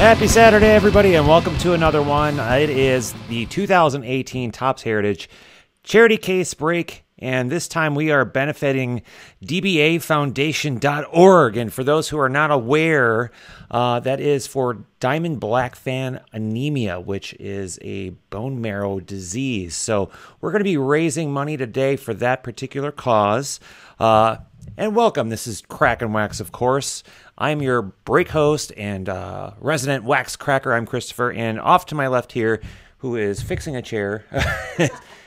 Happy Saturday, everybody, and welcome to another one. It is the 2018 Topps Heritage Charity Case Break, and this time we are benefiting DBAFoundation.org. And for those who are not aware, that is for Diamond Black Fan Anemia, which is a bone marrow disease. So we're going to be raising money today for that particular cause. And welcome. This is Crack and Wax, of course. I'm your break host and resident wax cracker. I'm Christopher, and off to my left here, who is fixing a chair,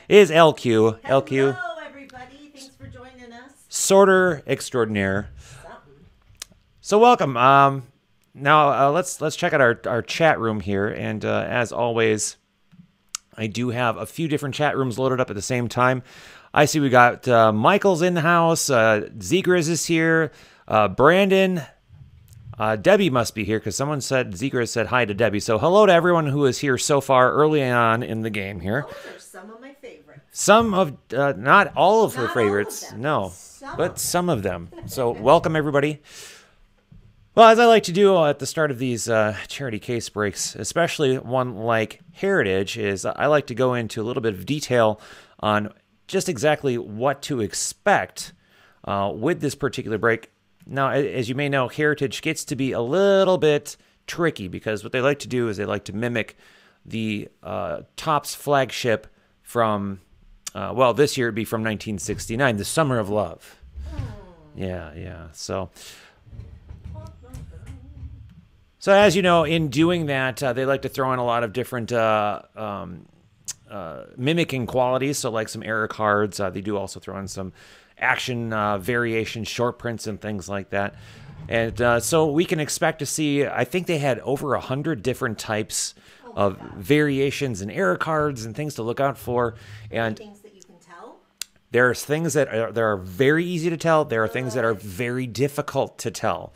is LQ. LQ. Hello, everybody. Thanks for joining us. Sorter extraordinaire. So welcome. Now let's check out our chat room here, and as always, I do have a few different chat rooms loaded up at the same time. I see we got Michael's in the house. Zegriz is here. Brandon. Debbie must be here because someone said, Zegriz said hi to Debbie. So hello to everyone who is here so far early on in the game here. Those are some of my favorites. Some of, not all of her Not all of favorites, them, no, some but of some of them. So welcome everybody. Well, as I like to do at the start of these charity case breaks, especially one like Heritage, is I like to go into a little bit of detail on just exactly what to expect with this particular break. Now, as you may know, Heritage gets to be a little bit tricky because what they like to do is they like to mimic the Topps flagship from, well, this year it'd be from 1969, The Summer of Love. Yeah. So as you know, in doing that, they like to throw in a lot of different mimicking qualities. So like some error cards. They do also throw in some action variation, short prints, and things like that. And so we can expect to see, I think they had over 100 different types of variations and error cards and things to look out for. And Things that you can tell. there's things that are very easy to tell. There are things that are very difficult to tell.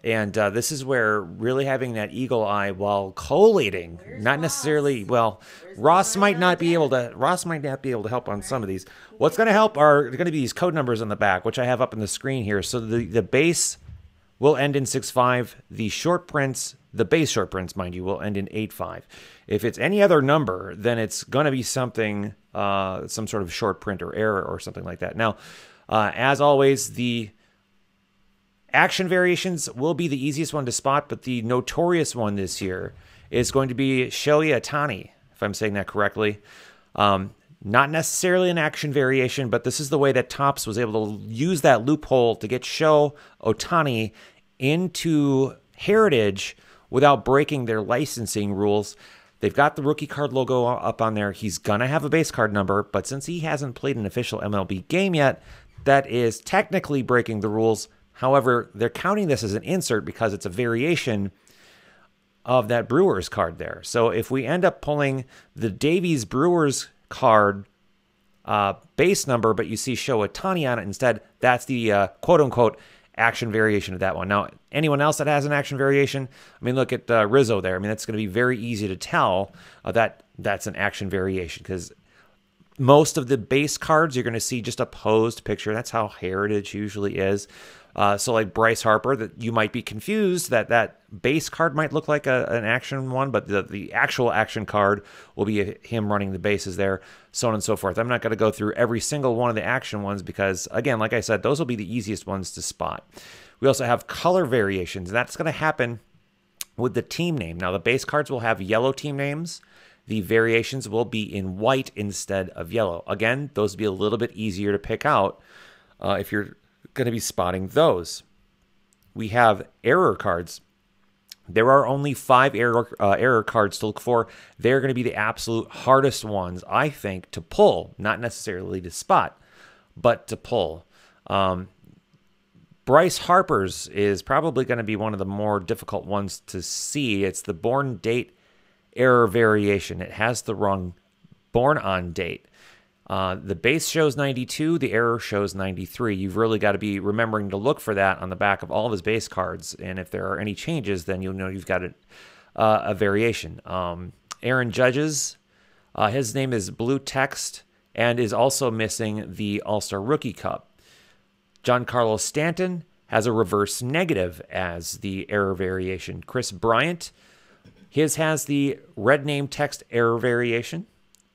And this is where really having that eagle eye while collating, not necessarily, well, Ross might not be able to help on some of these. What's going to help are going to be these code numbers on the back, which I have up on the screen here. So the base will end in 6.5. The short prints, the base short prints, mind you, will end in 8.5. If it's any other number, then it's going to be something, some sort of short print or error or something like that. Now, as always, the action variations will be the easiest one to spot, but the notorious one this year is going to be Shohei Ohtani, if I'm saying that correctly. Not necessarily an action variation, but this is the way that Topps was able to use that loophole to get Shohei Ohtani into Heritage without breaking their licensing rules. They've got the rookie card logo up on there. He's going to have a base card number, but since he hasn't played an official MLB game yet, that is technically breaking the rules. However, they're counting this as an insert because it's a variation of that Brewers card there. So if we end up pulling the Davies Brewers card base number, but you see Shohei Ohtani on it instead, that's the quote-unquote action variation of that one. Now, anyone else that has an action variation, I mean, look at Rizzo there. I mean, that's going to be very easy to tell that that's an action variation because most of the base cards, you're going to see just a posed picture. That's how Heritage usually is. So like Bryce Harper, that you might be confused that base card might look like an action one, but the actual action card will be him running the bases there, so on and so forth. I'm not going to go through every single one of the action ones because, again, like I said, those will be the easiest ones to spot. We also have color variations. That's going to happen with the team name. Now, the base cards will have yellow team names. The variations will be in white instead of yellow. Again, those will be a little bit easier to pick out if you're going to be spotting those. We have error cards. There are only 5 error cards to look for. They're going to be the absolute hardest ones, I think, to pull. Not necessarily to spot, but to pull. Bryce Harper's is probably going to be one of the more difficult ones to see. It's the born date error variation. It has the wrong born on date. The base shows 92, the error shows 93. You've really got to be remembering to look for that on the back of all of his base cards. And if there are any changes, then you'll know you've got a variation. Aaron Judge's, his name is Blue Text and is also missing the All-Star Rookie Cup. Giancarlo Stanton has a reverse negative as the error variation. Chris Bryant His has the red name text error variation.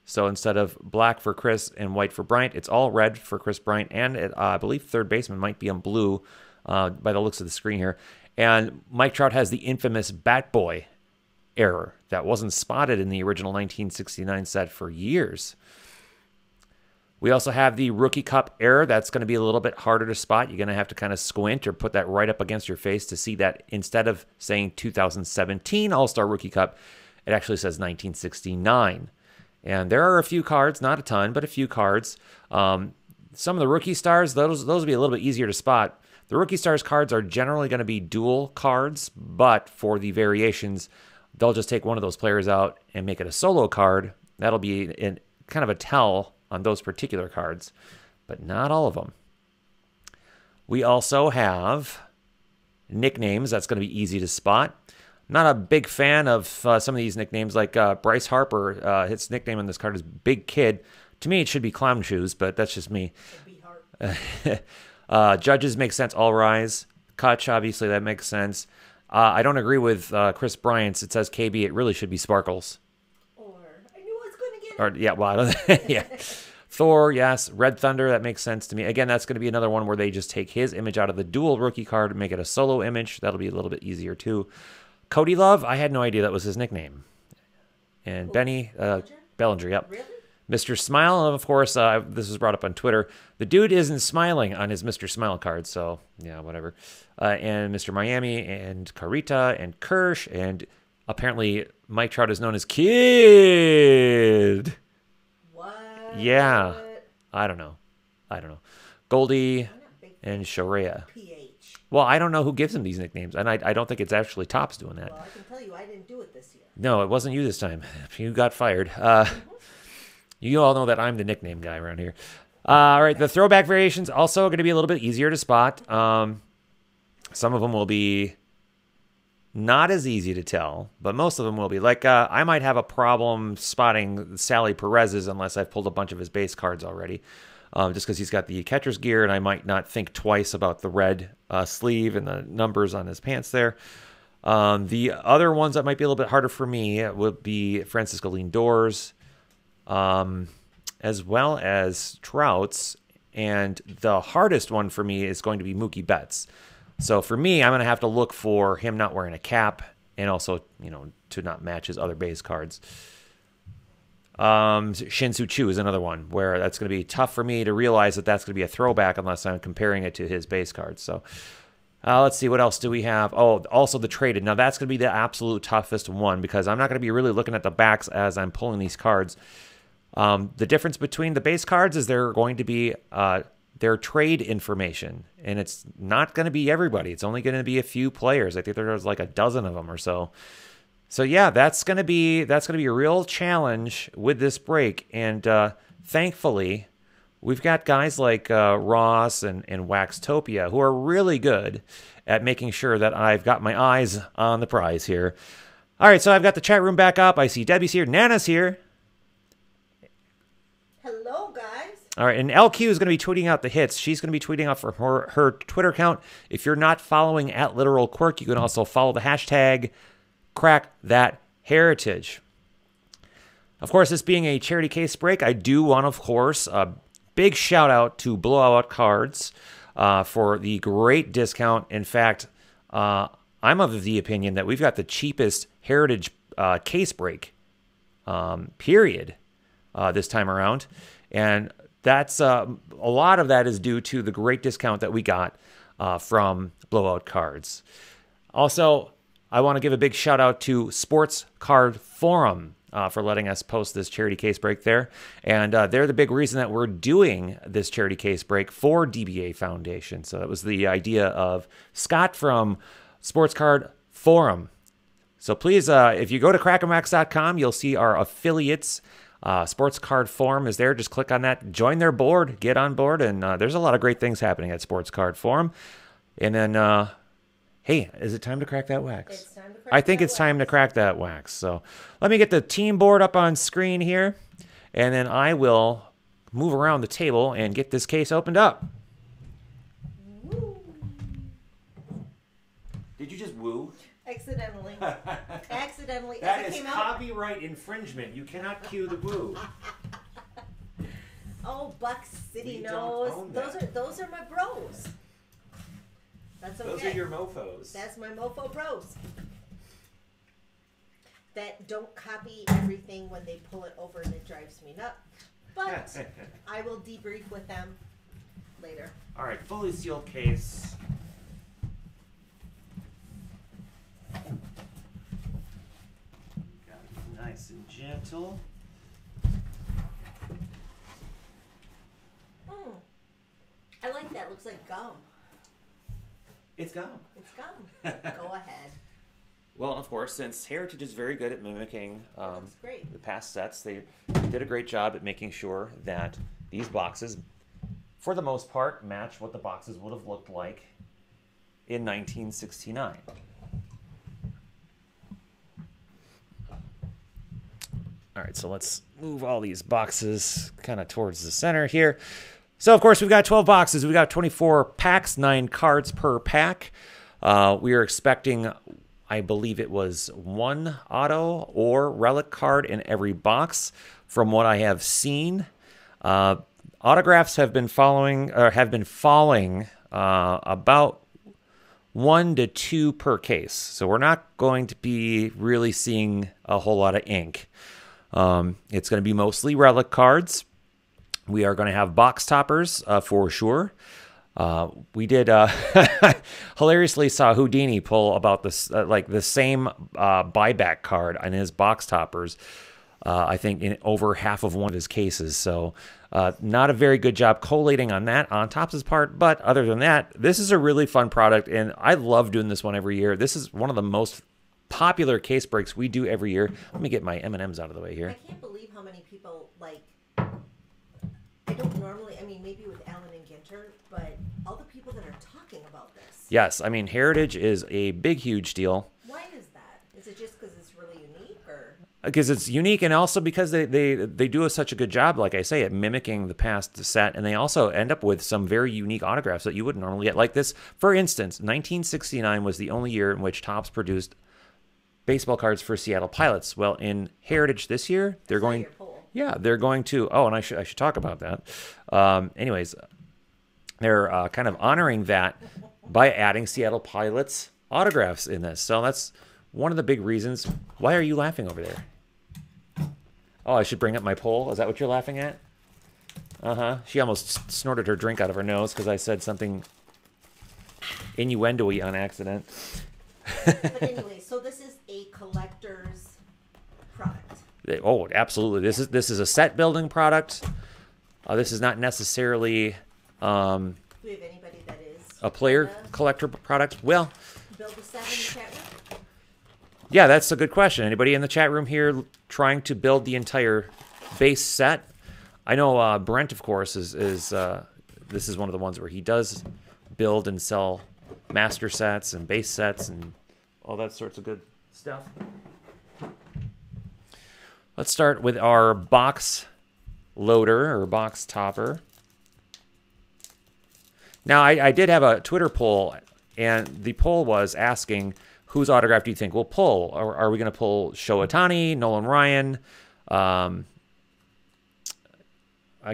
So instead of black for Chris and white for Bryant, it's all red for Chris Bryant. And I believe third baseman might be on blue by the looks of the screen here. And Mike Trout has the infamous Bat Boy error that wasn't spotted in the original 1969 set for years. We also have the Rookie Cup error. That's going to be a little bit harder to spot. You're going to have to kind of squint or put that right up against your face to see that instead of saying 2017 All-Star Rookie Cup, it actually says 1969. And there are a few cards, not a ton, but a few cards. Some of the Rookie Stars, those will be a little bit easier to spot. The Rookie Stars cards are generally going to be dual cards, but for the variations, they'll just take one of those players out and make it a solo card. That'll be kind of a tell on those particular cards, but not all of them. We also have nicknames. That's going to be easy to spot. Not a big fan of some of these nicknames, like Bryce Harper. His nickname on this card is Big Kid. To me, it should be Clown Shoes, but that's just me. Judges make sense. All Rise. Kutch, obviously, that makes sense. I don't agree with Chris Bryant's. It says KB. It really should be Sparkles. I knew I was going to get it. Or yeah, well, I don't, yeah. Thor, yes. Red Thunder, that makes sense to me. Again, that's going to be another one where they just take his image out of the dual rookie card and make it a solo image. That'll be a little bit easier too. Cody Love, I had no idea that was his nickname. And Benny Bellinger, yep. Really? Mr. Smile, of course, this was brought up on Twitter. The dude isn't smiling on his Mr. Smile card, so yeah, whatever. And Mr. Miami and Carita and Kirsch, and apparently Mike Trout is known as Kid. What? Yeah. I don't know. Goldie and Shorea. PH. Well, I don't know who gives him these nicknames, and I don't think it's actually Topps doing that. Well, I can tell you I didn't do it this year. No, it wasn't you this time. You got fired. You all know that I'm the nickname guy around here. All right, the throwback variations also going to be a little bit easier to spot. Some of them will be not as easy to tell, but most of them will be. Like, I might have a problem spotting Sally Perez's unless I've pulled a bunch of his base cards already, just because he's got the catcher's gear, and I might not think twice about the red sleeve and the numbers on his pants there. The other ones that might be a little bit harder for me would be Francisco Lindor's, as well as Trout's, and the hardest one for me is going to be Mookie Betts. So for me, I'm going to have to look for him not wearing a cap, and also, to not match his other base cards. Shin-Soo Choo is another one where that's going to be tough for me to realize that that's going to be a throwback unless I'm comparing it to his base cards. So let's see, what else do we have? Oh, also the traded. Now that's going to be the absolute toughest one because I'm not going to be really looking at the backs as I'm pulling these cards. The difference between the base cards is they're going to be their trade information, and it's not going to be everybody. It's only going to be a few players. I think there's like a dozen of them or so. So yeah, that's going to be a real challenge with this break. And thankfully, we've got guys like Ross and Waxtopia who are really good at making sure that I've got my eyes on the prize here. All right, so I've got the chat room back up. I see Debbie's here, Nana's here. Hello, guys. All right, and LQ is going to be tweeting out the hits. She's going to be tweeting out from her Twitter account. If you're not following @LiteralQuirk, you can also follow the hashtag #CrackThatHeritage. Of course, this being a charity case break, I do want, of course, a big shout out to Blowout Cards for the great discount. In fact, I'm of the opinion that we've got the cheapest Heritage case break, period, this time around. And that's a lot of that is due to the great discount that we got from Blowout Cards. Also, I want to give a big shout out to Sports Card Forum for letting us post this charity case break there. And they're the big reason that we're doing this charity case break for DBA Foundation. So that was the idea of Scott from Sports Card Forum. So please, if you go to crackermax.com, you'll see our affiliates. Sports Card Forum is there. Just click on that, join their board, get on board. And there's a lot of great things happening at Sports Card Forum. And then... hey, is it time to crack that wax? It's time to crack I think that it's time to wax. crack that wax. So let me get the team board up on screen here, and then I will move around the table and get this case opened up. Woo. Did you just woo? Accidentally. Accidentally. That As it is came out. copyright infringement. You cannot cue the woo. Oh, Buck City We don't knows. own Those that. are my bros. That's okay. Those are your mofos. That's my mofo bros. That don't copy everything when they pull it over and it drives me nuts. But I will debrief with them later. All right, fully sealed case. Got it nice and gentle. I like that. Looks like gum. It's gum. It's gum. Go ahead. Well, of course, since Heritage is very good at mimicking Looks great. the past sets, they did a great job at making sure that these boxes, for the most part, match what the boxes would have looked like in 1969. All right, so let's move all these boxes kind of towards the center here. So, of course, we've got 12 boxes. We've got 24 packs, 9 cards per pack. We are expecting, I believe it was 1 auto or relic card in every box from what I have seen. Autographs have been falling about 1 to 2 per case. So we're not going to be really seeing a whole lot of ink. It's going to be mostly relic cards. We are going to have box toppers for sure. We did hilariously saw Houdini pull about this like the same buyback card on his box toppers. I think in over half of one of his cases. So not a very good job collating on that on Topps' part. But other than that, this is a really fun product, and I love doing this one every year. This is one of the most popular case breaks we do every year. Let me get my M&Ms out of the way here. I can't believe how many people, like, I don't normally, I mean, maybe with Alan and Ginter, but all the people that are talking about this. Yes, I mean, Heritage is a big, huge deal. Why is that? Is it just because it's really unique, or? Because it's unique, and also because they do such a good job, like I say, at mimicking the past set, and they also end up with some very unique autographs that you wouldn't normally get. Like this, for instance, 1969 was the only year in which Topps produced baseball cards for Seattle Pilots. Well, in Heritage this year, they're going... Yeah, they're going to... Oh, and I should talk about that. Anyways, they're kind of honoring that by adding Seattle Pilots autographs in this. So that's one of the big reasons. Why are you laughing over there? Oh, I should bring up my poll. Is that what you're laughing at? Uh-huh. She almost snorted her drink out of her nose because I said something innuendo-y on accident. But anyway, so this is a collector's product. Oh, absolutely. This is a set building product. This is not necessarily Do we have anybody that is a player collector product. Well, build a set in the chat room? yeah, that's a good question. Anybody in the chat room here trying to build the entire base set? I know Brent, of course, is this is one of the ones where he does build and sell master sets and base sets and all that sorts of good stuff. Let's start with our box loader or box topper. Now, I did have a Twitter poll, and the poll was asking, whose autograph do you think we'll pull? Or are we going to pull Shohei Ohtani, Nolan Ryan? I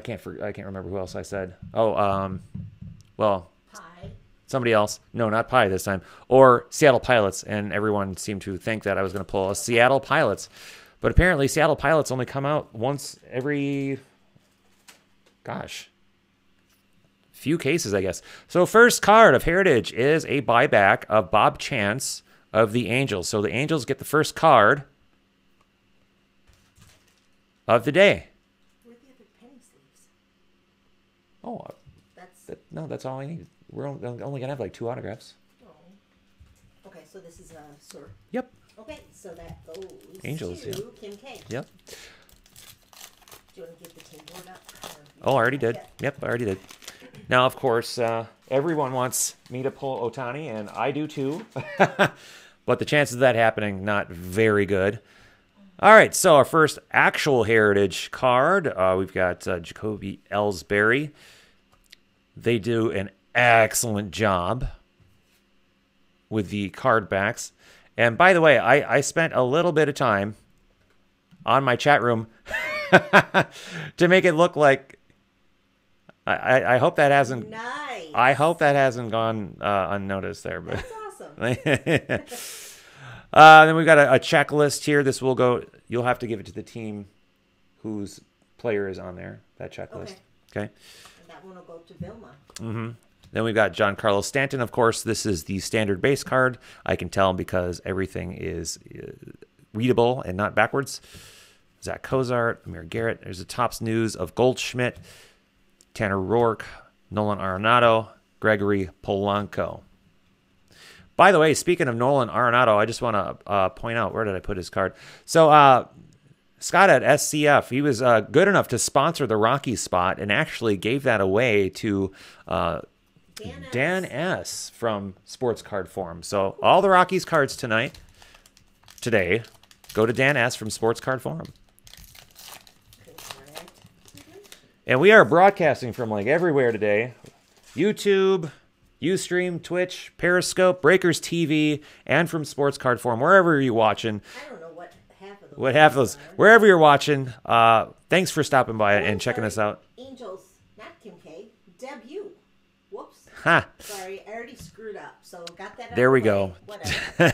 can't remember who else I said. Oh, well, Pie. somebody else. No, not Pie this time. Or Seattle Pilots, and everyone seemed to think that I was going to pull a Seattle Pilots. But apparently Seattle Pilots only come out once every, gosh, few cases, I guess. So first card of Heritage is a buyback of Bob Chance of the Angels. So the Angels get the first card of the day. Where are the other penny sleeves? Oh, That's... no, that's all I need. We're only going to have like 2 autographs. Oh. Okay, so this is a sort. Yep. Okay, so that goes Angels, to yeah. Kim K. Yep. Do you want to get the team board up? Oh, I already did. Yep, I already did. Now, of course, everyone wants me to pull Ohtani, and I do too. But the chances of that happening, not very good. All right, so our first actual Heritage card, we've got Jacoby Ellsbury. They do an excellent job with the card backs. And by the way, I spent a little bit of time on my chat room to make it look like I hope that hasn't Nice. I hope that hasn't gone unnoticed there, but That's awesome. then we've got a checklist here. This will go. You'll have to give it to the team whose player is on there. That checklist. Okay. And that one will go to Vilma. Then we've got Giancarlo Stanton. Of course, this is the standard base card. I can tell because everything is readable and not backwards. Zach Cozart, Amir Garrett. There's the Topps news of Goldschmidt, Tanner Rourke, Nolan Arenado, Gregory Polanco. By the way, speaking of Nolan Arenado, I just want to point out, where did I put his card? So Scott at SCF, he was good enough to sponsor the Rockies spot and actually gave that away to Dan S. from Sports Card Forum. So all the Rockies cards today, go to Dan S. from Sports Card Forum. And we are broadcasting from like everywhere today. YouTube, Ustream, Twitch, Periscope, Breakers TV, and from Sports Card Forum. Wherever you're watching. I don't know what half of those. Wherever you're watching, thanks for stopping by and checking us out. Angels, not Kim K. Deb U. Whoops. Ha. Sorry, I already screwed up. So got that out There of we the go. way. Whatever.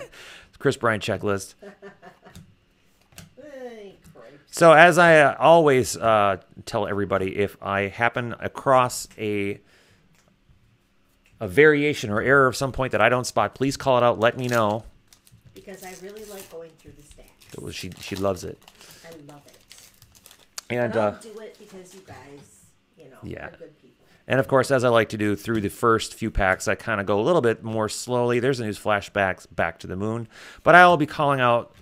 Chris Bryant checklist. Ay, cripes. So as I always tell everybody, if I happen across a variation or error of some point that I don't spot, please call it out. Let me know. Because I really like going through the stacks. She loves it. I love it. And But I'll do it because you guys, Yeah. are good people. And of course, as I like to do through the first few packs, I kind of go a little bit more slowly. There's a news flashbacks back to the moon, but I will be calling out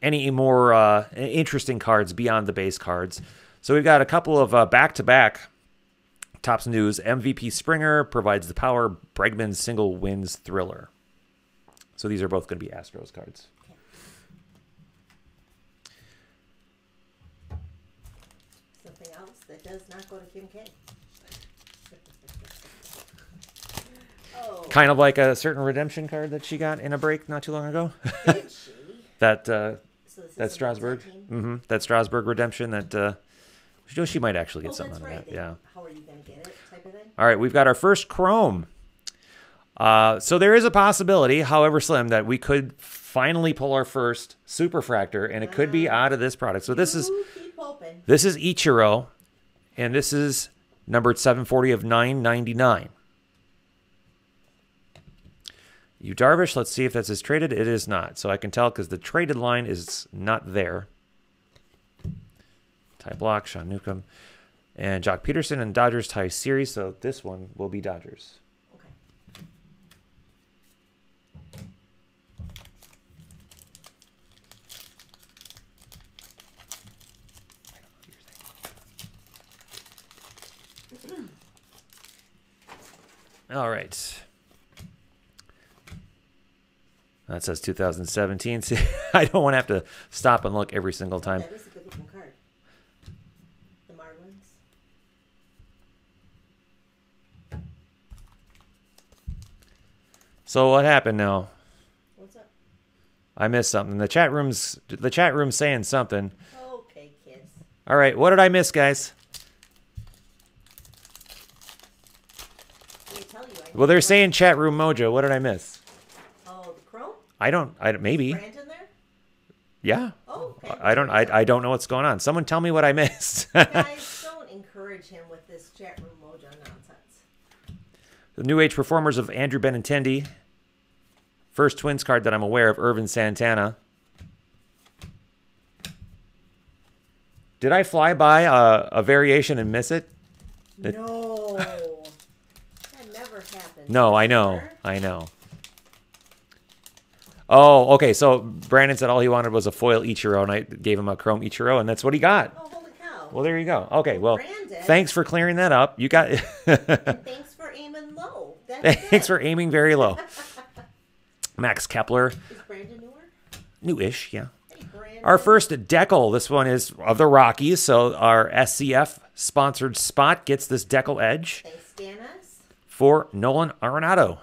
any more interesting cards beyond the base cards. So we've got a couple of back-to-back Topps news. MVP Springer provides the power. Bregman's single wins Thriller. So these are both going to be Astros cards. Something else that does not go to Kim K. Oh, Kind of like a certain redemption card that she got in a break not too long ago. did she? that So this that is Strasburg, 17? that Strasburg redemption. That she might actually get Oh, something that's out of right. that. Yeah. How are you going to get it? Type of thing. All right, we've got our first Chrome. So there is a possibility, however slim, that we could finally pull our first Superfractor, and it could be out of this product. So this is You keep hoping. Ichiro, and this is numbered 740 of 999. You Darvish, let's see if that's as traded. It is not. So I can tell because the traded line is not there. Ty Block, Sean Newcomb, and Jock Peterson and Dodgers tie series. So this one will be Dodgers. Okay. All right. That says 2017. See, I don't want to have to stop and look every single time. That is a good looking card. The Marlins. So what happened now? What's up? I missed something. The chat room's saying something. Okay, kids. All right, what did I miss, guys? Let me tell you. Well, they're saying chat room mojo. What did I miss? Oh, the Chrome? I don't maybe. Brandon there? Yeah. Oh, okay. I don't know what's going on. Someone tell me what I missed. Guys, don't encourage him with this chat room mojo nonsense. The New Age Performers of Andrew Benintendi. First Twins card that I'm aware of, Irvin Santana. Did I fly by a variation and miss it? No. That never happened. No, I know. Sure? I know. Oh, okay. So Brandon said all he wanted was a foil Ichiro, and I gave him a chrome Ichiro, and that's what he got. Oh, holy cow. Well, there you go. Okay, well, Brandon. thanks for clearing that up. You got. And thanks for aiming low. That's Thanks for aiming very low. Max Kepler, Is Brandon newer? newish, yeah. Hey, Brandon. Our first decal. This one is of the Rockies, so our SCF sponsored spot gets this decal edge Thanks, Danis. for Nolan Arenado.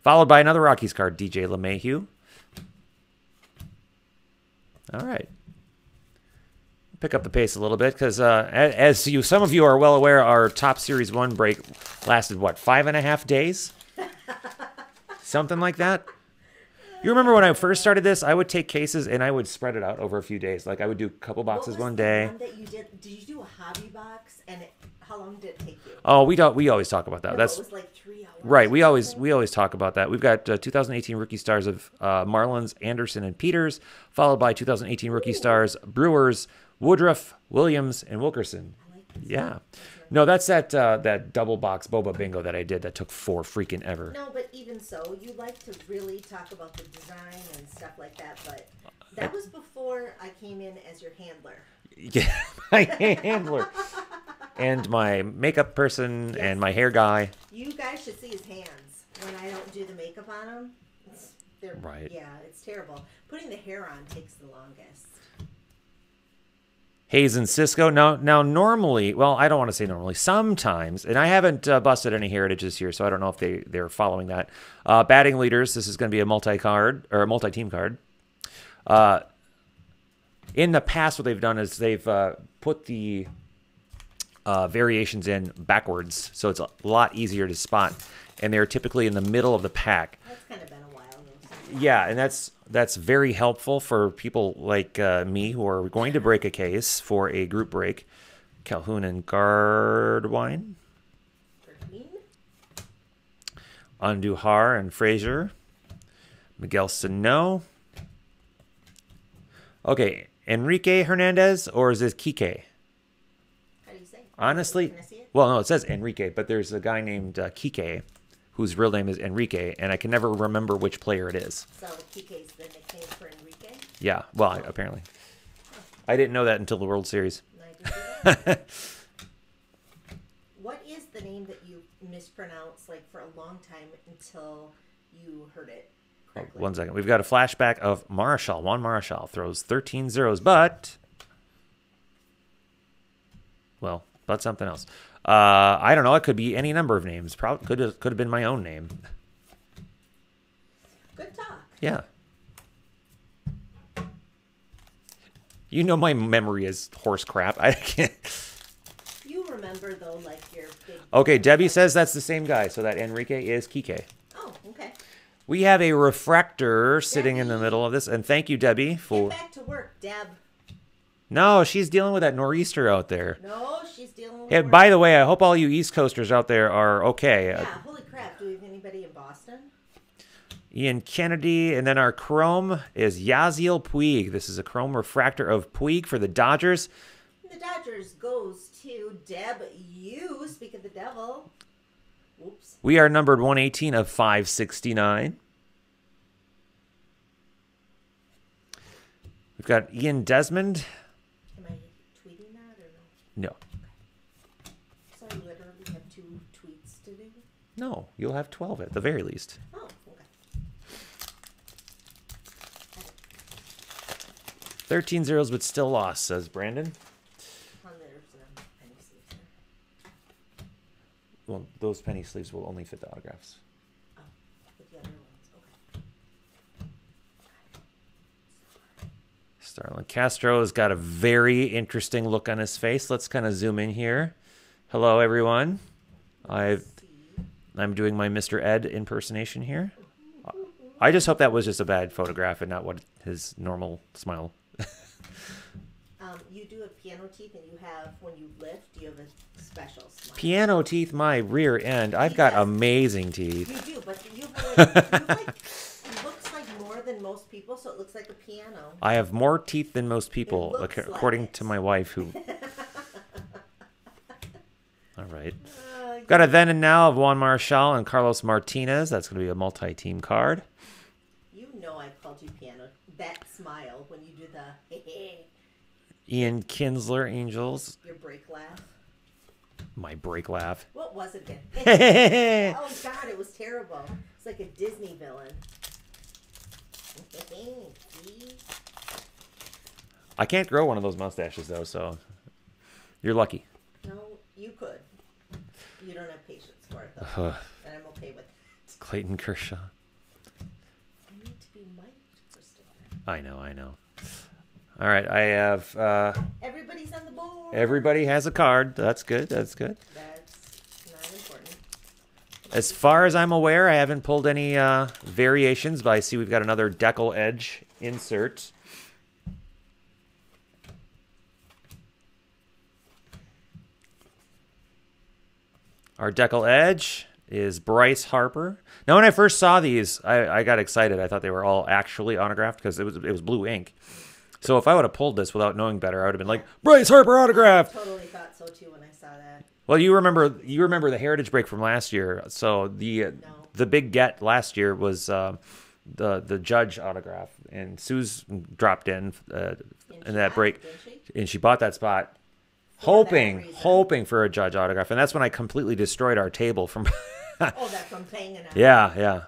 Followed by another Rockies card, DJ LeMahieu. All right. Pick up the pace a little bit because, as some of you are well aware, our top Series 1 break lasted, what, 5.5 days? Something like that. You remember when I first started this, I would take cases and I would spread it out over a few days. Like I would do a couple boxes one day. What was the one that you did? Did you do a hobby box? And how long did it take you? Oh, we always talk about that. No, That's it was like 3 hours. right. We always talk about that. We've got 2018 rookie stars of Marlins, Anderson, and Peters, followed by 2018 rookie stars Brewers, Woodruff, Williams, and Wilkerson. I like this. Yeah. No, that's that double box boba bingo that I did that took 4 freaking ever. No, but even so, you like to really talk about the design and stuff like that. But that was before I came in as your handler. Yeah, my handler and my makeup person and my hair guy. You guys should see his hands when I don't do the makeup on him. Right. Yeah, it's terrible. Putting the hair on takes the longest. Hayes and Cisco. Now, normally, well, I don't want to say normally. Sometimes, and I haven't busted any heritages here, so I don't know if they're following that. Batting leaders. This is going to be a multi-card or a multi-team card. In the past, what they've done is they've put the variations in backwards, so it's a lot easier to spot, and they're typically in the middle of the pack. That's kind of been a while though. Yeah, and that's very helpful for people like me who are going to break a case for a group break. Calhoun and Gardwine. Andujar and Frazier. Miguel Sano. Okay, Enrique Hernandez, or is this Kike? How do you say? Honestly, Can I see it? well, no, it says Enrique, but there's a guy named Kike, whose real name is Enrique, and I can never remember which player it is. So Kike's the nickname for Enrique? Yeah, well, apparently. I didn't know that until the World Series. What is the name that you mispronounced like for a long time until you heard it correctly? 1 second. We've got a flashback of Marichal. Juan Marichal throws 13 zeros, but something else. I don't know. It could be any number of names. Probably could have been my own name. Good talk. Yeah. You know my memory is horse crap. I can't. You remember though, like your big. Okay, Debbie says that's the same guy, so that Enrique is Kike. Oh, okay. We have a refractor sitting in the middle of this, and thank you, Debbie, for. Get back to work, Deb. No, she's dealing with that nor'easter out there. No, she's dealing with. Yeah, work. by the way, I hope all you East Coasters out there are okay. Yeah, holy crap! Do we have anybody in Boston? Ian Kennedy, and then our chrome is Yasiel Puig. This is a chrome refractor of Puig for the Dodgers. The Dodgers goes to Deb. You speak of the devil. Whoops. We are numbered 118 of 569. We've got Ian Desmond. Am I tweeting that or no? No. So I literally have 2 tweets to do. No, you'll have 12 at the very least. Oh, okay. 13 zeros, but still lost, says Brandon. There's penny sleeves there. Well, those penny sleeves will only fit the autographs. Oh, but the other ones, okay. Starlin Castro has got a very interesting look on his face. Let's kind of zoom in here. Hello, everyone. I'm doing my Mr. Ed impersonation here. I just hope that was just a bad photograph and not what his normal smile. You do have piano teeth, and you have, when you lift, you have a special smile. Piano teeth, my rear end. I've got amazing teeth. You do, but you have like, it looks like more than most people, so it looks like a piano. I have more teeth than most people, It looks like according it. to my wife, who... All right. Got a then and now of Juan Marichal and Carlos Martinez. That's going to be a multi-team card. You know I've called you piano. That smile when you do the Ian Kinsler, Angels. your break laugh. My break laugh. What was it again? Oh God, it was terrible. It's like a Disney villain. See? I can't grow one of those mustaches, though, so you're lucky. No, you could. You don't have patience for it, though. And I'm okay with it. Clayton Kershaw. I need to be mic'd, Christopher. I know. All right, I have. Everybody's on the board. Everybody has a card. That's good. That's not important. As far as I'm aware, I haven't pulled any variations, but I see we've got another Deckle Edge insert. Our Deckle Edge is Bryce Harper. Now, when I first saw these, I got excited. I thought they were all actually autographed because it was blue ink. So if I would have pulled this without knowing better, I would have been like, Bryce Harper autograph. I totally thought so too when I saw that. Well, you remember the Heritage break from last year. So the big get last year was the Judge autograph, and Sue's dropped in that break, and she bought that spot. Hoping for a Judge autograph, and that's when I completely destroyed our table from. Oh, that from paying an. Yeah.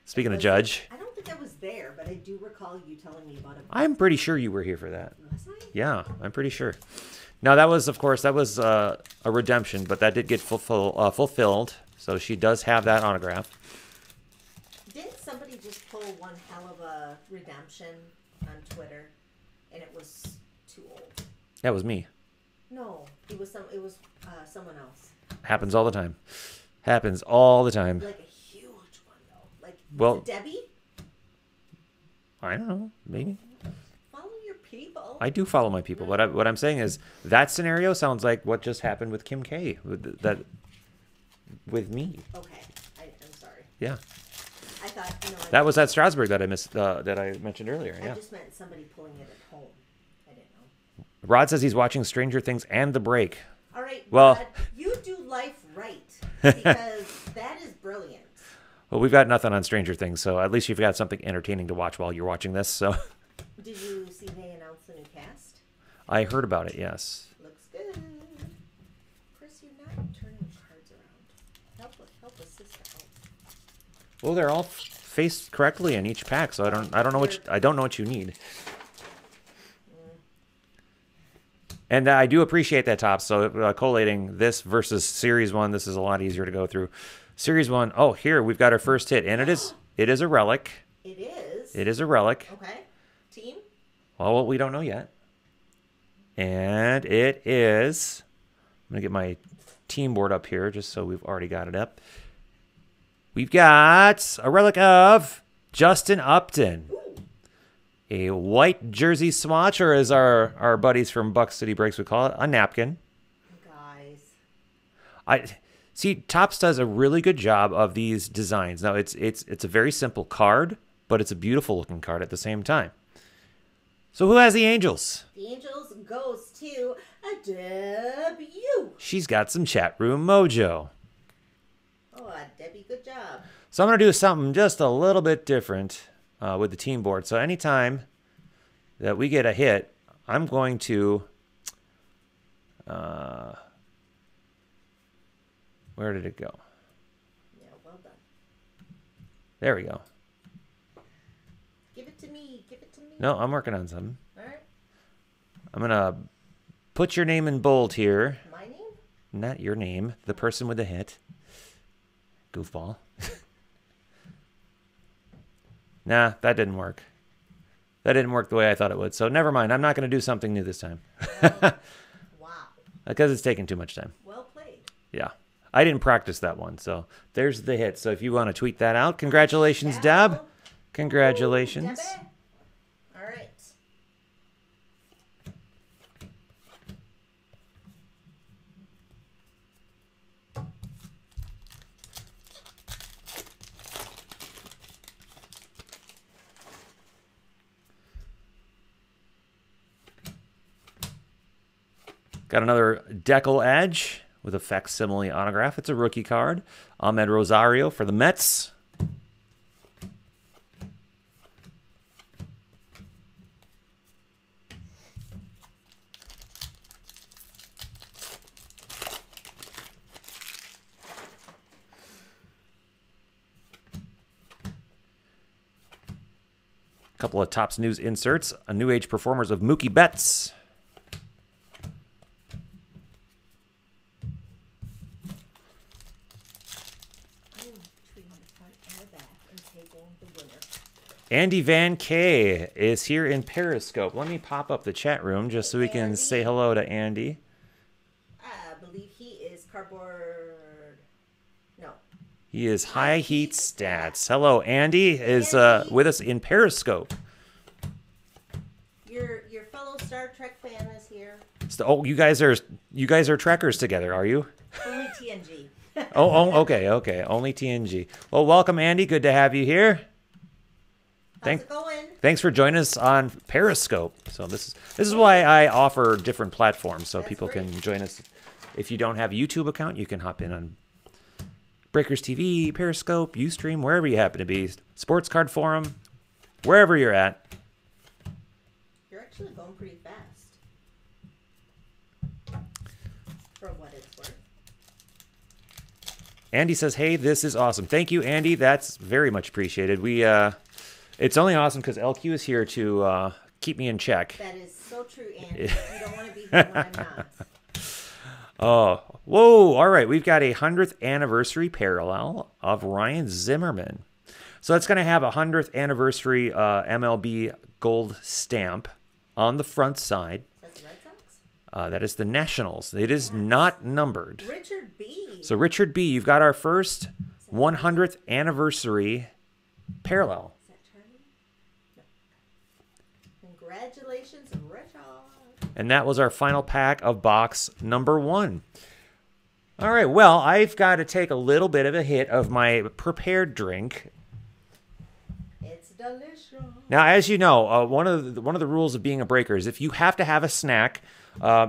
Speaking of Judge, I don't think I was there, but I do recall you telling me about it. I'm pretty sure you were here for that. Was I? Yeah, I'm pretty sure. Now that was, of course, a redemption, but that did get fulfilled. So she does have that autograph. Didn't somebody just pull one hell of a redemption on Twitter, and it was too old? That was me. No, it was someone else. Happens all the time. Happens all the time. Like a huge one though. Like, well, was it Debbie? I don't know. Maybe. Follow your people. I do follow my people. What I'm saying is that scenario sounds like what just happened with Kim K. With me. Okay, I'm sorry. Yeah. I thought that was at Strasbourg that I missed that I mentioned earlier. Yeah. I just meant somebody pulling it at home. I didn't know. Rod says he's watching Stranger Things and The Break. All right, well, Rod, you do life right because that is brilliant. Well, we've got nothing on Stranger Things, so at least you've got something entertaining to watch while you're watching this. So. Did you see they announced the new cast? I heard about it. Yes. Looks good. Chris, you're not turning cards around. Help a sister out. Well, they're all faced correctly in each pack, so I don't know what you need. And I do appreciate that, Top. So collating this versus Series 1, this is a lot easier to go through. Series 1, oh, here, we've got our first hit. And it is a relic. It is? It is a relic. Okay. Team? Well, we don't know yet. And it is... I'm going to get my team board up here just so we've already got it up. We've got a relic of Justin Upton. Ooh. A white jersey swatch, or as our buddies from Buck City Breaks would call it, a napkin. Guys. See, Topps does a really good job of these designs. Now, it's a very simple card, but it's a beautiful looking card at the same time. So who has the Angels? The Angels goes to a Debbie. She's got some chat room mojo. Oh, Debbie, good job. So I'm going to do something just a little bit different with the team board. So anytime that we get a hit, I'm going to... where did it go? Yeah, well done. There we go. Give it to me. Give it to me. No, I'm working on something. All right. I'm going to put your name in bold here. My name? Not your name. The person with the hit. Goofball. Nah, that didn't work. That didn't work the way I thought it would. So never mind. I'm not going to do something new this time. Wow. Because it's taking too much time. Well played. Yeah. I didn't practice that one. So there's the hit. So if you want to tweet that out, congratulations, Deb. Congratulations. Ooh, Debbie. All right. Got another Deckle Edge with a facsimile autograph. It's a rookie card. Ahmed Rosario for the Mets. Couple of Topps News inserts. A New Age Performers of Mookie Betts. Andy Van K is here in Periscope. Let me pop up the chat room just so we can say hello to Andy. I believe he is cardboard. No. He is High Heat Stats. Hello, Andy is with us in Periscope. Your fellow Star Trek fan is here. So, you guys are trekkers together, are you? Only TNG. Okay. Only TNG. Well, welcome, Andy. Good to have you here. How's it going? Thanks for joining us on Periscope. So this is why I offer different platforms so people can join us. If you don't have a YouTube account, you can hop in on Breakers TV, Periscope, Ustream, wherever you happen to be, Sports Card Forum, wherever you're at. You're actually going pretty fast. For what it's worth. Andy says, "Hey, this is awesome." Thank you, Andy. That's very much appreciated. It's only awesome because LQ is here to keep me in check. That is so true, Andy. You don't want to be here when I'm not. Oh, whoa. All right. We've got a 100th anniversary parallel of Ryan Zimmerman. So it's going to have a 100th anniversary MLB gold stamp on the front side. That's the Red Sox? That is the Nationals. It is not numbered. Richard B. So Richard B., you've got our first 100th anniversary parallel. Is that Charlie? No. Congratulations, Richard. And that was our final pack of box number 1. All right, well, I've got to take a little bit of a hit of my prepared drink. It's delicious. Now, as you know, one of the rules of being a breaker is if you have to have a snack,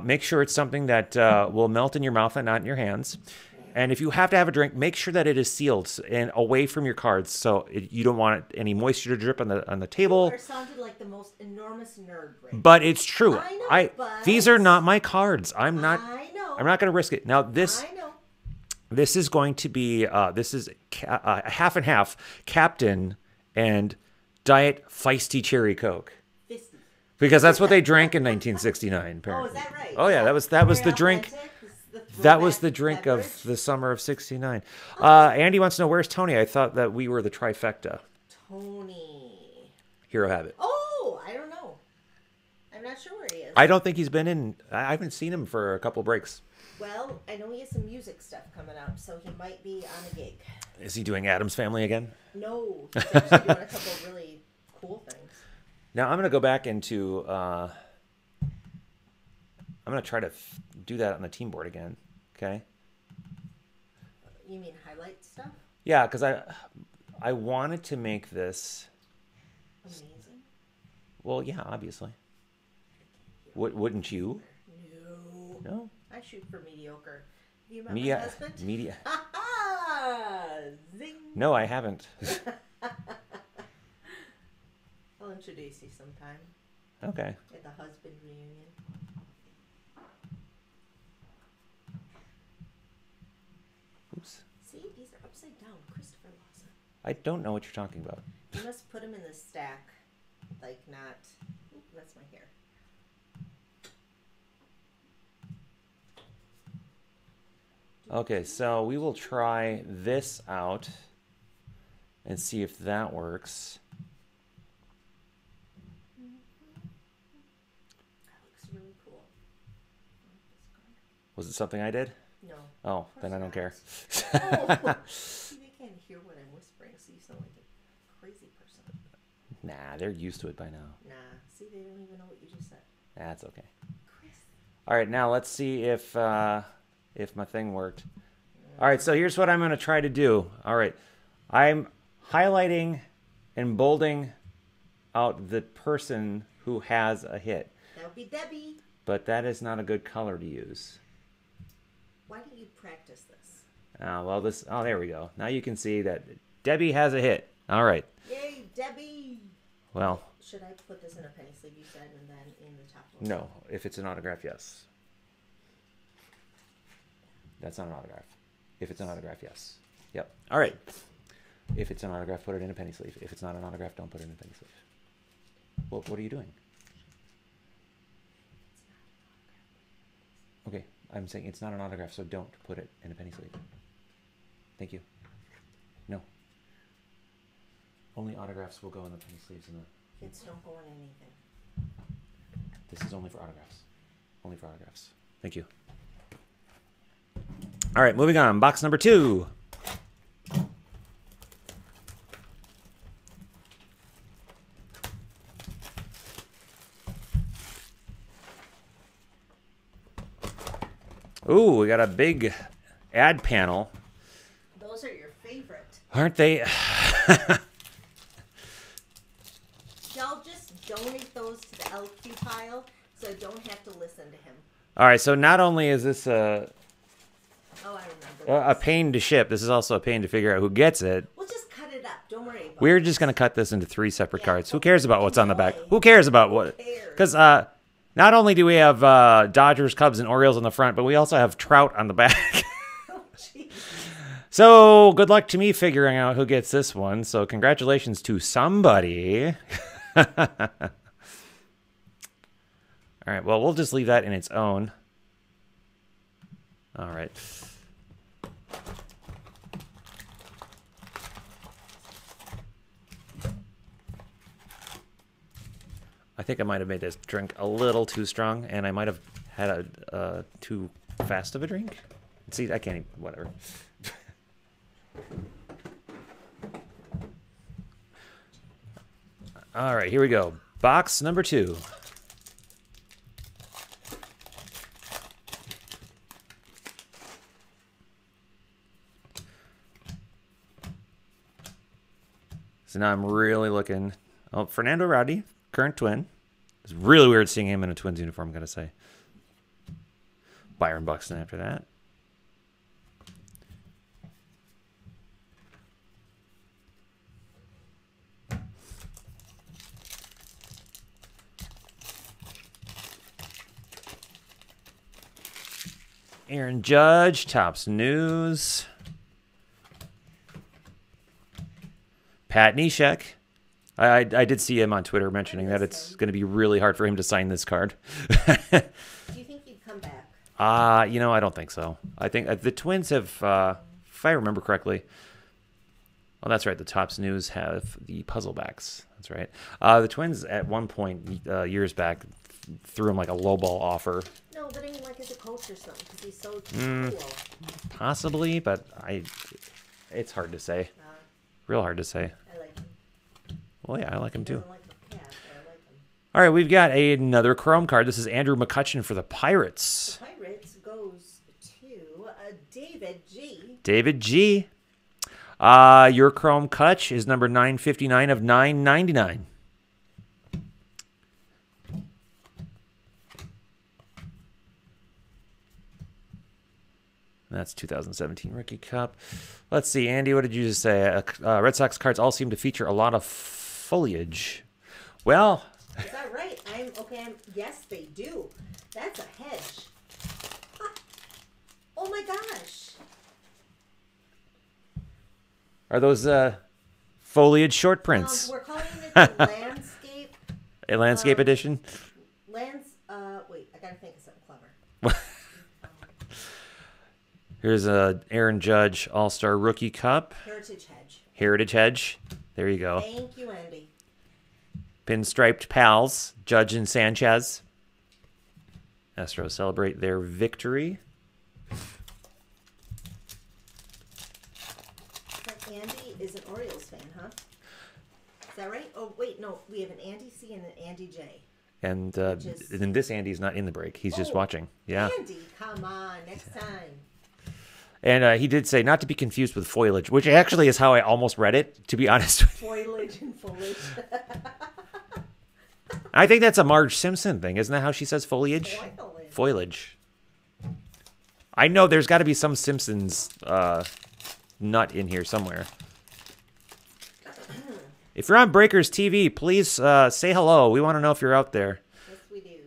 make sure it's something that will melt in your mouth and not in your hands. And if you have to have a drink, make sure that it is sealed and away from your cards, so you don't want any moisture to drip on the table. You sounded like the most enormous nerd. Right? But it's true. I know, but these are not my cards. I'm not. I know. I'm not going to risk it. Now this. I know. This is going to be. This is half and half. Captain and Diet Feisty Cherry Coke. Fisty. Because that's what they drank in 1969. Apparently. Oh, is that right? Oh yeah, that was the drink. That was the drink of the summer of '69. Andy wants to know, where's Tony? I thought that we were the trifecta. Tony. Hero Habit. Oh, I don't know. I'm not sure where he is. I don't think he's been in. I haven't seen him for a couple breaks. Well, I know he has some music stuff coming up, so he might be on a gig. Is he doing Addams Family again? No, he's actually doing a couple of really cool things. Now I'm going to go back into. I'm going to try to do that on the team board again. Okay. You mean highlight stuff? Yeah, because I wanted to make this amazing. Well, yeah, obviously. Wouldn't you? No. No. I shoot for mediocre. Have you met my husband? Media. Zing. No, I haven't. I'll introduce you sometime. Okay. At the husband reunion. Oops. See, these are upside down. Christopher Lawson. I don't know what you're talking about. You must put them in the stack, like not. Ooh, that's my hair. Okay, so we will try this out and see if that works. That looks really cool. Was it something I did? No. Oh, then I don't care. Oh, see, they can't hear what I'm whispering, so you sound like a crazy person. Nah, they're used to it by now. Nah, see, they don't even know what you just said. That's okay. Chris. All right, now let's see if my thing worked. All right, so here's what I'm going to try to do. All right, I'm highlighting and bolding out the person who has a hit. That would be Debbie. But that is not a good color to use. Why don't you practice this? Well, there we go. Now you can see that Debbie has a hit. All right. Yay, Debbie! Well. Should I put this in a penny sleeve, you said, and then in the top one? No, if it's an autograph, yes. That's not an autograph. If it's an autograph, yes. Yep. All right. If it's an autograph, put it in a penny sleeve. If it's not an autograph, don't put it in a penny sleeve. What are you doing? Okay, I'm saying it's not an autograph, so don't put it in a penny sleeve. Thank you. No. Only autographs will go in the penny sleeves. Kids don't go in anything. This is only for autographs. Only for autographs. Thank you. All right, moving on. Box number 2. Ooh, we got a big ad panel. Those are your favorite. Aren't they? Y'all just donate those to the LQ pile so I don't have to listen to him. All right, so not only is this Oh, I remember. a pain to ship, this is also a pain to figure out who gets it. We'll just cut it up. Don't worry about We're it. just going to cut this into 3 separate Yeah, cards. Who cares about what's on the back? enjoy. Who cares about what? cares? Because not only do we have Dodgers, Cubs, and Orioles on the front, but we also have Trout on the back. Oh, jeez. So good luck to me figuring out who gets this one. So congratulations to somebody. All right, well, we'll just leave that in its own. All right. I think I might have made this drink a little too strong, and I might have had a too fast of a drink. See, I can't even, whatever. All right, here we go. Box number 2. So now I'm really looking. Oh, Fernando Rowdy, current Twin. It's really weird seeing him in a Twins uniform, gotta say. Byron Buxton after that. Aaron Judge, Topps News. Pat Neshek. I did see him on Twitter mentioning that it's going to be really hard for him to sign this card. Do you think he'd come back? I don't think so. I think the Twins have, if I remember correctly, well, that's right, the Topps News have the puzzle backs. That's right. The Twins at one point, years back, threw him like a lowball offer. No, but I mean, like as a coach or something, because he's so cool. Possibly, but it's hard to say. Real hard to say. I like him. Well, yeah, I like him I too. don't like the cat, but I like him. All right, we've got another Chrome card. This is Andrew McCutchen for the Pirates. The Pirates goes to David G. David G. Your Chrome Cutch is number 959 of 999. That's 2017 Rookie Cup. Let's see, Andy, what did you just say? Red Sox cards all seem to feature a lot of foliage. Well, Is that right? Yes, they do. That's a hedge. Oh my gosh. are those foliage short prints? We're calling it the landscape. A landscape edition? Wait, I gotta think of something clever. Here's a Aaron Judge All-Star Rookie Cup. Heritage hedge. Heritage Hedge. There you go. Thank you, Andy. Pinstriped Pals, Judge and Sanchez. Astros celebrate their victory. Andy is an Orioles fan, huh? Is that right? Oh, wait, no. We have an Andy C and an Andy J. And is- then this Andy's not in the break. He's just watching. Yeah. Andy, come on. Next time. And he did say not to be confused with foliage, which actually is how I almost read it, to be honest with you. Foliage and foliage. I think that's a Marge Simpson thing. Isn't that how she says foliage? Foliage. Foliage. I know there's got to be some Simpsons nut in here somewhere. If you're on Breakers TV, please say hello. We want to know if you're out there. Yes, we do.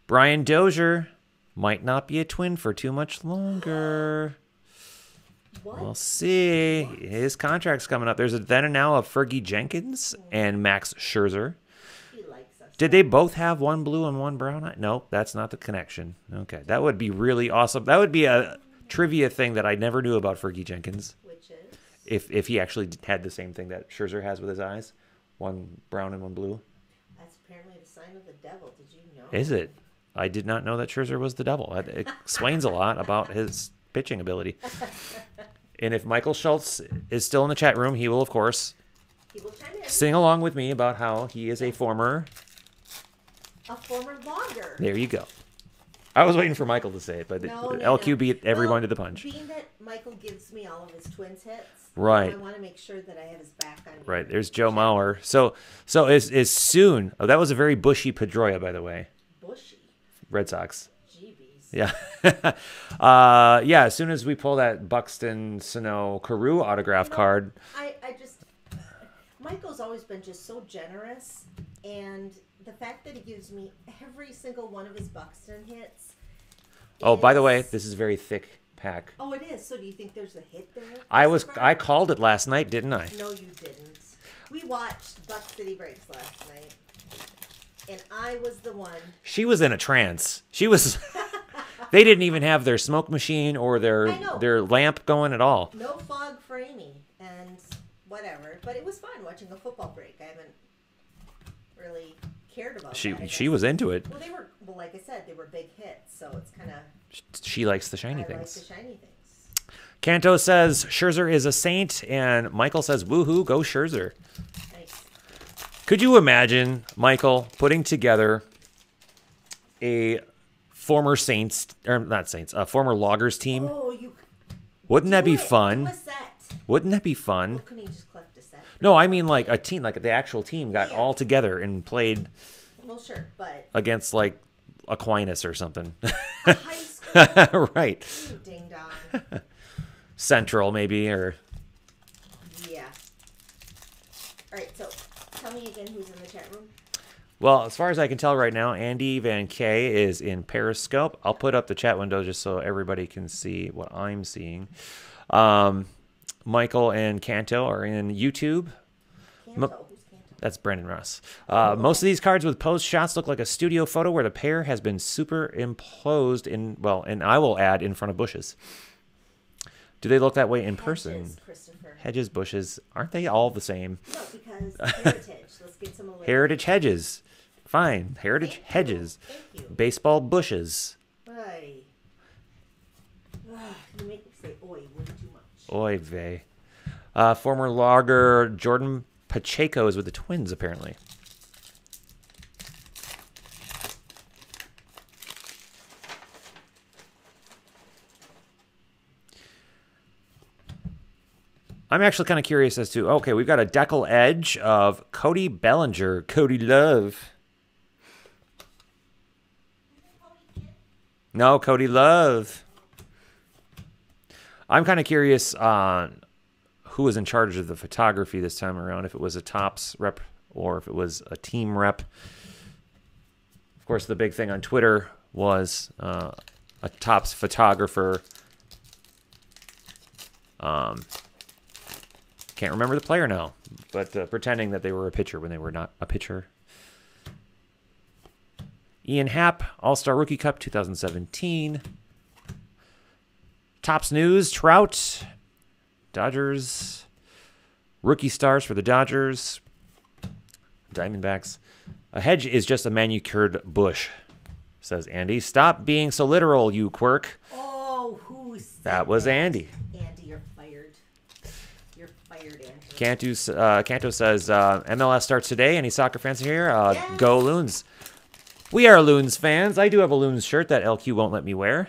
Brian Dozier might not be a Twin for too much longer. What? We'll see. His contract's coming up. There's a then and now of Fergie Jenkins and Max Scherzer. He likes us. Did they both have one blue and one brown eye? No, that's not the connection. Okay, that would be really awesome. That would be a trivia thing that I never knew about Fergie Jenkins. Which is? if he actually had the same thing that Scherzer has with his eyes, one brown and one blue. That's apparently the sign of the devil. Did you know? Is it? I did not know that Scherzer was the devil. It explains a lot about his pitching ability. And if Michael Schultz is still in the chat room, he will, of course, He will chime in. sing along with me about how he is a former. Logger. There you go. I was waiting for Michael to say it, but No, LQ beat everyone Well, to the punch. Being that Michael gives me all of his Twins hits, Right. I want to make sure that I have his back on me. Right. There's Joe Mauer. So is soon. Oh, that was a very bushy Pedroia, by the way. Bushy. Red Sox. Jeebies. Yeah. Yeah. As soon as we pull that Buxton Sano Carew autograph card. I just Michael's always been just so generous, and the fact that he gives me every single one of his Buxton hits. Oh, by the is- way, this is a very thick pack. Oh, it is. So do you think there's a hit there? I called it last night, didn't I? No, you didn't. We watched Buck City Breaks last night, and I was the one. She was in a trance. She was. They didn't even have their smoke machine or I know. their lamp going at all. No fog for Amy, and whatever. But it was fun watching a football break. I haven't really cared about that, I She guess. was into it. Well, like I said, they were big hits, so it's kind of She likes the I shiny like things. the shiny things. Kanto says Scherzer is a saint, and Michael says woohoo, go Scherzer. Nice. Could you imagine Michael putting together a former Saints, or not Saints, a former Loggers team? Oh, you. Wouldn't that do be it. fun? Do a set. Wouldn't that be fun? Well, couldn't you just collect a set? No, I mean like a team, like the actual team got all together and played Well, sure, but against like Aquinas or something. a high school. Right. You ding dong. Central maybe, or Yeah. All right, so tell me again who's in the chat room. well, as far as I can tell right now, Andy Van K is in Periscope. I'll put up the chat window just so everybody can see what I'm seeing. Michael and Kanto are in YouTube. Kanto. Who's Kanto? That's Brandon Ross. Most of these cards with posed shots look like a studio photo where the pair has been superimposed in, well, and I will add in front of bushes. Do they look that way in person? Hedges, Christopher. Hedges, bushes, aren't they all the same? No, because heritage. Let's get some alliteration. Heritage hedges. Fine. Heritage Thank you. hedges. Thank you. Baseball bushes. Ay. You make me say oi way too much. Oy vey. Former logger Jordan Pacheco is with the Twins, apparently. I'm actually kind of curious as to, okay, we've got a decal edge of Cody Bellinger, Cody Love. No, Cody Love. I'm kind of curious on who was in charge of the photography this time around, if it was a Topps rep or if it was a team rep. Of course, the big thing on Twitter was a Topps photographer. Can't remember the player now, but pretending that they were a pitcher when they were not a pitcher. Ian Happ, All-Star Rookie Cup 2017. Topps News, Trout, Dodgers, rookie stars for the Dodgers, Diamondbacks. A hedge is just a manicured bush, says Andy. Stop being so literal, you quirk. Oh, who said That was that? Andy. Andy, you're fired. You're fired, Andy. Canto says MLS starts today. Any soccer fans here? Yes. Go Loons. We are Loons fans. I do have a Loons shirt that LQ won't let me wear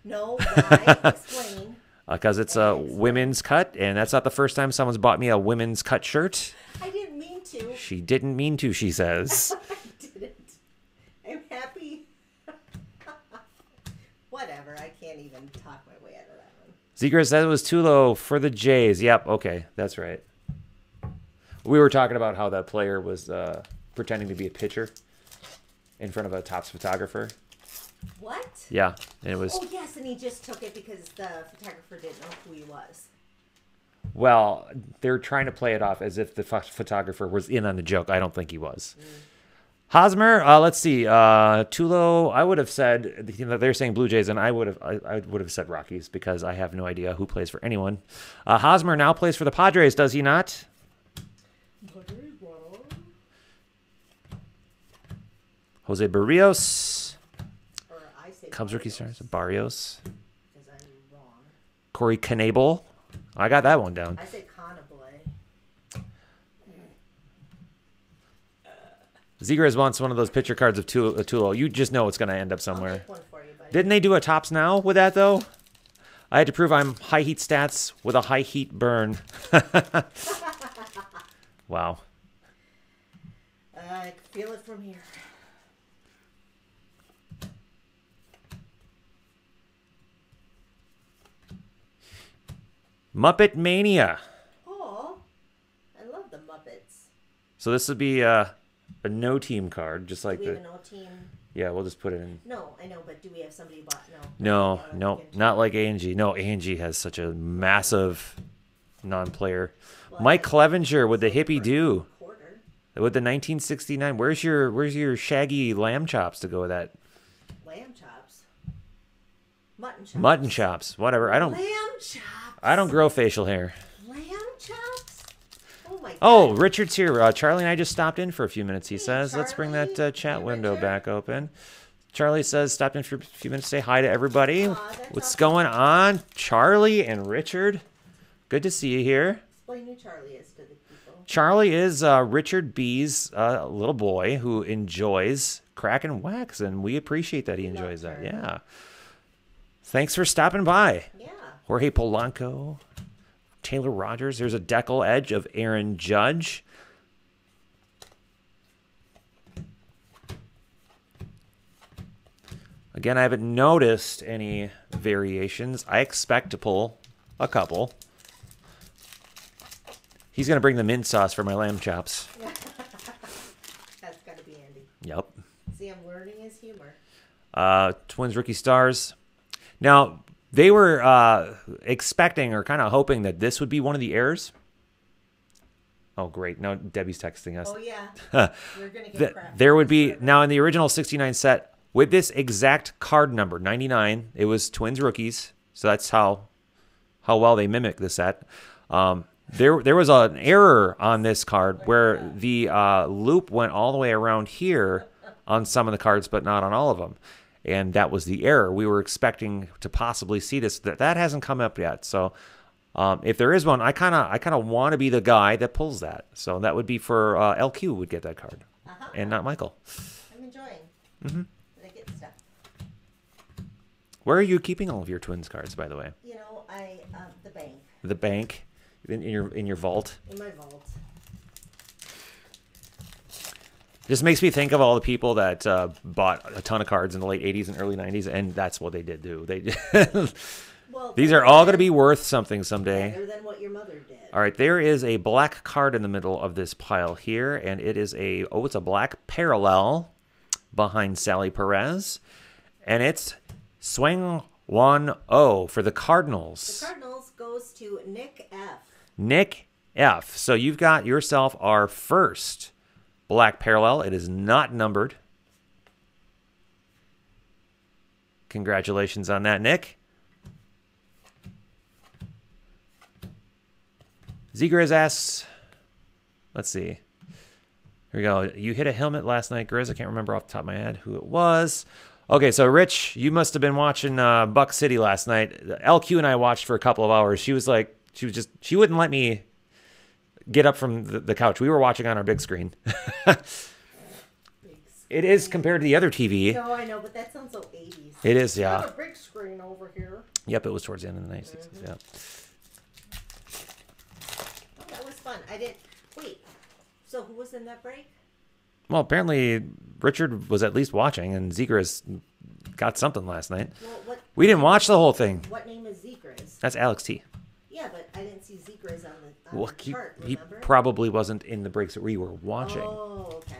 No, why? Explain. because it's a women's cut, and that's not the first time someone's bought me a women's cut shirt. I didn't mean to. She didn't mean to, she says. I didn't. I'm happy. Whatever. I can't even talk my way out of that one. Zegers said it was too low for the Jays. Yep, okay, that's right. We were talking about how that player was pretending to be a pitcher in front of a Topps photographer. What? Yeah, and it was... Oh, yes, and he just took it because the photographer didn't know who he was. Well, they're trying to play it off as if the photographer was in on the joke. I don't think he was. Hosmer, let's see. Tulo, I would have said, they're saying Blue Jays, and I would have said Rockies because I have no idea who plays for anyone. Hosmer now plays for the Padres, does he not? Jose Barrios. Cubs rookie stars. Barrios. Because I'm wrong. Corey Knebel. I got that one down. I say Conaboy. Zegras wants one of those picture cards of Tulo. You just know it's going to end up somewhere. I'll make one for you, buddy. Didn't they do a Tops Now with that, though? I had to prove I'm high heat stats with a high heat burn. Wow. I can feel it from here. Muppet Mania. Oh, I love the Muppets. So this would be a no team card, just like Do we the. have a no team? Yeah, we'll just put it in. No, I know, but do we have somebody bought? No, No. not like Angie. No, Angie has such a massive non-player. Well, Mike Clevenger with the hippie do Quarter. with the 1969. Where's your shaggy lamb chops to go with that? Lamb chops. Mutton chops. Mutton chops, whatever. Lamb chops. I don't grow facial hair. Lamb chops. Oh my God. Oh, Richard's here. Charlie and I just stopped in for a few minutes. He says, "Let's bring that Charlie. chat Hey, window Richard. back open." Charlie says, "Stopped in for a few minutes. Say hi to everybody. Aw, that's What's awesome. going on, Charlie and Richard? Good to see you here." Explain who Charlie is to the people. Charlie is Richard B's little boy who enjoys cracking wax, and we appreciate that he enjoys that. Charlie. Yeah. Thanks for stopping by. Yeah. Jorge Polanco, Taylor Rogers. There's a decal edge of Aaron Judge. Again, I haven't noticed any variations. I expect to pull a couple. He's going to bring the mint sauce for my lamb chops. That's got to be Andy. Yep. See, I'm learning his humor. Twins rookie stars. Now, they were expecting or kind of hoping that this would be one of the errors. Oh, great. Now Debbie's texting us. Oh, yeah. You're going to get crap. There would be, now in the original 69 set, with this exact card number, 99, it was Twins rookies. So that's how well they mimic the set. There was an error on this card where the loop went all the way around here on some of the cards, but not on all of them. And that was the error. We were expecting to possibly see this. That hasn't come up yet. So if there is one, I kind of want to be the guy that pulls that. So that would be for LQ would get that card, and not Michael. I'm enjoying. I get stuff. Where are you keeping all of your Twins cards, by the way? You know, the bank. The bank, in your vault. In my vault. Just makes me think of all the people that bought a ton of cards in the late 80s and early 90s, and that's what they did do. Well, These are all going to be worth something someday. better than what your mother did. All right, there is a black card in the middle of this pile here, and it is it's a black parallel behind Sally Perez, and it's Swing 1-0 for the Cardinals. The Cardinals goes to Nick F. Nick F. So you've got yourself our first black parallel. It is not numbered. Congratulations on that, Nick. Zegriz asks, let's see. Here we go. You hit a helmet last night, Grizz. I can't remember off the top of my head who it was. Okay, so Rich, you must have been watching Buck City last night. LQ and I watched for a couple of hours. She wouldn't let me get up from the couch. We were watching on our big screen. It is compared to the other TV. No, I know, but that sounds so 80s. It is, I yeah. have a big screen over here. Yep, it was towards the end of the 90s. Yeah. Oh, that was fun. I didn't. Wait. So who was in that break? Well, apparently Richard was at least watching, and Zegras got something last night. Well, We didn't watch the whole thing. what name is Zegras? That's Alex T. Yeah, but I didn't see Zegras on the Well, chart, he remember? probably wasn't in the breaks that we were watching. Oh, okay.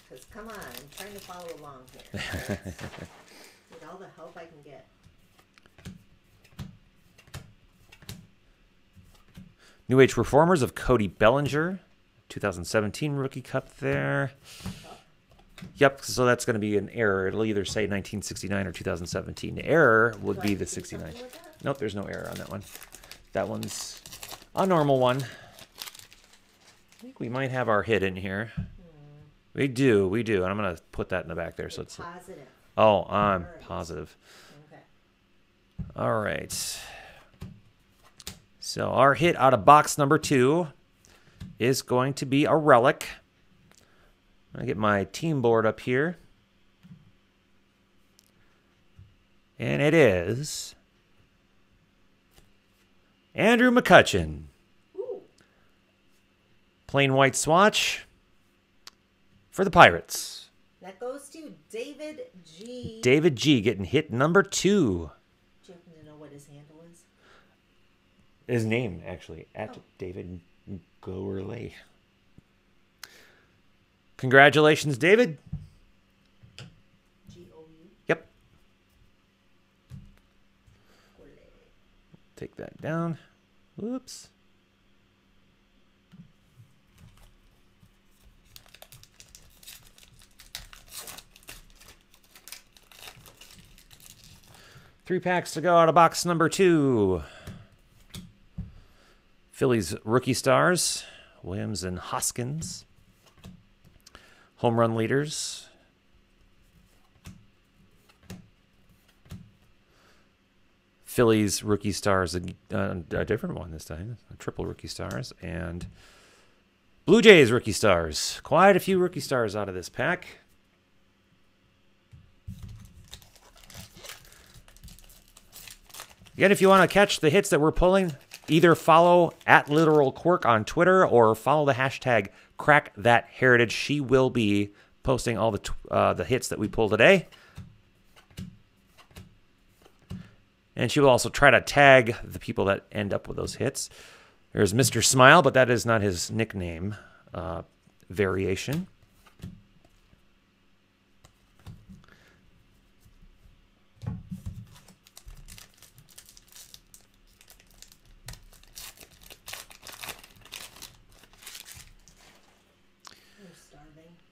Because, come on, I'm trying to follow along here. Need all the help I can get. New Age Reformers of Cody Bellinger, 2017 Rookie Cup there. Yep, so that's going to be an error. It'll either say 1969 or 2017. The error would be the 69. Nope, there's no error on that one. That one's a normal one. I think we might have our hit in here. We do. And I'm going to put that in the back there. So it's positive. Oh, I'm positive. Okay. All right. So our hit out of box number 2 is going to be a relic. I'm going to get my team board up here. And it is Andrew McCutchen. Ooh. Plain white swatch for the Pirates. That goes to David G. David G getting hit number 2. Do you happen to know what his handle is? His name, actually, at David Gourlay. Congratulations, David. G-O-U. Yep. Take that down. Whoops. Three packs to go out of box number 2. Phillies rookie stars, Williams and Hoskins. Home run leaders. Phillies rookie stars, a different one this time, a triple rookie stars. And Blue Jays rookie stars. Quite a few rookie stars out of this pack. Again, if you want to catch the hits that we're pulling, either follow @LiteralQuirk on Twitter or follow the hashtag #CrackThatHeritage. She will be posting all the hits that we pull today. And she will also try to tag the people that end up with those hits. There's Mr. Smile, but that is not his nickname variation.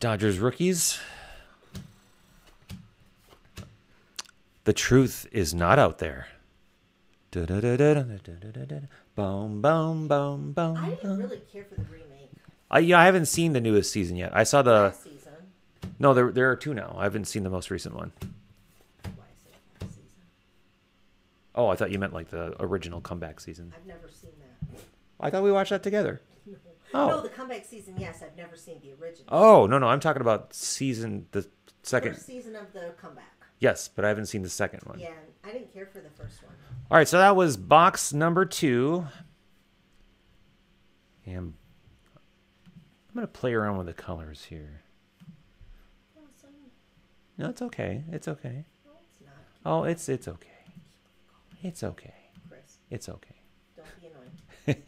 Dodgers rookies. The truth is not out there. Boom, boom, boom, boom. I didn't really care for the remake. I haven't seen the newest season yet. I saw the Last season. No, there are 2 now. I haven't seen the most recent one. Why is it last season? Oh, I thought you meant like the original comeback season. I've never seen that. I thought we watched that together. No, Oh. the comeback season, yes. I've never seen the original. Oh, no, I'm talking about the second. First season of the comeback. Yes, but I haven't seen the second one. Yeah, I didn't care for the first one. All right, so that was box number 2. And I'm going to play around with the colors here. Awesome. No, it's okay. It's okay. No, it's not. Oh, it's okay. It's okay. Chris, It's okay. don't be annoying.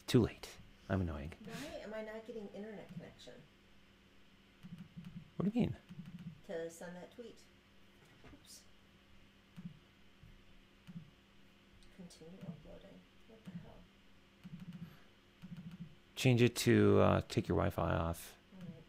Too late. I'm annoying. Why am I not getting internet connection What do you mean? to send that tweet? Oops. Continue uploading. What the hell? Change it to take your Wi-Fi off. Alright.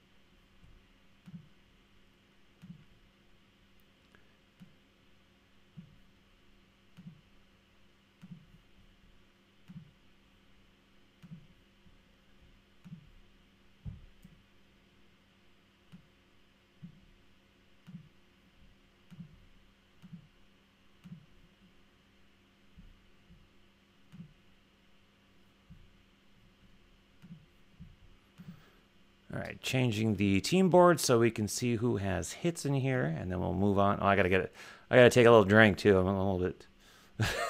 All right, changing the team board so we can see who has hits in here, and then we'll move on. Oh, I gotta get it. I gotta take a little drink too. I'm a little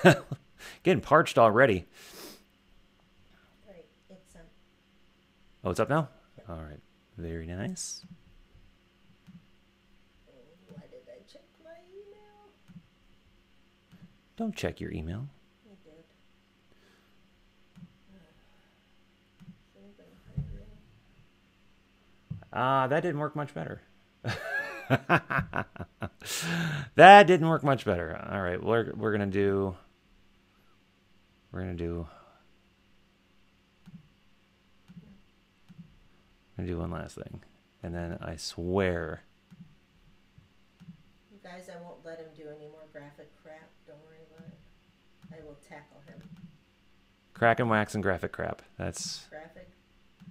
bit getting parched already. Alright, it's Oh, it's up now? All right, very nice. why did I check my email? Don't check your email. I did. Is anybody hungry? That didn't work much better. That didn't work much better. All right, we're gonna do I'm gonna do one last thing, and then I swear. You guys, I won't let him do any more graphic crap. Don't worry about it. I will tackle him. Crack and wax and graphic crap. That's Graphic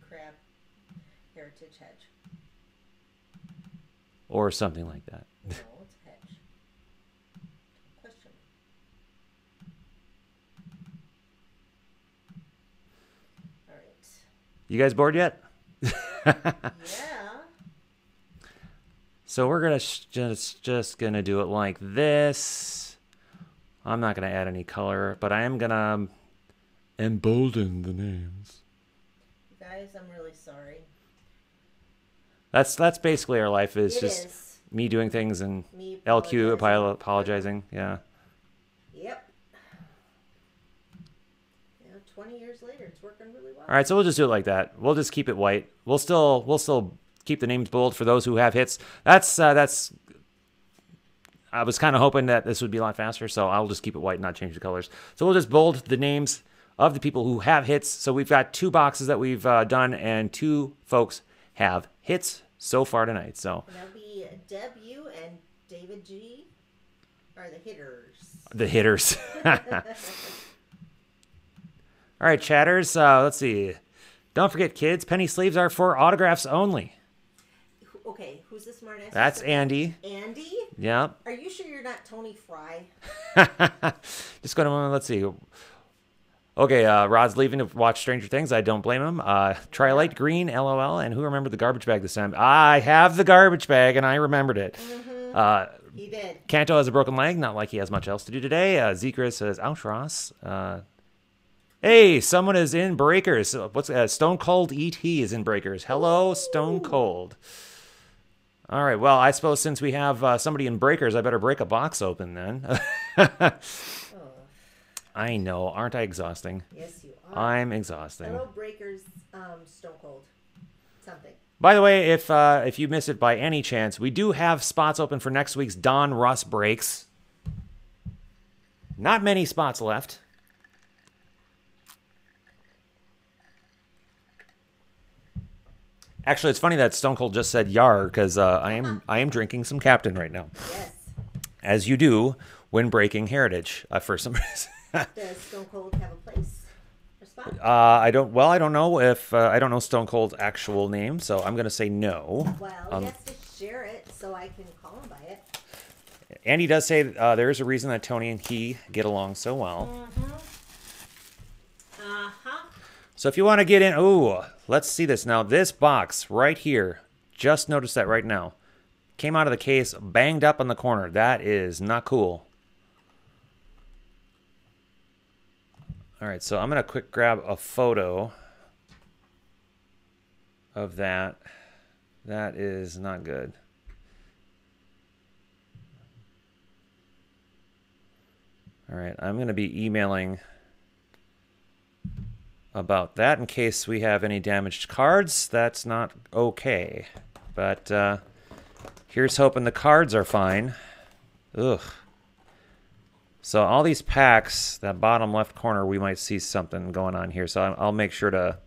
crap heritage hedge. or something like that. No, it's hedge. Question. All right. You guys bored yet? Yeah. So we're gonna just gonna do it like this. I'm not gonna add any color, but I am gonna embolden the names. You guys, I'm really sorry. That's basically our life is It just is. me doing things and Me LQ apologizing. apologizing. Yeah. Yep. Yeah, 20 years later, it's working really well. All right, so we'll just do it like that. We'll just keep it white. We'll still keep the names bold for those who have hits. That's. I was kind of hoping that this would be a lot faster, so I'll just keep it white and not change the colors. So we'll just bold the names of the people who have hits. So we've got 2 boxes that we've done, and 2 folks have hits so far tonight. So And that'll be Deb U and David G are the hitters. the hitters. All right, chatters. Let's see. Don't forget, kids, penny sleeves are for autographs only. Okay, who's the smart ass? That's Andy. Andy? Yeah. Are you sure you're not Tony Fry? Just go to, let's see. Okay, Rod's leaving to watch Stranger Things. I don't blame him. Try light green, LOL. And who remembered the garbage bag this time? I have the garbage bag, and I remembered it. He did. Kanto has a broken leg. Not like he has much else to do today. Zekris says, ouch, Ross. Hey, someone is in Breakers. What's Stone Cold ET is in Breakers. Hello, Stone Cold. All right, well, I suppose since we have somebody in Breakers, I better break a box open then. I know, aren't I exhausting? Yes, you are. I'm exhausting. Hello, Breakers, Stone Cold. Something. By the way, if you miss it by any chance, we do have spots open for next week's Don Russ breaks. Not many spots left. Actually, it's funny that Stone Cold just said "yar" because I am drinking some Captain right now, Yes. as you do when breaking Heritage for some reason. Does Stone Cold have a place or spot? I don't know if I don't know Stone Cold's actual name, so I'm gonna say no. Well, he has to share it so I can call him by it. Andy does say there is a reason that Tony and he get along so well. Uh-huh. So if you want to get in, ooh, let's see this now. This box right here, just noticed that right now, came out of the case banged up on the corner. That is not cool. All right, so I'm going to quick grab a photo of that. That is not good. All right, I'm going to be emailing about that in case we have any damaged cards. That's not okay. But here's hoping the cards are fine. Ugh. So all these packs, that bottom left corner, we might see something going on here. So I'll make sure to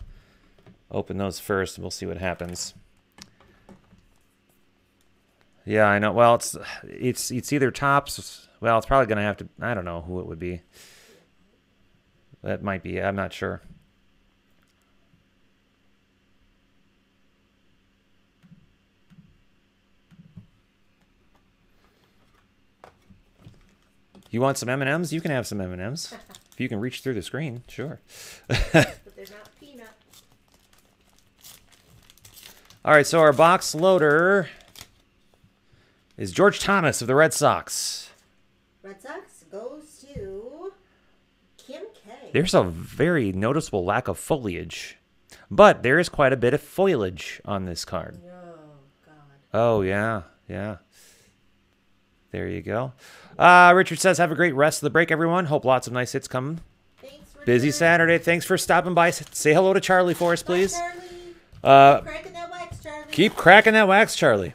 open those first, and we'll see what happens. Yeah, I know. Well, it's either Topps. Well, it's probably going to have to. I don't know who it would be. That might be. I'm not sure. You want some M&Ms? You can have some M&Ms. If you can reach through the screen, sure. But they're not peanut. All right, so our box loader is George Thomas of the Red Sox. Red Sox goes to Kim K. There's a very noticeable lack of foliage, but there is quite a bit of foliage on this card. Oh, God. Oh, yeah, yeah. There you go. Richard says, have a great rest of the break, everyone. Hope lots of nice hits come. Thanks, Richard. Busy Saturday. Thanks for stopping by. Say hello to Charlie for us, Bye, please. Charlie. Keep cracking that wax, Charlie. Keep cracking that wax, Charlie.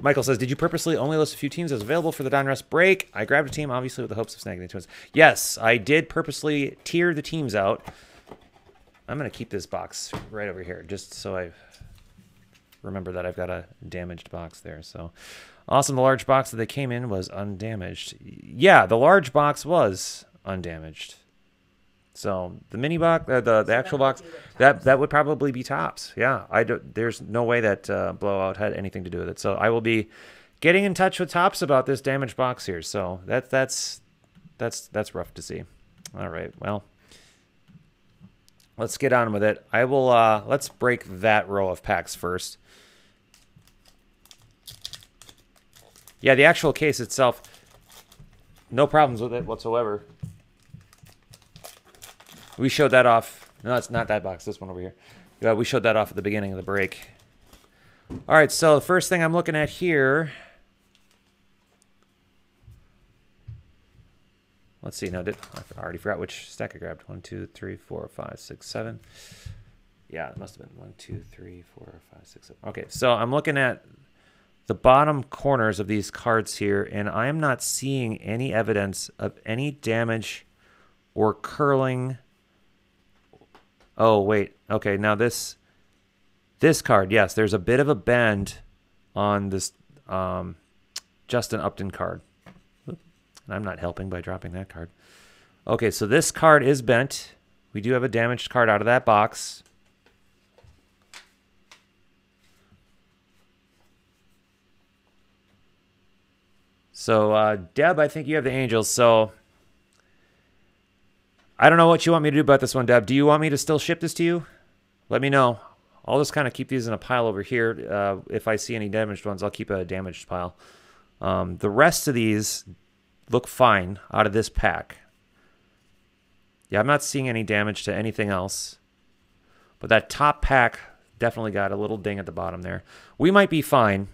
Michael says, did you purposely only list a few teams as available for the Donruss break? I grabbed a team, obviously, with the hopes of snagging the Twins. Yes, I did purposely tier the teams out. I'm going to keep this box right over here, just so I remember that I've got a damaged box there. So awesome. The large box that they came in was undamaged. Yeah, the large box was undamaged. So the mini box, the actual box, that would probably be Topps. Yeah, there's no way that blowout had anything to do with it. So I will be getting in touch with Topps about this damaged box here. So that's rough to see. All right, well, let's get on with it. I will let's break that row of packs first. Yeah, the actual case itself, no problems with it whatsoever. We showed that off. No, it's not that box. This one over here. Yeah, we showed that off at the beginning of the break. All right, so the first thing I'm looking at here. Let's see. No, I already forgot which stack I grabbed. 1, 2, 3, 4, 5, 6, 7. Yeah, it must have been 1, 2, 3, 4, 5, 6, 7. Okay, so I'm looking at the bottom corners of these cards here, and I am not seeing any evidence of any damage or curling. Oh, wait. Okay, now this card, yes, there's a bit of a bend on this Justin Upton card. And I'm not helping by dropping that card. Okay, so this card is bent. We do have a damaged card out of that box. So, Deb, I think you have the Angels, so I don't know what you want me to do about this one, Deb. Do you want me to still ship this to you? Let me know. I'll just kind of keep these in a pile over here. If I see any damaged ones, I'll keep a damaged pile. The rest of these look fine out of this pack. Yeah, I'm not seeing any damage to anything else. But that top pack definitely got a little ding at the bottom there. We might be fine.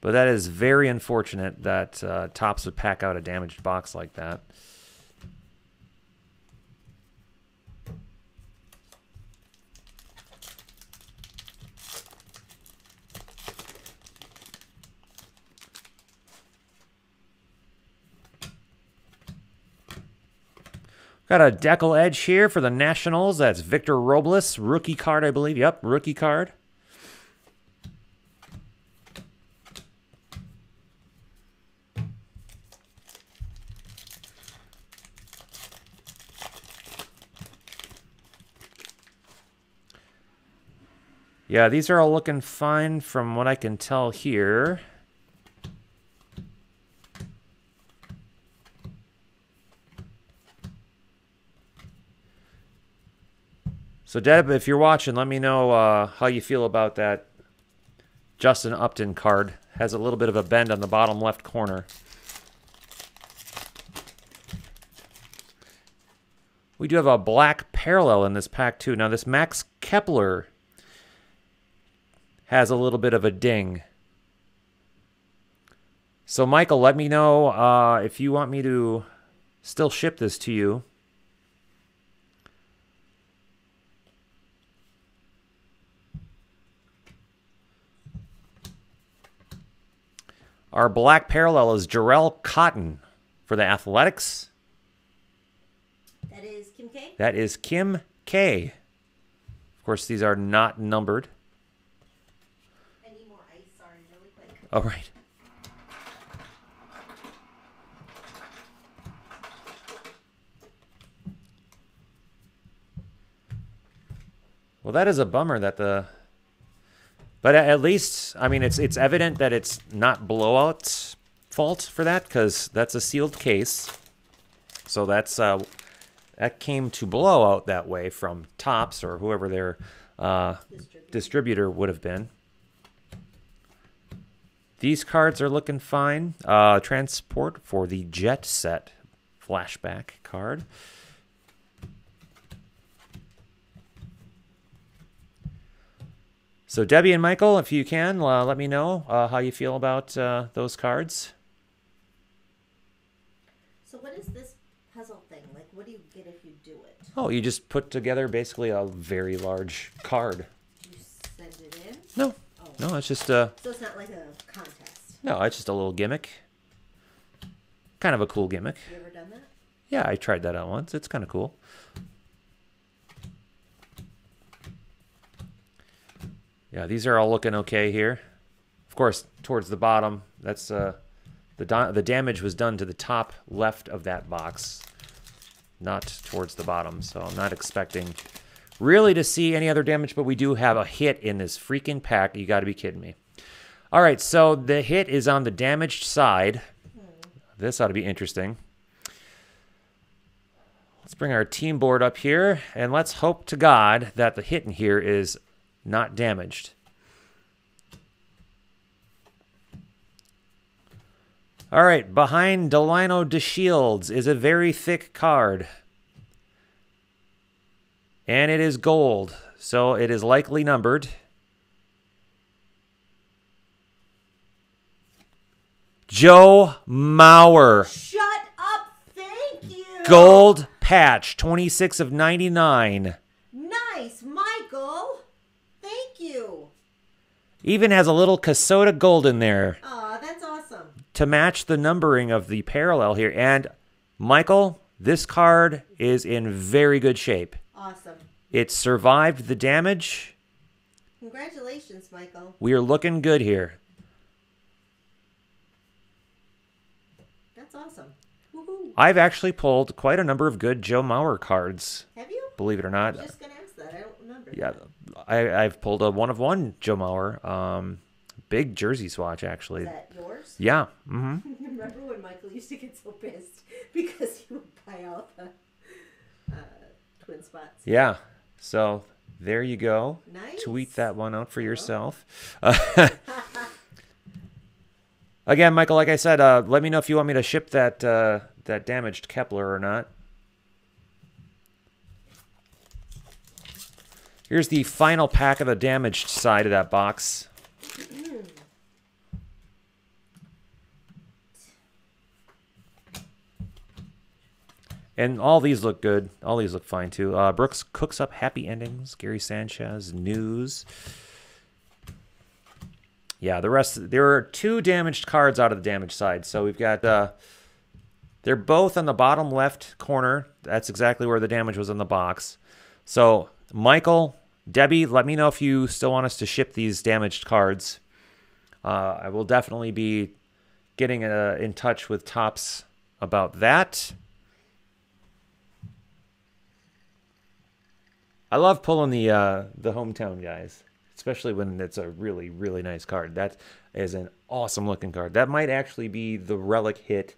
But that is very unfortunate that Topps would pack out a damaged box like that. Got a decal edge here for the Nationals. That's Victor Robles. Rookie card, I believe. Yep, rookie card. Yeah, these are all looking fine from what I can tell here. So, Deb, if you're watching, let me know how you feel about that Justin Upton card. Has a little bit of a bend on the bottom left corner. We do have a black parallel in this pack, too. Now, this Max Kepler has a little bit of a ding. So, Michael, let me know if you want me to still ship this to you. Our black parallel is Jarrell Cotton for the Athletics. That is Kim K? That is Kim K. Of course, these are not numbered. I need more ice, sorry, really quick. All right. Well, that is a bummer that the... But at least, I mean, it's evident that it's not Blowout's fault for that, because that's a sealed case. So that's that came to Blowout that way from Topps or whoever their distributor would have been. These cards are looking fine. Transport for the Jet Set flashback card. So Debbie and Michael, if you can, let me know how you feel about those cards. So what is this puzzle thing? Like, what do you get if you do it? Oh, you just put together basically a very large card. You send it in? No. Oh. No, it's just So it's not like a contest? No, it's just a little gimmick. Kind of a cool gimmick. You ever done that? Yeah, I tried that out once. It's kind of cool. Yeah, these are all looking okay here. Of course, towards the bottom, that's the damage was done to the top left of that box, not towards the bottom. So I'm not expecting really to see any other damage, but we do have a hit in this freaking pack. You got to be kidding me. All right, so the hit is on the damaged side. This ought to be interesting. Let's bring our team board up here, and let's hope to God that the hit in here is not damaged. All right, behind Delino DeShields is a very thick card. And it is gold, so it is likely numbered. Joe Mauer. Shut up, thank you. Gold patch, 26 of 99. Nice, Michael. Thank you. Even has a little Casota gold in there Aw, that's awesome. to match the numbering of the parallel here. And Michael, this card is in very good shape. Awesome. It survived the damage. Congratulations, Michael. We are looking good here. That's awesome. Woohoo. I've actually pulled quite a number of good Joe Mauer cards, Have you? believe it or I not. was just going to ask that. I don't remember. Yeah, I've pulled a 1-of-1 Joe Mauer. Big jersey swatch, actually. Is that yours? Yeah. Mm-hmm. Remember when Michael used to get so pissed because he would buy out the twin spots? Yeah. So there you go. Nice. Tweet that one out for yourself. Again, Michael, like I said, let me know if you want me to ship that that damaged Kepler or not. Here's the final pack of the damaged side of that box. And all these look good. All these look fine, too. Brooks cooks up happy endings. Gary Sanchez, news. Yeah, the rest... There are 2 damaged cards out of the damaged side. So we've got... they're both on the bottom left corner. That's exactly where the damage was in the box. So, Michael, Debbie, let me know if you still want us to ship these damaged cards. I will definitely be getting in touch with Topps about that. I love pulling the hometown guys, especially when it's a really, really nice card. That is an awesome looking card. That might actually be the relic hit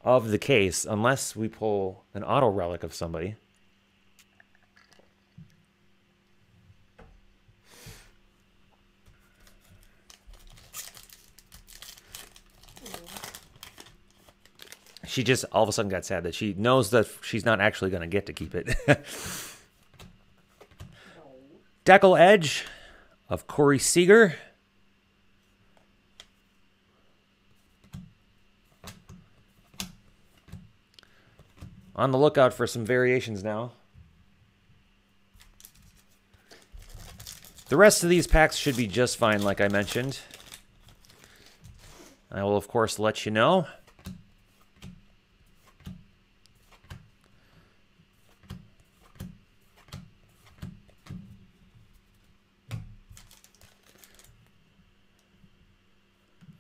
of the case, unless we pull an auto relic of somebody. She just all of a sudden got sad that she knows that she's not actually going to get to keep it. Deckle Edge of Corey Seager. On the lookout for some variations now. The rest of these packs should be just fine, like I mentioned. I will, of course, let you know.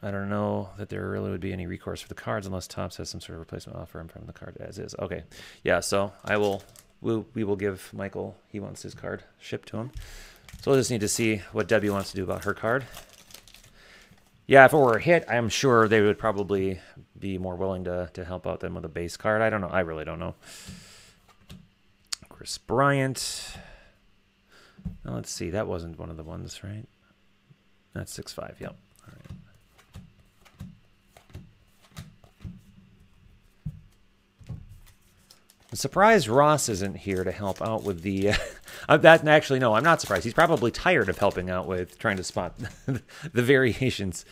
I don't know that there really would be any recourse for the cards unless Topps has some sort of replacement offer from the card as is. Okay, yeah. So we will give Michael. He wants his card shipped to him. So we'll just need to see what Debbie wants to do about her card. Yeah, if it were a hit, I'm sure they would probably be more willing to help out than with a base card. I don't know. I really don't know. Chris Bryant. Now, let's see. That wasn't one of the ones, right? That's 6'5". Yep. All right. I'm surprised Ross isn't here to help out with the... that actually, no, I'm not surprised. He's probably tired of helping out with trying to spot the variations.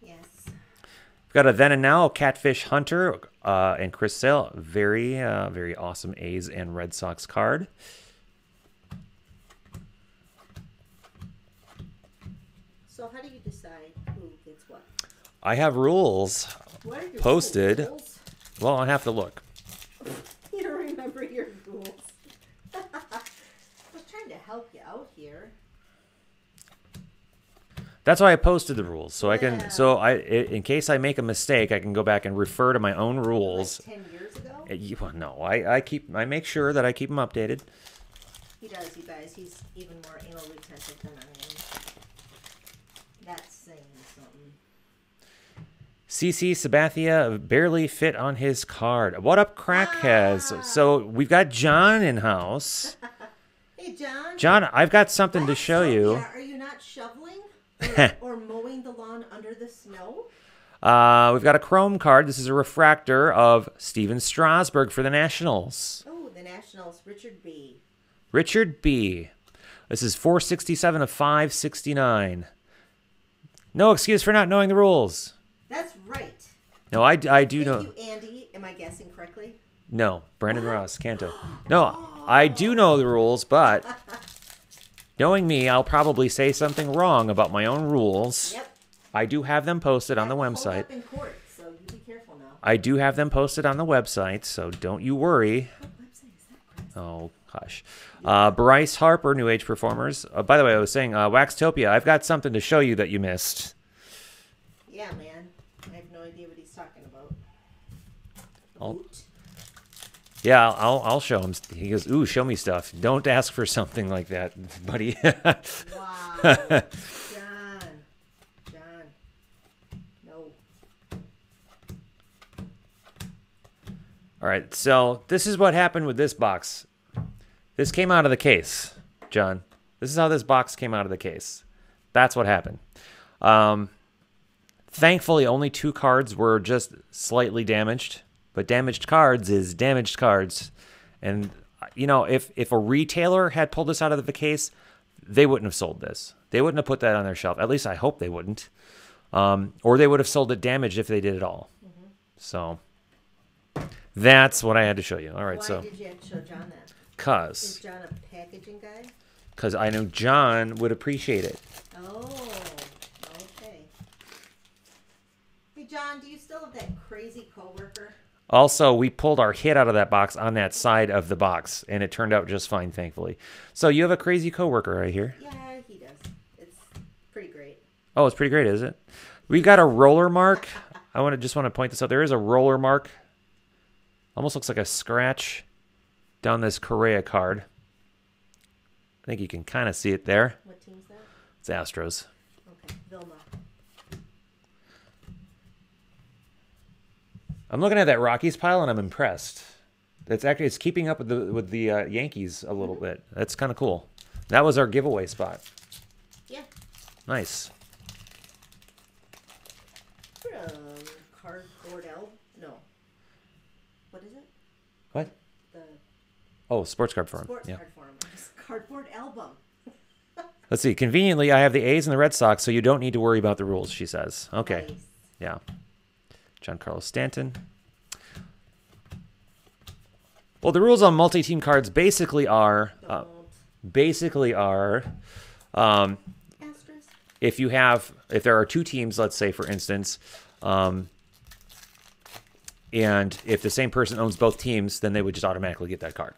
Yes. We've got a Then and Now, Catfish Hunter, and Chris Sale. Very, very awesome A's and Red Sox card. So how do you decide who gets what? I have rules What are your posted. rules? Well, I have to look. You don't remember your rules. I was trying to help you out here. That's why I posted the rules, so I Yeah. can. In case I make a mistake, I can go back and refer to my own rules. Like 10 years ago? Well, no, I make sure that I keep them updated. He does, you guys. He's even more anal retentive than I am. That's saying something. CC Sabathia barely fit on his card. What up, crackheads? So we've got John in house. Hey, John. John, I've got something to show you. Yeah, are you not shoveling or mowing the lawn under the snow? We've got a Chrome card. This is a refractor of Steven Strasburg for the Nationals. Oh, the Nationals, Richard B. Richard B. This is 467 of 569. No excuse for not knowing the rules. That's right. No, I do know. Thank you, Andy. Am I guessing correctly? No, Brandon Ross, Canto. No, I do know the rules, but knowing me, I'll probably say something wrong about my own rules. Yep. I do have them posted on the Hold website. up in court, so you be careful now. I do have them posted on the website, so don't you worry. What website is that, Chris? Oh, hush. Bryce Harper, New Age Performers. By the way, I was saying, Waxtopia, I've got something to show you that you missed. Yeah, man. I have no idea what he's talking about. I'll- Yeah, I'll show him. He goes, ooh, show me stuff. Don't ask for something like that, buddy. Wow. John. No. All right, so this is what happened with this box. This came out of the case, John. This is how this box came out of the case. That's what happened. Thankfully, only 2 cards were just slightly damaged. But damaged cards is damaged cards. And, you know, if a retailer had pulled this out of the case, they wouldn't have sold this. They wouldn't have put that on their shelf. At least I hope they wouldn't. Or they would have sold it damaged if they did at all. Mm-hmm. So that's what I had to show you. All right, Why did you have to show John that? Is Because John a packaging guy? I know John would appreciate it. Oh, okay. Hey, John, do you still have that crazy coworker? Also, we pulled our hit out of that box on that side of the box, and it turned out just fine, thankfully. So you have a crazy coworker right here. Yeah, he does. It's pretty great. Oh, it's pretty great, is it? We got a roller mark. I just want to point this out. There is a roller mark. Almost looks like a scratch down this Correa card. I think you can kind of see it there. What team's that? It's Astros. Okay, Vilma. I'm looking at that Rockies pile and I'm impressed. It's keeping up with the Yankees a little bit. That's kind of cool. That was our giveaway spot. Yeah. Nice. Cardboard L? No. What is it? What? The Oh, sports card form. sports Yeah. card form. Just cardboard album. Let's see. Conveniently, I have the A's and the Red Sox, so you don't need to worry about the rules, she says. Okay. Nice. Yeah. Giancarlo Stanton. Well, the rules on multi-team cards basically are Don't. Asterisk. if there are 2 teams, let's say for instance, and if the same person owns both teams, then they would just automatically get that card.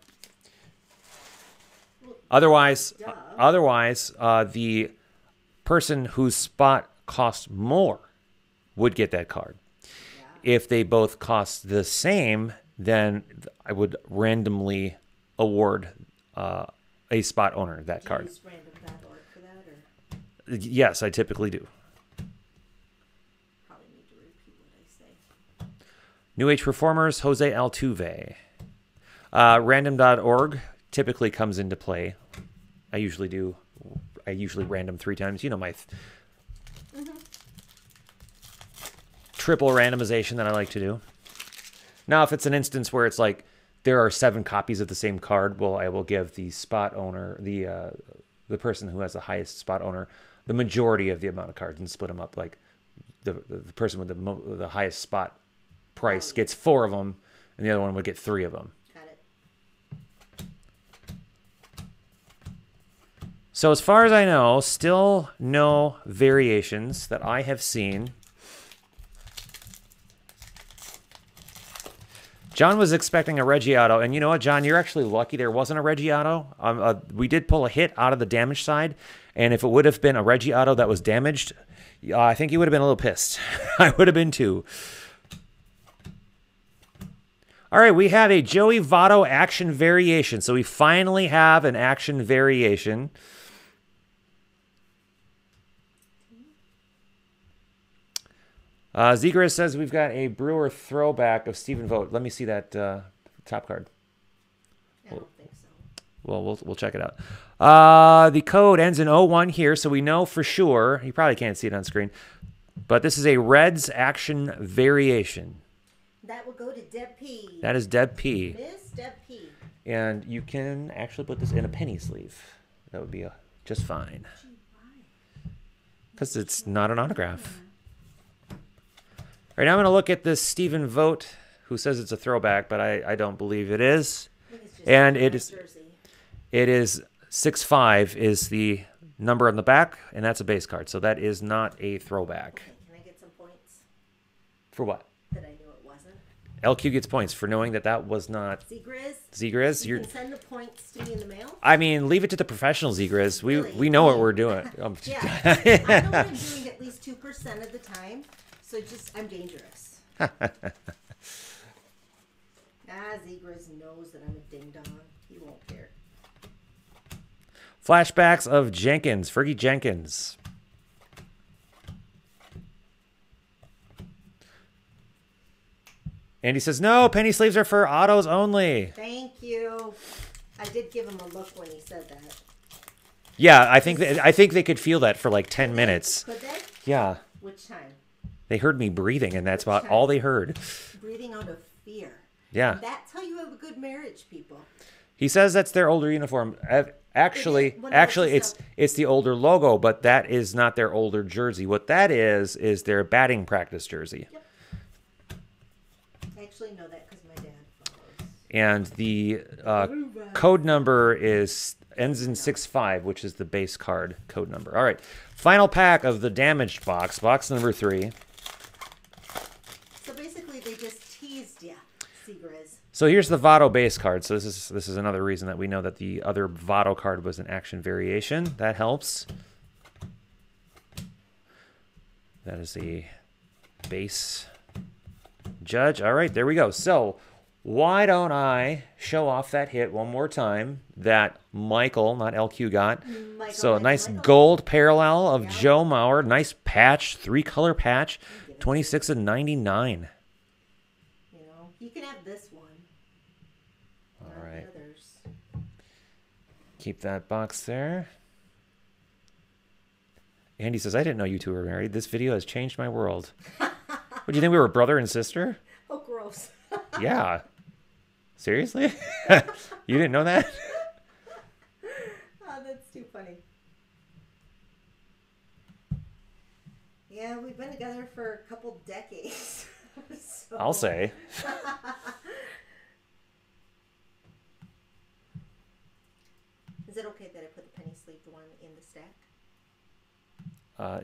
Otherwise, the person whose spot costs more would get that card. If they both cost the same, then I would randomly award a spot owner that card. Use random.org for that, or Yes, I typically do. probably need to repeat what I say. New Age Performers, Jose Altuve. Random.org typically comes into play. I usually random 3 times. You know my triple randomization that I like to do. Now, if it's an instance where it's like there are 7 copies of the same card, well, I will give the spot owner, the person who has the highest spot owner, the majority of the amount of cards and split them up. Like the person with the highest spot price gets 4 of them, and the other one would get 3 of them. Got it. So as far as I know, still no variations that I have seen. John was expecting a Reggiato, and you know what, John? You're actually lucky there wasn't a Reggiato. We did pull a hit out of the damaged side, and if it would have been a Reggiato that was damaged, I think you would have been a little pissed. I would have been too. All right, we have a Joey Votto action variation. So we finally have an action variation. Zegras says we've got a Brewer throwback of Stephen Vogt. Let me see that top card. I don't think so. Well, we'll check it out. The code ends in 01 here, so we know for sure. You probably can't see it on screen. But this is a Reds action variation. That will go to Deb P. That is Deb P. Miss Deb P. And you can actually put this in a penny sleeve. That would be just fine. Because it's not an autograph. All right, now I'm going to look at this Stephen Vogt, who says it's a throwback, but I don't believe it is. And it is 6'5" is the number on the back, and that's a base card. So that is not a throwback. Okay, can I get some points? For what? That I knew it wasn't. LQ gets points for knowing that that was not Zegras. You can send the points to me in the mail? I mean, leave it to the professionals, Zegras. Really? We know what we're doing. Yeah, I know what I'm doing at least 2% of the time. So I'm dangerous. Zegras knows that I'm a ding-dong. He won't care. Flashbacks of Jenkins, Fergie Jenkins. Andy says, no, penny sleeves are for autos only. Thank you. I did give him a look when he said that. Yeah, I think they could feel that for like 10 minutes. Could they? Yeah. Which time? They heard me breathing, and that's about all they heard. Breathing out of fear. Yeah. And that's how you have a good marriage, people. He says that's their older uniform. Actually, it's the older logo, but that is not their older jersey. What that is their batting practice jersey. Yep. I actually know that because my dad follows. And the code number ends in 6'5", which is the base card code number. All right, final pack of the damaged box, box number 3. So basically, they just teased you, Zegras. So here's the Votto base card. So this is another reason that we know that the other Votto card was an action variation. That helps. That is the base Judge. All right, there we go. So why don't I show off that hit one more time that Michael, not LQ, got. So a nice gold parallel of Joe Mauer. Nice patch, 3-color patch, 26/99. You know, you can have this one. All right. Keep that box there. Andy says, I didn't know you two were married. This video has changed my world. What, do you think we were brother and sister? Oh, gross. Yeah. Seriously? You didn't know that? Oh, that's too funny. Yeah, we've been together for a couple decades. So. I'll say. Is it okay that I put the penny sleeved one in the stack?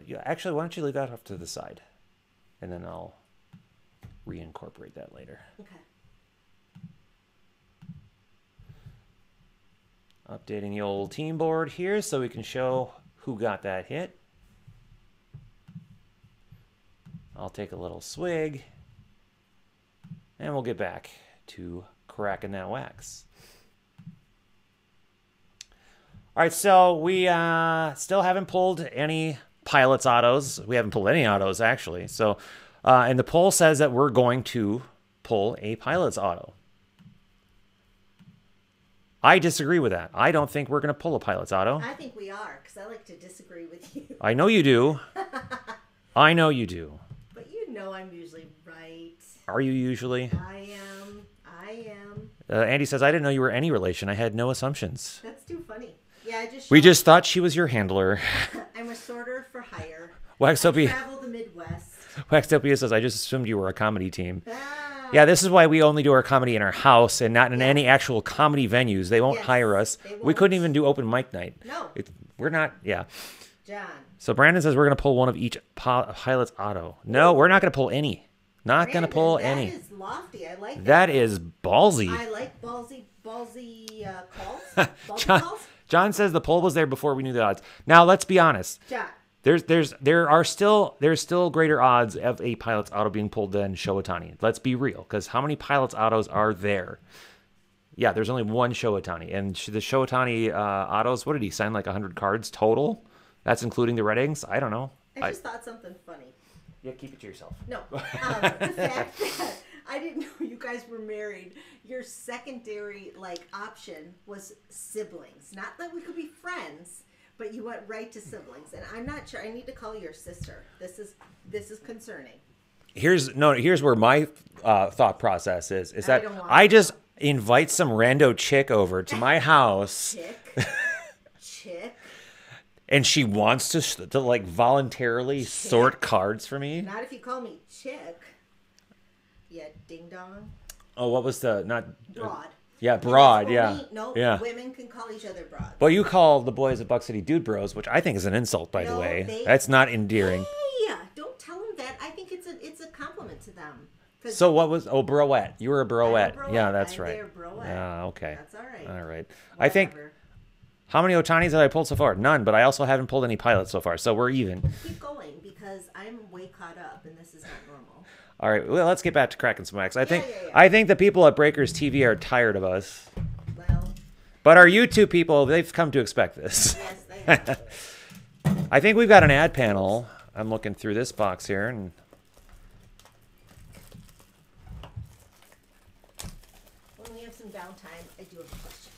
Yeah, actually, why don't you leave that off to the side? And then I'll reincorporate that later. Okay. Updating the old team board here so we can show who got that hit. I'll take a little swig. And we'll get back to cracking that wax. All right, so we still haven't pulled any Pilots autos. We haven't pulled any autos, actually. So, and the poll says that we're going to pull a Pilots auto. I disagree with that. I don't think we're going to pull a Pilots auto. I think we are, because I like to disagree with you. I know you do. I know you do. But you know I'm usually right. Are you usually? I am. Andy says, I didn't know you were any relation. I had no assumptions. That's too funny. Yeah, we just thought she was your handler. I'm a sorter for hire. Waxtopia. Travel the Midwest. Waxtopia says, I just assumed you were a comedy team. Ah. Yeah, this is why we only do our comedy in our house and not in any actual comedy venues. They won't hire us. We couldn't even do open mic night. No. We're not, John. So Brandon says we're going to pull one of each Pilot's auto. No, we're not going to pull any. Not going to pull any. That is lofty. I like that. That is ballsy. I like ballsy calls. Ballsy calls? John says the poll was there before we knew the odds. Now, let's be honest. John. There's still greater odds of a pilot's auto being pulled than Shohei Ohtani. Let's be real, because how many pilot's autos are there? Yeah, there's only one Shohei Ohtani, and the Shohei Ohtani autos. What did he sign? Like 100 cards total? That's including the red eggs. I don't know. I just thought something funny. Yeah, keep it to yourself. No, the fact that I didn't know you guys were married. Your secondary option was siblings. Not that we could be friends. But you went right to siblings, and I'm not sure. I need to call your sister. This is concerning. Here's where my thought process is that I just invite some rando chick over to my house. Chick. And she wants to like voluntarily sort cards for me. Not if you call me chick. Yeah, ding dong. Oh, what was the not broad? Yeah, broad, yeah. Yeah. Women can call each other broad. But you call the boys at Buck City dude bros, which I think is an insult, by the way. That's not endearing. Hey, don't tell them that. I think it's a compliment to them. So what was, broette. You were a broette. Yeah, that's right. Broette. Yeah, okay. That's all right. All right. Whatever. I think, how many Ohtanis have I pulled so far? None, but I also haven't pulled any pilots so far, so we're even. Keep going, because I'm way caught up, and this is not normal. All right, well, let's get back to cracking some wax. I think the people at Breakers TV are tired of us. Well, but our YouTube people, they've come to expect this. Yes, they have. I think we've got an ad panel. I'm looking through this box here, and when we have some downtime, I do have a question.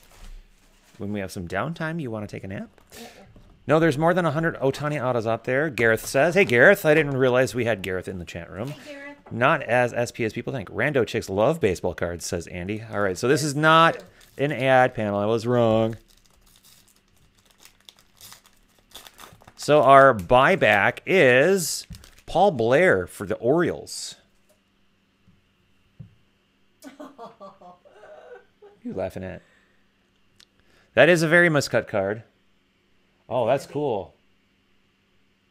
When we have some downtime, you want to take a nap? No, there's more than 100 Ohtani autos out there. Gareth says, hey, Gareth, I didn't realize we had Gareth in the chat room. Hey, Gareth. Not as SP as people think. Rando chicks love baseball cards, says Andy. All right, so this is not an ad panel. I was wrong. So our buyback is Paul Blair for the Orioles. You laughing at? That is a very miscut card. Oh, that's cool.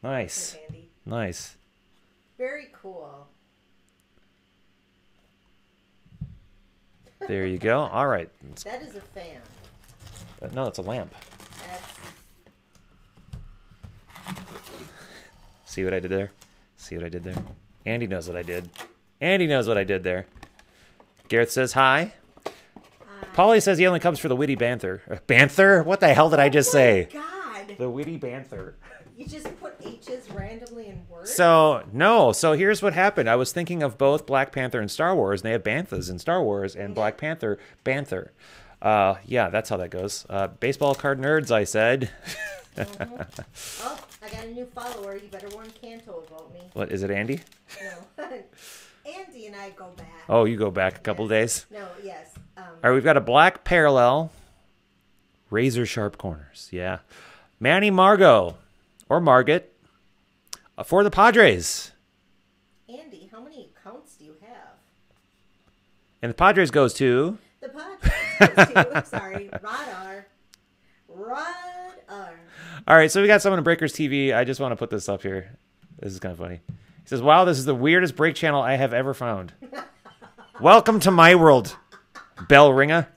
Nice. Nice. Very cool. There you go. All right. That is a fan. No, it's a lamp. See what I did there? See what I did there? Andy knows what I did. Andy knows what I did there. Gareth says hi. Polly says he only comes for the witty banter. Banther? What the hell did I just say? God. The witty banter. You just put H's randomly in words? So, no. So here's what happened. I was thinking of both Black Panther and Star Wars, and they have banthas in Star Wars, and Black Panther, banther. Yeah, that's how that goes. Baseball card nerds, I said. Oh, I got a new follower. You better warn Canto about me. What, is it Andy? No. Andy and I go back. Oh, you go back a couple days? No, yes. All right, we've got a black parallel. Razor sharp corners. Yeah. Manny Margot. Or Margot. For the Padres. Andy, how many accounts do you have? And the Padres goes to... The Padres goes to... Sorry. Radar. All right, so we got someone in Breakers TV. I just want to put this up here. This is kind of funny. He says, wow, this is the weirdest break channel I have ever found. Welcome to my world, Bell Ringer.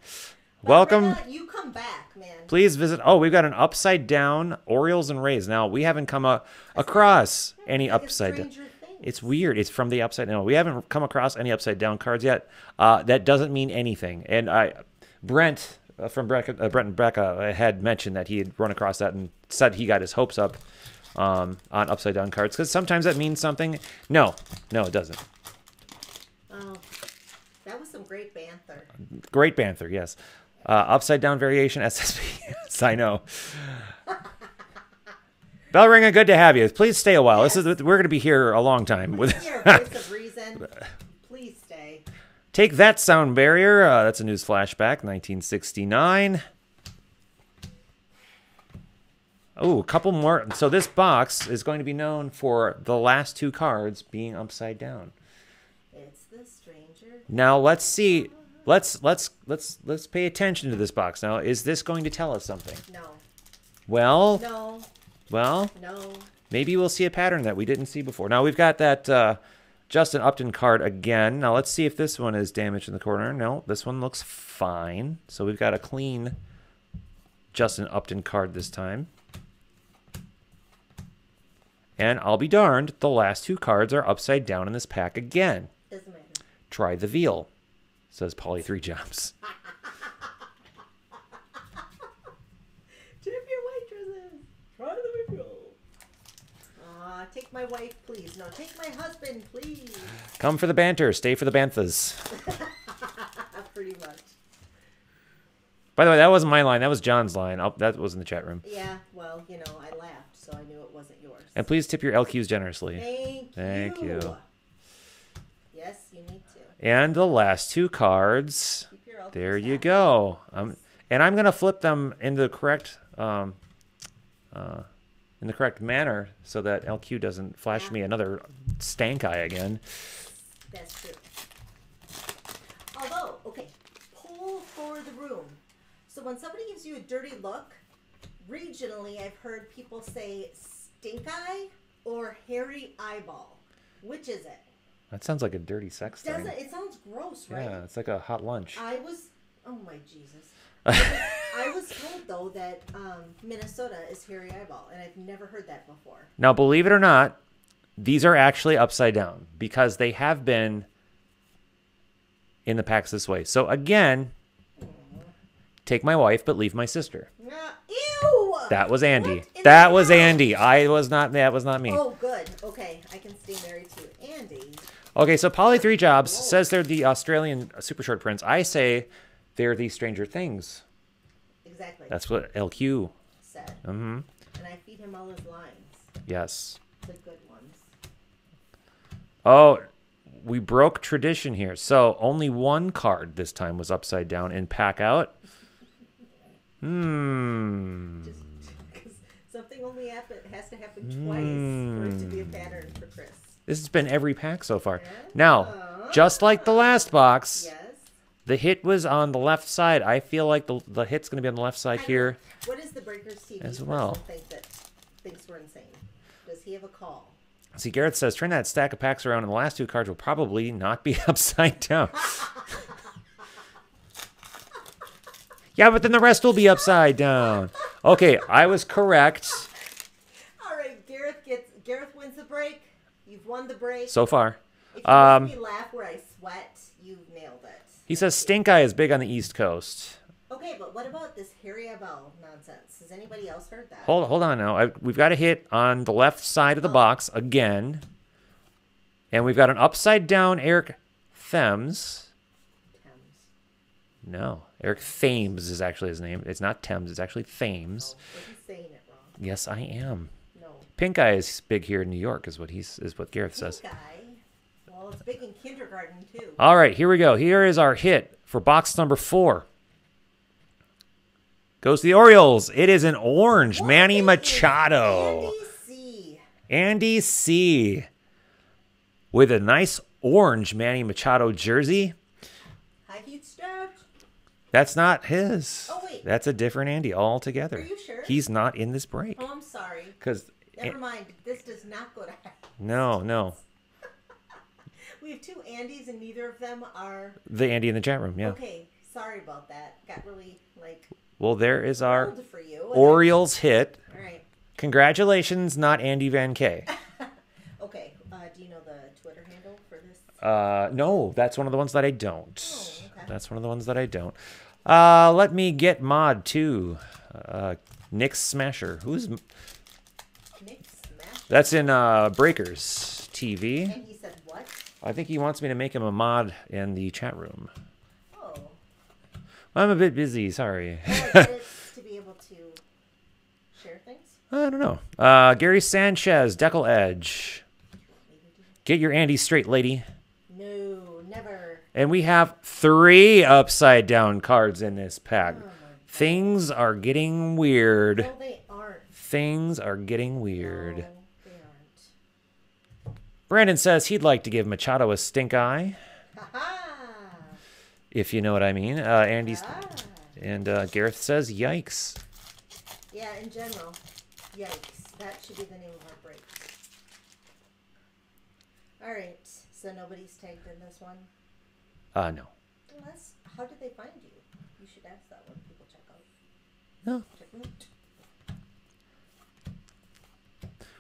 Welcome. You come back, man. Please visit. Oh, we've got an upside down Orioles and Rays. Now, we haven't come across any upside down. It's weird. It's from the upside down. We haven't come across any upside down cards yet. That doesn't mean anything. And Brent from Brent and Becca had mentioned that he had run across that and said he got his hopes up on upside down cards, because sometimes that means something. No, it doesn't. Oh, that was some great banther. Great banther, yes. Upside down variation SSP. Yes, I know. Bellringer, good to have you. Please stay a while. Yes. We're going to be here a long time. You're a voice of reason. Please stay. Take that, sound barrier. That's a news flashback, 1969. Oh, a couple more. So this box is going to be known for the last two cards being upside down. It's the stranger. Now let's see. Let's pay attention to this box. Now, is this going to tell us something? No. Well. No. Well. No. Maybe we'll see a pattern that we didn't see before. Now we've got that Justin Upton card again. Now let's see if this one is damaged in the corner. No, this one looks fine. So we've got a clean Justin Upton card this time. And I'll be darned, the last 2 cards are upside down in this pack again. Doesn't matter. Try the veal, says Polly 3 Jumps. Tip your waitresses. Try the veal. Take my wife, please. No, take my husband, please. Come for the banter, stay for the banthas. Pretty much. By the way, that wasn't my line. That was John's line. That was in the chat room. Yeah, well, you know, I laughed, so I knew it wasn't yours. And please tip your LQs generously. Thank you. you. Yes, you need to. And the last 2 cards. Keep your LQs There you happy. go. And I'm going to flip them into the correct manner so that LQ doesn't flash me another stank eye again. That's true. Although, okay, poll for the room. So when somebody gives you a dirty look, regionally I've heard people say stink eye or hairy eyeball. Which is it? That sounds like a dirty sex thing. Doesn't it? It sounds gross, right? Yeah, it's like a hot lunch. Oh my Jesus. I was told though that Minnesota is hairy eyeball, and I've never heard that before. Now, believe it or not, these are actually upside down because they have been in the packs this way. So again, take my wife, but leave my sister. Ew! That was Andy. What in That the was hell? Andy. That was not me. Oh, good. Okay, I can stay married to Andy. Okay, so Polly 3 Jobs says they're the Australian super short prints. I say they're the Stranger Things. Exactly. That's what LQ said. Mm-hmm. And I feed him all his lines. Yes. The good ones. Oh, we broke tradition here. So only 1 card this time was upside down in pack out. Just because something only has to happen twice for it to be a pattern for Chris. This has been every pack so far. Yeah. Now, just like the last box, Yes. the hit was on the left side. I feel like the hit's going to be on the left side here. What is the Breakers TV as person well. thinks we're insane? Does he have a call? See, Garrett says, turn that stack of packs around and the last 2 cards will probably not be upside down. Yeah, but then the rest will be upside down. Okay, I was correct All right, Gareth wins the break. You've won the break. so far. If you make me laugh where I sweat, you've nailed it. He says stink eye is big on the East Coast. Okay, but what about this hairy eyeball nonsense? Has anybody else heard that? Hold on now. We've got a hit on the left side of the box again. And we've got an upside down Eric Thames. Thames. No, Eric Thames is actually his name. It's not Thames. It's actually Thames. Oh, he's saying it wrong. Yes, I am. No. Pink eye is big here in New York, is what Gareth says. Guy. Well, it's big in kindergarten too. All right, here we go. Here is our hit for box number 4. Goes to the Orioles. It is an orange What Manny is Machado. Andy C. Andy C. With a nice orange Manny Machado jersey. High heat start. That's not his. Oh, wait. That's a different Andy altogether. Are you sure? He's not in this break. Oh, I'm sorry. Because Never mind. This does not go to heaven. no. We have 2 Andys and neither of them are. The Andy in the chat room, yeah. Okay, sorry about that. Got really, Well, there is our old for you. Orioles hit. All right. Congratulations, not Andy Van K. Okay, do you know the Twitter handle for this? No, that's one of the ones that I don't. Oh, okay. That's one of the ones that I don't. Let me get mod 2. Nick Smasher. Who's... Nick Smash. That's in Breakers TV. And he said what? I think he wants me to make him a mod in the chat room. Oh. I'm a bit busy, sorry. To be able to share things? I don't know. Gary Sanchez, Deckle Edge. Get your Andy straight, lady. No, never. And we have 3 upside down cards in this pack. Oh, Things are getting weird. no, they aren't. Things are getting weird. No, they aren't. Brandon says he'd like to give Machado a stink eye, Ha-ha! if you know what I mean. Andy's Ah. and Gareth says yikes. Yeah, in general. Yikes. That should be the name of our break. All right. So nobody's tagged in this one. No. Unless, how did they find you? You should ask that when people check out. No. Check out.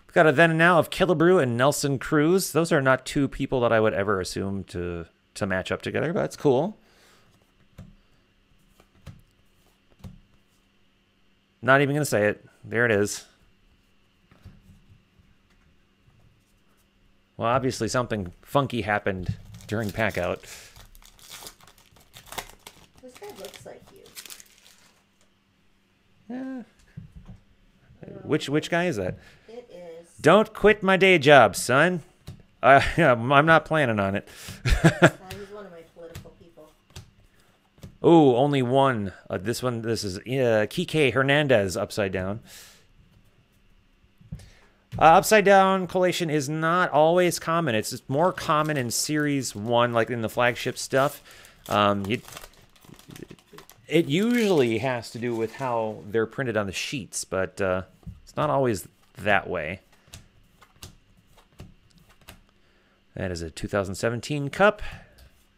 We've got a then and now of Killebrew and Nelson Cruz. Those are not two people that I would ever assume to match up together, but it's cool. Not even going to say it. There it is. Well, obviously something funky happened during pack out. This guy looks like you. Yeah. Which guy is that? It is. Don't quit my day job, son. I'm not planning on it. He's one of my political people. Oh, only one. This is Kike Hernandez upside down. Upside down collation is not always common. It's just more common in Series 1, like in the flagship stuff. It usually has to do with how they're printed on the sheets, but it's not always that way. That is a 2017 cup.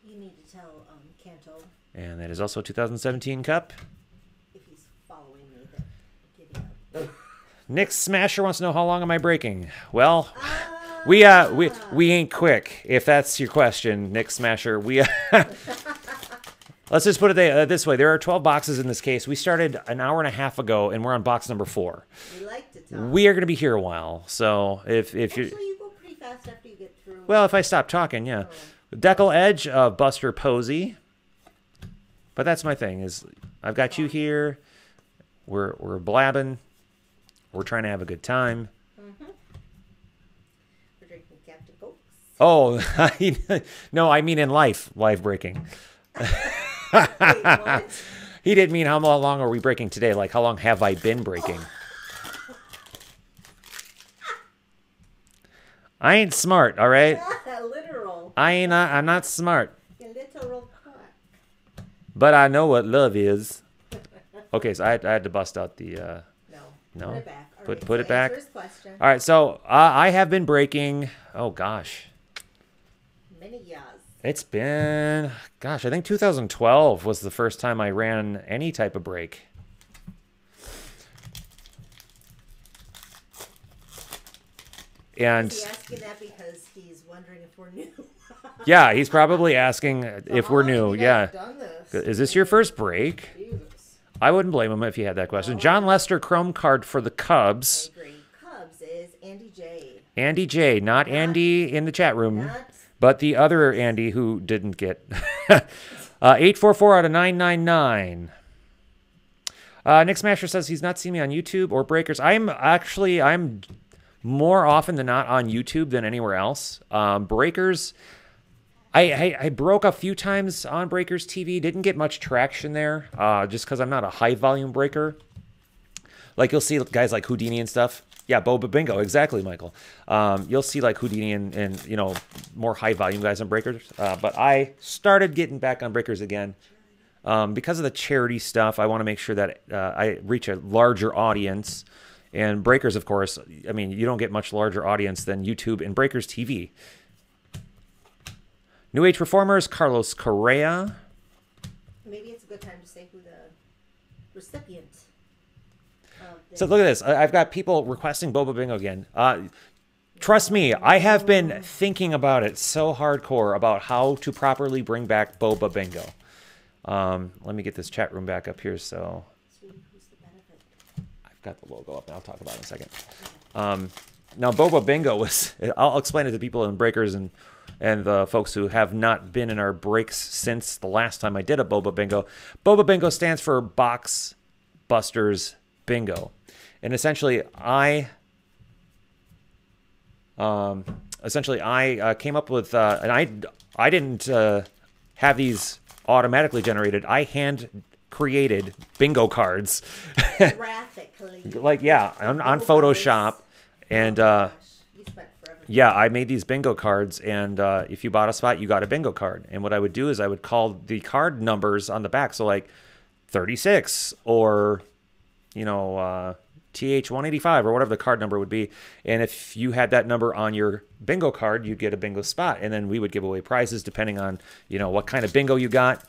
You need to tell Kanto. And that is also a 2017 cup. If he's following me, then giving up. Nick Smasher wants to know, how long am I breaking? Well, we ain't quick, if that's your question, Nick Smasher. Let's just put it this way. There are 12 boxes in this case. We started an hour and a half ago, and we're on box number 4. We like to talk. We are going to be here a while, so if Actually, you... you go pretty fast after you get through. Well, if I stop talking, yeah. Decal Edge of Buster Posey. But that's my thing, is I've got you here. We're blabbing. We're trying to have a good time. Mm-hmm. We're drinking Captain Cokes. Oh, no, I mean in life breaking. Wait, what? He didn't mean how long are we breaking today, like how long have I been breaking. I ain't smart, all right? Literal. I'm not smart. Literal cock. But I know what love is. Okay, so I had to bust out the... No. Put it back. All Put right, it back. Answer his question. All right, so I have been breaking... Oh, gosh. Many years. It's been... Gosh, I think 2012 was the first time I ran any type of break. And... Is he asking that because he's wondering if we're new? Yeah, he's probably asking if we're new. You guys Yeah. have done this. Is this your first break? Jesus. I wouldn't blame him if he had that question. John Lester Chrome card for the Cubs. I agree. Cubs is Andy J. Andy J, not Andy in the chat room, Not but the other Andy who didn't get. 844 out of 999. Nick Smasher says he's not seen me on YouTube or Breakers. I'm more often than not on YouTube than anywhere else. Breakers, I broke a few times on Breakers TV. Didn't get much traction there, just because I'm not a high volume breaker. Like you'll see guys like Houdini and stuff. Yeah, Boba Bingo, exactly, Michael. You'll see like Houdini and you know, more high volume guys on Breakers. But I started getting back on Breakers again because of the charity stuff. I want to make sure that I reach a larger audience. And Breakers, of course, I mean, you don't get much larger audience than YouTube and Breakers TV. New Age Performers, Carlos Correa. Maybe it's a good time to say who the recipient of this. So look at this. I've got people requesting Boba Bingo again. Trust me, I have been thinking about it so hardcore about how to properly bring back Boba Bingo. Let me get this chat room back up here. So Who's the benefit? I've got the logo up, and I'll talk about it in a second. Now, Boba Bingo was... I'll explain it to people in Breakers and the folks who have not been in our breaks since the last time I did a Boba Bingo. Boba Bingo stands for Box Busters Bingo. And essentially, I came up with... and I didn't have these automatically generated. I hand-created bingo cards. Graphically. Like, yeah, on Photoshop. And... Gosh, you spent forever. yeah, I made these bingo cards, and if you bought a spot, you got a bingo card. And what I would do is I would call the card numbers on the back, so like 36 or, you know, TH185 or whatever the card number would be. And if you had that number on your bingo card, you'd get a bingo spot. And then we would give away prizes depending on, you know, what kind of bingo you got.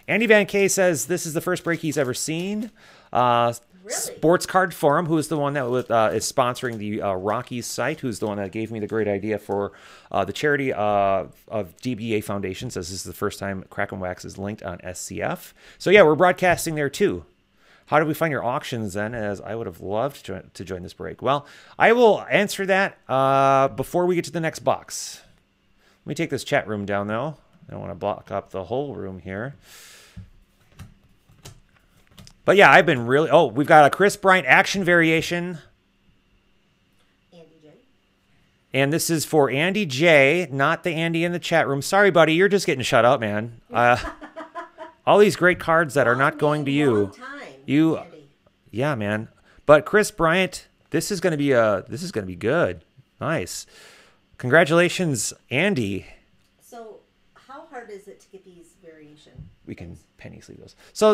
Andy Van K says this is the first break he's ever seen. Really? Sports Card Forum, who's the one that is sponsoring the Rockies site, who's the one that gave me the great idea for the charity of DBA Foundation, says this is the first time Crack and Wax is linked on SCF. So yeah, we're broadcasting there too. How do we find your auctions then, as I would have loved to join this break? Well, I will answer that before we get to the next box. Let me take this chat room down, though. I don't want to block up the whole room here. But yeah, I've been really... Oh, we've got a Chris Bryant action variation. Andy J. And this is for Andy J, not the Andy in the chat room. Sorry, buddy, you're just getting shut up, man. All these great cards that are not going to you. Long time, You, Andy. yeah, man. But Chris Bryant, this is going to be good. Nice. Congratulations, Andy. So, how hard is it to get these variation? We can penny sleeve those. So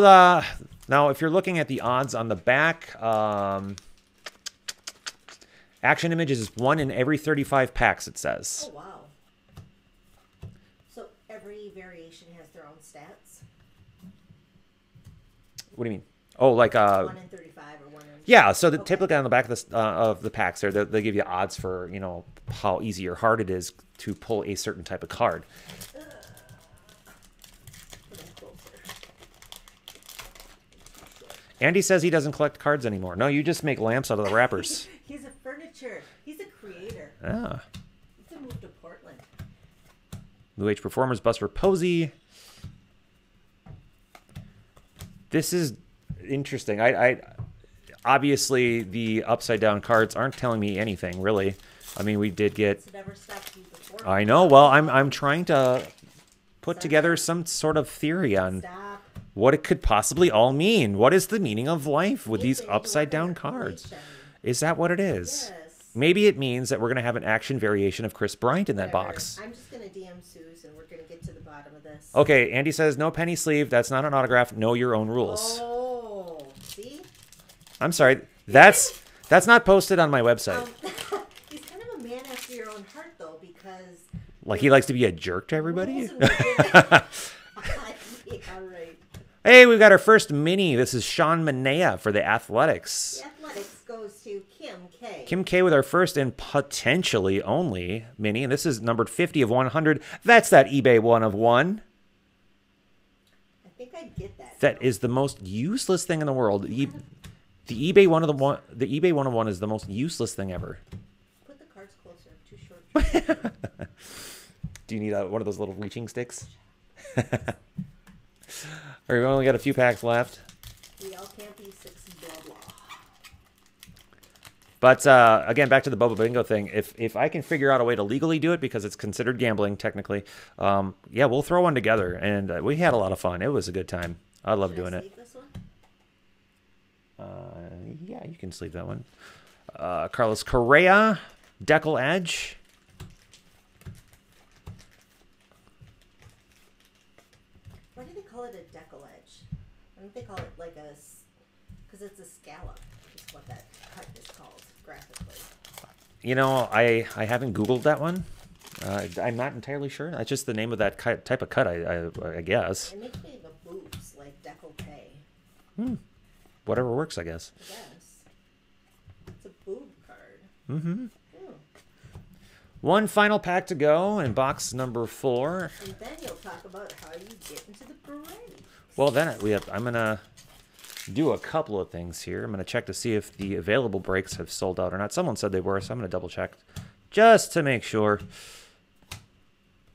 now, if you're looking at the odds on the back, action images is 1 in every 35 packs. It says. Oh wow! So every variation has their own stats. What do you mean? Oh, like 1 in 35 or 1 in. yeah. So Okay. typically on the back of the packs, there they give you odds for how easy or hard it is to pull a certain type of card. Put 'em closer. Andy says he doesn't collect cards anymore. No, you just make lamps out of the wrappers. He's a furniture. He's a creator. Ah. He can move to Portland. New Age Performers, Buster Posey. This is interesting. I obviously the upside down cards aren't telling me anything really. I mean, we did get. It's never stopped you before. I know. Well, I'm trying to put together some sort of theory on Stop. what it could possibly all mean. What is the meaning of life with these Infinite upside down order. cards? Relation. Is that what it is? Yes. Maybe it means that we're going to have an action variation of Chris Bryant in that Whatever. box. I'm just gonna DM Suze and we're gonna get to the bottom of this. Okay, Andy says no penny sleeve. That's not an autograph. Know your own rules. Oh, see? I'm sorry. That's not posted on my website. He's kind of a man after your own heart, though, because Like he likes to be a jerk to everybody. rules and regulations- yeah, right. Hey, we've got our first mini. This is Sean Manea for the Athletics. The athletics goes to Kim K. Kim K with our first and potentially only mini. And this is numbered 50 of 100. That's that eBay 1 of 1. I think I get that. That is the most useless thing in the world. The eBay 1 of the eBay 1 of 1 is the most useless thing ever. Put the cards closer. Too short. Do you need one of those little reaching sticks? All right, we only got a few packs left. We all can't be 6 blah blah. But again, back to the Boba Bingo thing. If I can figure out a way to legally do it, because it's considered gambling technically, yeah, we'll throw one together. And we had a lot of fun. It was a good time. I love doing it. Sleeve this one? Yeah, you can sleeve that one. Carlos Correa, Decal Edge. Why do they call it a decal edge? Why don't they call it like a... Because it's a scallop. Is what that cut is called graphically. You know, I haven't Googled that one. I'm not entirely sure. That's just the name of that type of cut, I guess. It makes me think of boobs, like decollete. Whatever works, I guess. I guess. It's a boob card. Mm-hmm. Oh. One final pack to go in box number 4. And then you'll talk about how you get into the parade. Well, then I'm going to do a couple of things here. I'm going to check to see if the available breaks have sold out or not. Someone said they were, so I'm going to double check just to make sure.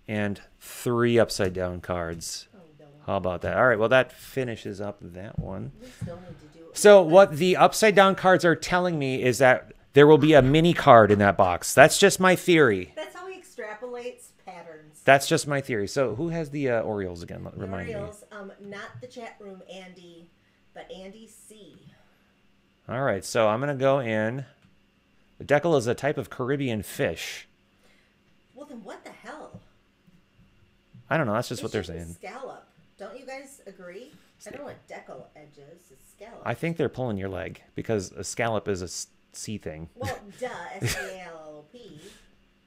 And 3 upside down cards. Oh, no. How about that? All right, well, that finishes up that one. We still need to do it. So what the upside down cards are telling me is that there will be a mini card in that box. That's just my theory. That's how he extrapolates patterns. That's just my theory. So who has the Orioles again? Remind me. Orioles, not the chat room, Andy, but Andy C. All right, so I'm going to go in. The Decal is a type of Caribbean fish. Well, then what the hell? I don't know. That's just what they're Fish is a saying. Scallop. Don't you guys agree? I don't know what deckle edge is. It's scallop. I think they're pulling your leg because a scallop is a sea thing. Well, duh, S-C-A-L-L-O-P.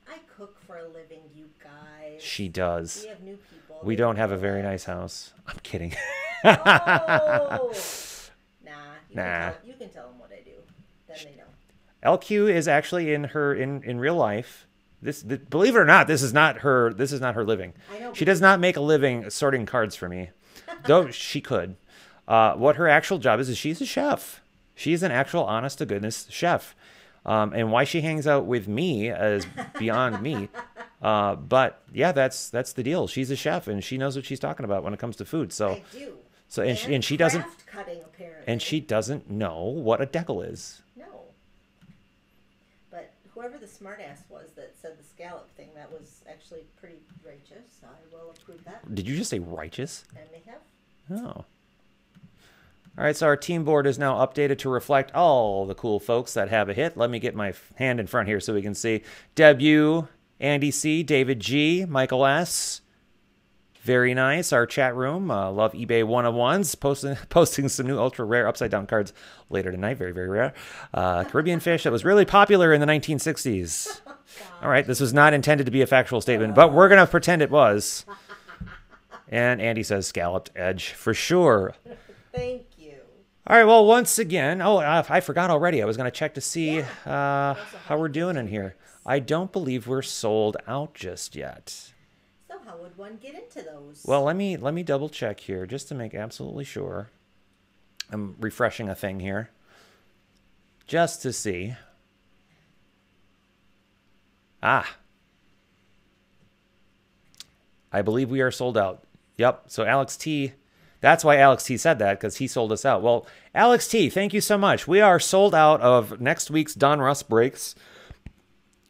I cook for a living, you guys. She does. We have new people. We don't have a very nice house. I'm kidding. Oh! Nah. You can tell them what I do. Then they know. LQ is actually in real life. Believe it or not, this is not her living. I know. She does not make a living sorting cards for me, though she could. What her actual job is she's a chef. She's an actual honest to goodness chef. And why she hangs out with me is beyond me. But yeah, that's the deal. She's a chef and she knows what she's talking about when it comes to food. So I do. So and she doesn't cutting, apparently. And she doesn't know what a deckle is. No. But whoever the smartass was that said the scallop thing, that was actually pretty righteous. I will approve that. Did you just say righteous? I may have. Oh. All right, so our team board is now updated to reflect all the cool folks that have a hit. Let me get my hand in front here so we can see. Deb U, Andy C, David G, Michael S. Very nice. Our chat room. Love eBay 101s. Posting some new ultra rare upside down cards later tonight. Very, very rare. Caribbean fish that was really popular in the 1960s. All right, this was not intended to be a factual statement, but we're going to pretend it was. And Andy says scalloped edge for sure. Thank you. All right, well, once again, I forgot already. I was going to check to see how we're doing in here. I don't believe we're sold out just yet. So how would one get into those? Well, let me double check here just to make absolutely sure. I'm refreshing a thing here just to see. I believe we are sold out. Yep. So Alex T, that's why Alex T said that, because he sold us out. Well, Alex T, thank you so much. We are sold out of next week's Donruss breaks.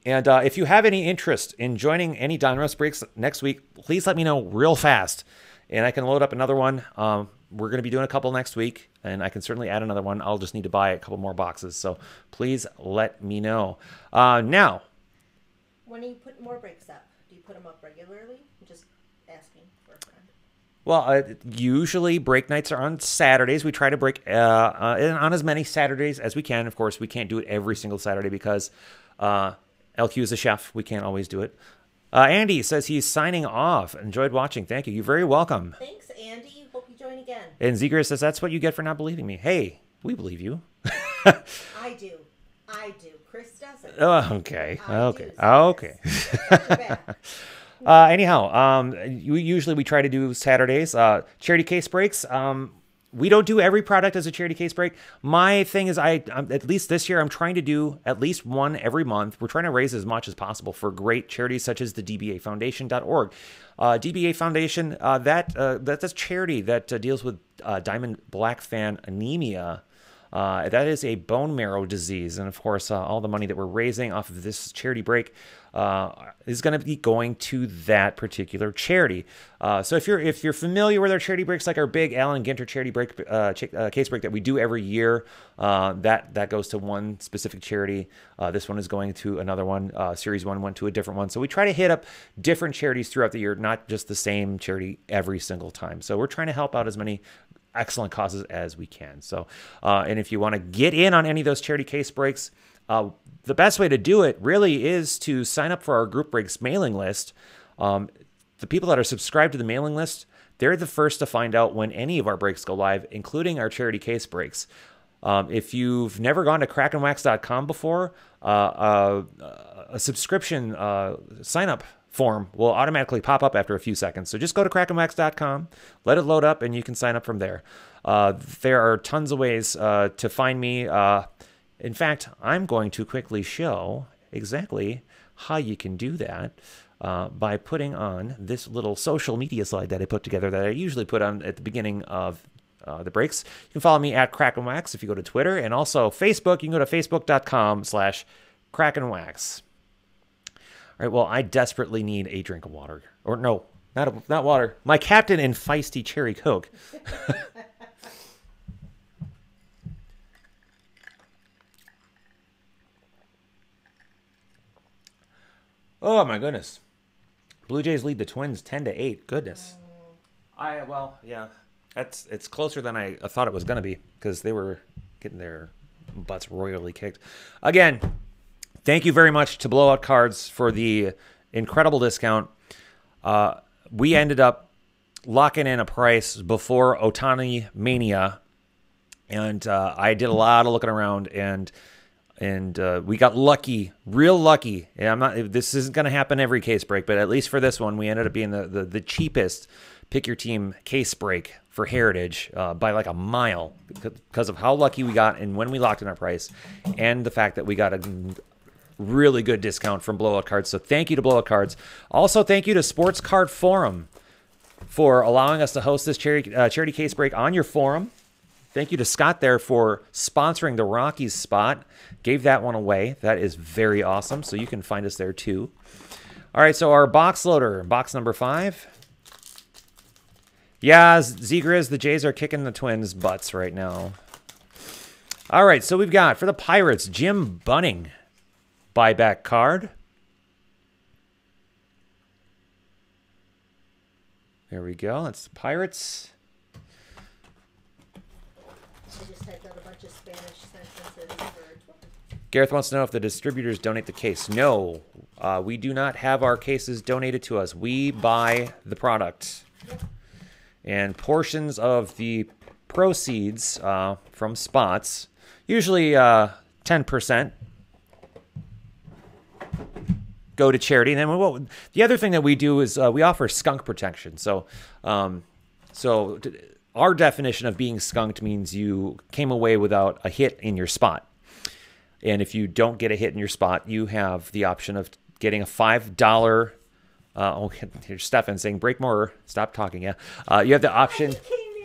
And if you have any interest in joining any Donruss breaks next week, please let me know real fast. And I can load up another one. We're going to be doing a couple next week, and I can certainly add another one. I'll just need to buy a couple more boxes. So please let me know. Now. When do you put more breaks up? Do you put them up regularly? I'm just asking for a friend. Well, usually break nights are on Saturdays. We try to break on as many Saturdays as we can. Of course, we can't do it every single Saturday because LQ is a chef. We can't always do it. Andy says he's signing off. Enjoyed watching. Thank you. You're very welcome. Thanks, Andy. Hope you join again. And Ziegler says that's what you get for not believing me. Hey, we believe you. I do. Chris doesn't. Oh, okay. Okay. Anyhow, usually we try to do Saturdays. Charity case breaks. We don't do every product as a charity case break. My thing is, at least this year, I'm trying to do at least one every month. We're trying to raise as much as possible for great charities such as the DBAfoundation.org. DBA Foundation, that's a charity that deals with diamond black fan anemia. That is a bone marrow disease. And of course, all the money that we're raising off of this charity break is going to be going to that particular charity. So if you're familiar with our charity breaks, like our big Allen Ginter charity break case break that we do every year, that goes to one specific charity. This one is going to another one. Series 1 went to a different one. So we try to hit up different charities throughout the year, not just the same charity every single time. So we're trying to help out as many excellent causes as we can. So, and if you want to get in on any of those charity case breaks, the best way to do it really is to sign up for our group breaks mailing list. The people that are subscribed to the mailing list, they're the first to find out when any of our breaks go live, including our charity case breaks. If you've never gone to crackenwax.com before, a subscription sign up form will automatically pop up after a few seconds. So just go to crackenwax.com, let it load up, and you can sign up from there. There are tons of ways to find me. In fact, I'm going to quickly show exactly how you can do that by putting on this little social media slide that I put together that I usually put on at the beginning of the breaks. You can follow me at crackenwax if you go to Twitter, and also Facebook. You can go to facebook.com/crackenwax. All right, well, I desperately need a drink of water. Or no, not water. My Captain and Feisty Cherry Coke. Oh, my goodness. Blue Jays lead the Twins 10-8. Goodness. Yeah. It's closer than I thought it was going to be because they were getting their butts royally kicked. Again, thank you very much to Blowout Cards for the incredible discount. We ended up locking in a price before Otani Mania, and I did a lot of looking around, and we got lucky, real lucky. And this isn't going to happen every case break, but at least for this one, we ended up being the cheapest pick your team case break for Heritage by like a mile because of how lucky we got and when we locked in our price, and the fact that we got a really good discount from Blowout Cards. So thank you to Blowout Cards. Also, thank you to Sports Card Forum for allowing us to host this charity case break on your forum. Thank you to Scott there for sponsoring the Rockies spot. Gave that one away. That is very awesome. So you can find us there too. All right, so our box loader, box number 5. Yeah, Z-Grizz, the Jays are kicking the Twins' butts right now. All right, so we've got, for the Pirates, Jim Bunning buyback card. There we go. That's the Pirates. I just typed out a bunch of Spanish sentences for Gareth wants to know if the distributors donate the case. No, we do not have our cases donated to us. We buy the product. Yep. And portions of the proceeds from spots, usually 10%, go to charity. And then the other thing that we do is we offer skunk protection. So our definition of being skunked means you came away without a hit in your spot. And if you don't get a hit in your spot, you have the option of getting a $5. Here's Stefan saying, break more, stop talking. Yeah. You have the option.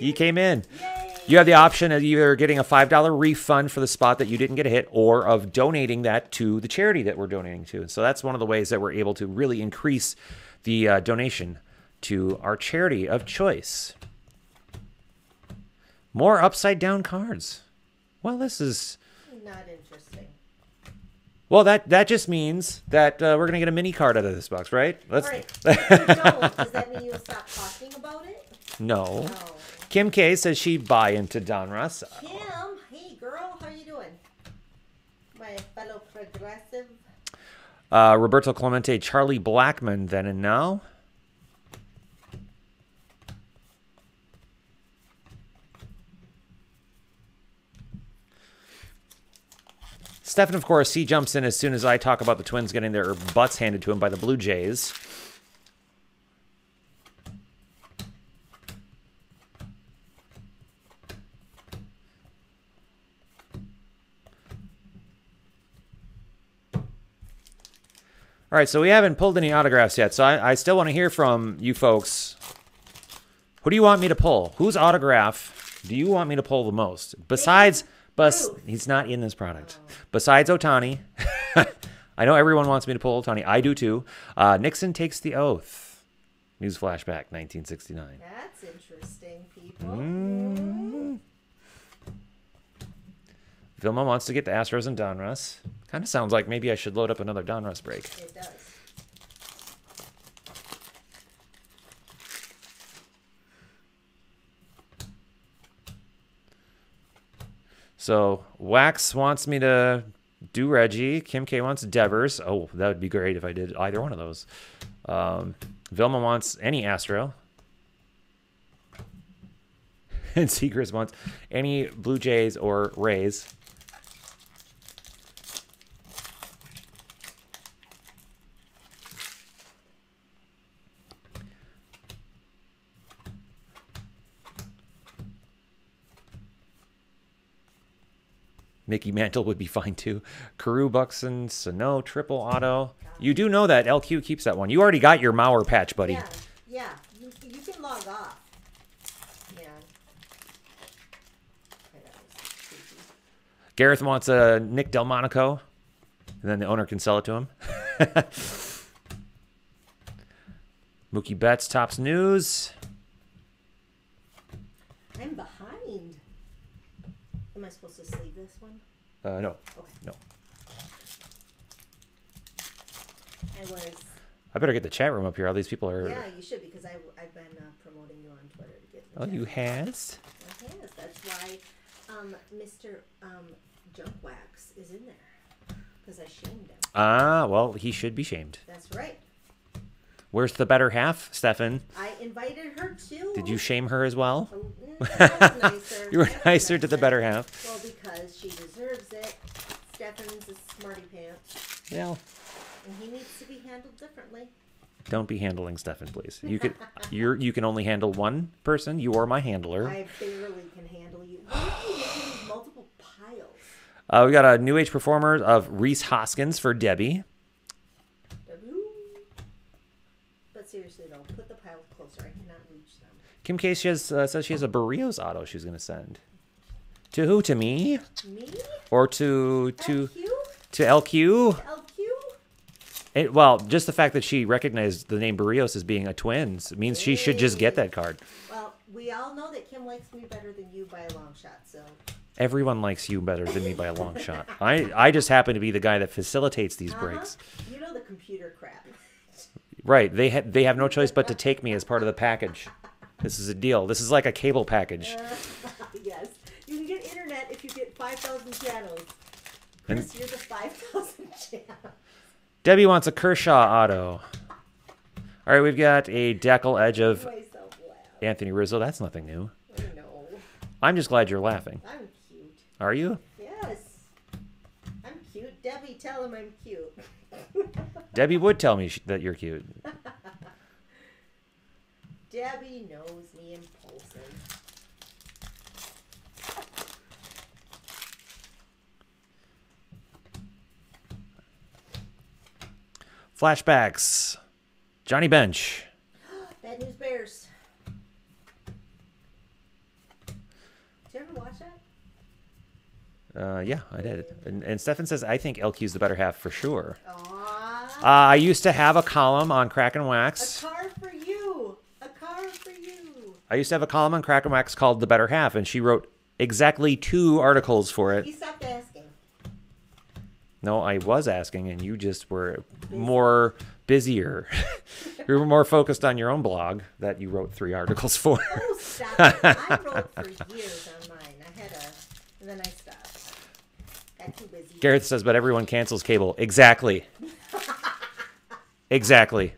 He came in. Yay. You have the option of either getting a $5 refund for the spot that you didn't get a hit, or of donating that to the charity that we're donating to. And so that's one of the ways that we're able to really increase the donation to our charity of choice. More upside down cards. Well, this is not interesting. Well, that just means that we're going to get a mini card out of this box, right? Let's. All right. If you don't, does that mean you'll stop talking about it? No. Kim K says she'd buy into Donruss. Kim, hey girl, how you doing? My fellow progressive. Roberto Clemente, Charlie Blackmon, then and now. Stefan, of course, he jumps in as soon as I talk about the Twins getting their butts handed to him by the Blue Jays. All right, so we haven't pulled any autographs yet, so I still want to hear from you folks. Who do you want me to pull? Whose autograph do you want me to pull the most? Besides... he's not in this product. Besides Otani, I know everyone wants me to pull Otani. I do too. Nixon takes the oath. News flashback, 1969. That's interesting, people. Vilma wants to get the Astros and Donruss. Kind of sounds like maybe I should load up another Donruss break. It does. So Wax wants me to do Reggie. Kim K wants Devers. Oh, that would be great if I did either one of those. Vilma wants any Astro. And Seacrest wants any Blue Jays or Rays. Mickey Mantle would be fine too. Carew, Buxton, Sano, triple auto. You do know that LQ keeps that one. You already got your Mauer patch, buddy. Yeah. You can log off. Yeah. Gareth wants a Nick Delmonico, and then the owner can sell it to him. Mookie Betts, Topps News. I'm behind. Am I supposed to sleeve this one? No. Okay. No. I was. I better get the chat room up here. All these people are. Yeah, you should, because I've been promoting you on Twitter to get. Oh, you has? Yes, that's why Mr. Junk Wax is in there, because I shamed him. Ah, well, he should be shamed. That's right. Where's the better half, Stefan? I invited her too. Did you shame her as well? That was nicer. You were That was nicer to the better half. Well, because she deserves it. Stefan's a smarty pants, Well, and he needs to be handled differently. don't be handling Stefan, please. You can only handle one person. You are my handler. I barely can handle you. Why are you making these multiple piles? We got a New Age performer of Reese Hoskins for Debbie. But seriously though, put the piles closer. I cannot reach them. Kim K says she has a Barrios auto she's going to send. To who? To me? Me? Or to LQ? LQ? LQ? Well, just the fact that she recognized the name Barrios as being a twins means she should just get that card. Well, we all know that Kim likes me better than you by a long shot, so. Everyone likes you better than me by a long shot. I just happen to be the guy that facilitates these breaks. You know the computer crap. Right. They have no choice but to take me as part of the package. This is a deal. This is like a cable package. Yes. You can get internet if you get 5,000 channels. Chris, you're the 5,000 channels. Debbie wants a Kershaw auto. All right, we've got a Deckle Edge of Anthony Rizzo. That's nothing new. No. I'm just glad you're laughing. I'm cute. Are you? Yes. I'm cute. Debbie, tell him I'm cute. Debbie would tell me that you're cute. Debbie knows me impulsive. Flashbacks. Johnny Bench. Bad News Bears. Did you ever watch that? Yeah, I did. And Stefan says, I think LQ's the better half for sure. Aww. I used to have a column on Crack and Wax. A card for you. A card for you. I used to have a column on Crack and Wax called The Better Half, and she wrote exactly 2 articles for it. You stopped asking. No, I was asking, and you just were more busier. You were more focused on your own blog that you wrote 3 articles for. Oh, stop it. I wrote for years on mine. And then I stopped. Got too busy. Gareth says, but everyone cancels cable. Exactly. Exactly.